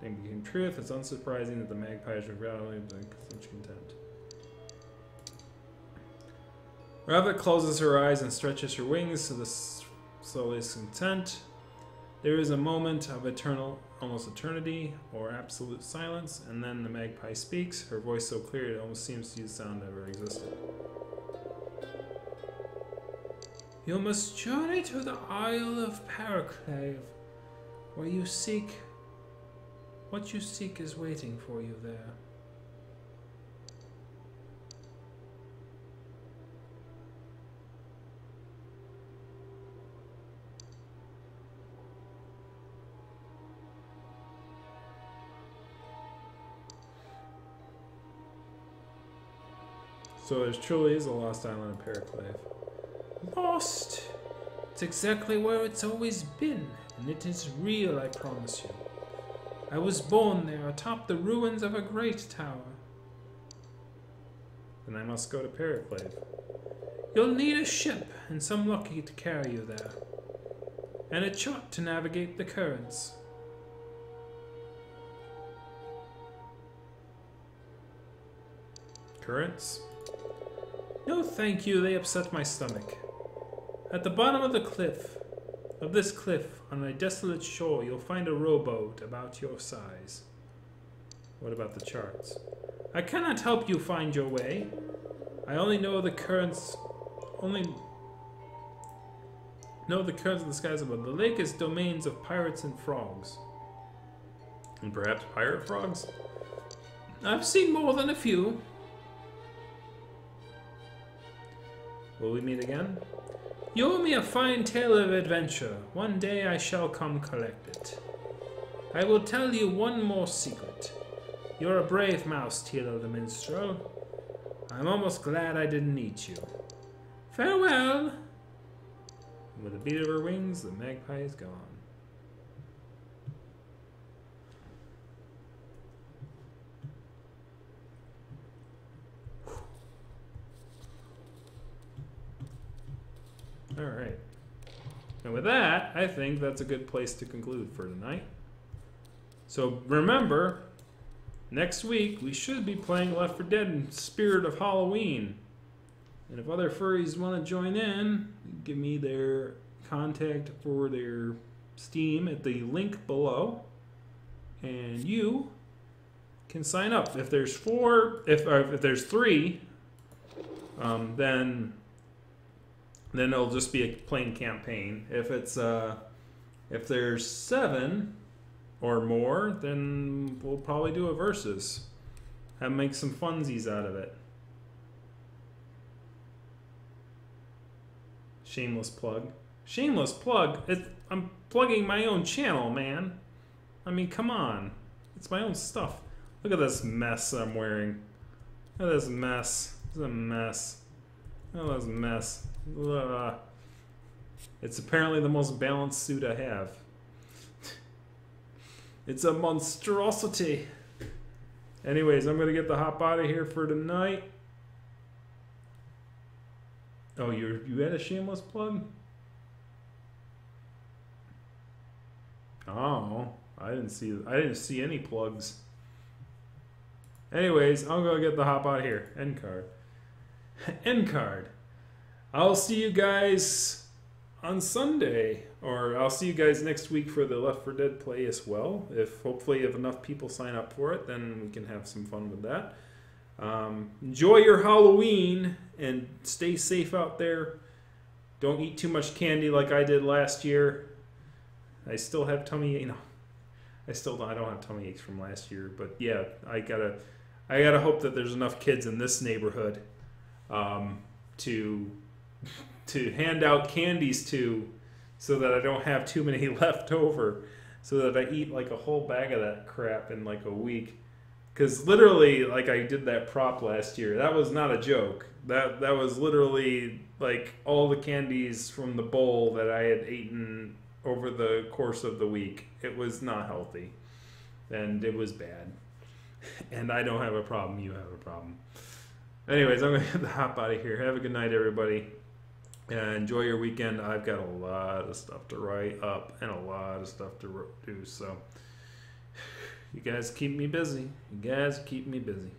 name became truth. It's unsurprising that the magpies rebelled with such contempt. Rabbit closes her eyes and stretches her wings to the slowest content. There is a moment of almost eternity, or absolute silence, and then the magpie speaks, her voice so clear it almost seems to use sound never existed. You must journey to the Isle of Paraclave, where you seek... What you seek is waiting for you there. So there truly is a lost island in Paraclave. Lost! It's exactly where it's always been, and it is real, I promise you. I was born there, atop the ruins of a great tower. Then I must go to Paraclave. You'll need a ship, and some lucky to carry you there. And a chart to navigate the currents. Currents? No thank you, they upset my stomach. At the bottom of this cliff, on a desolate shore, you'll find a rowboat about your size. What about the charts? I cannot help you find your way. I only know the currents in the skies above. The lake is domains of pirates and frogs. And perhaps pirate frogs? I've seen more than a few. Will we meet again? You owe me a fine tale of adventure. One day I shall come collect it. I will tell you one more secret. You're a brave mouse, Tilo the Minstrel. I'm almost glad I didn't eat you. Farewell! And with a beat of her wings, the magpie is gone. Alright. And with that, I think that's a good place to conclude for tonight. So remember, next week we should be playing Left 4 Dead in Spirit of Halloween. And if other furries want to join in, give me their contact for their Steam at the link below. And you can sign up. If there's if there's 3, then it'll just be a plain campaign. If it's if there's 7 or more, then we'll probably do a versus and make some funsies out of it. Shameless plug. Shameless plug? I'm plugging my own channel, man. I mean, come on. It's my own stuff. Look at this mess I'm wearing. Look at this mess. This is a mess. Look at this mess. Ugh. It's apparently the most balanced suit I have. It's a monstrosity. Anyways, I'm going to get the hop out of here for tonight. Oh, you had a shameless plug? Oh, I didn't see any plugs. Anyways, I'll go get the hop out of here. End card. End card. I'll see you guys on Sunday, or I'll see you guys next week for the Left 4 Dead play as well. Hopefully if enough people sign up for it, then we can have some fun with that. Enjoy your Halloween and stay safe out there. Don't eat too much candy like I did last year. I still have tummy, I don't have tummy aches from last year, but yeah, I gotta hope that there's enough kids in this neighborhood to hand out candies to, so that I don't have too many left over, so that I eat like a whole bag of that crap in like a week. Because literally, like, I did that prop last year. That was not a joke. That was literally like all the candies from the bowl that I had eaten over the course of the week. It was not healthy, and it was bad. And I don't have a problem. You have a problem. Anyways, I'm gonna hop out of here. Have a good night, everybody. Enjoy your weekend. I've got a lot of stuff to write up and a lot of stuff to do. So you guys keep me busy. You guys keep me busy.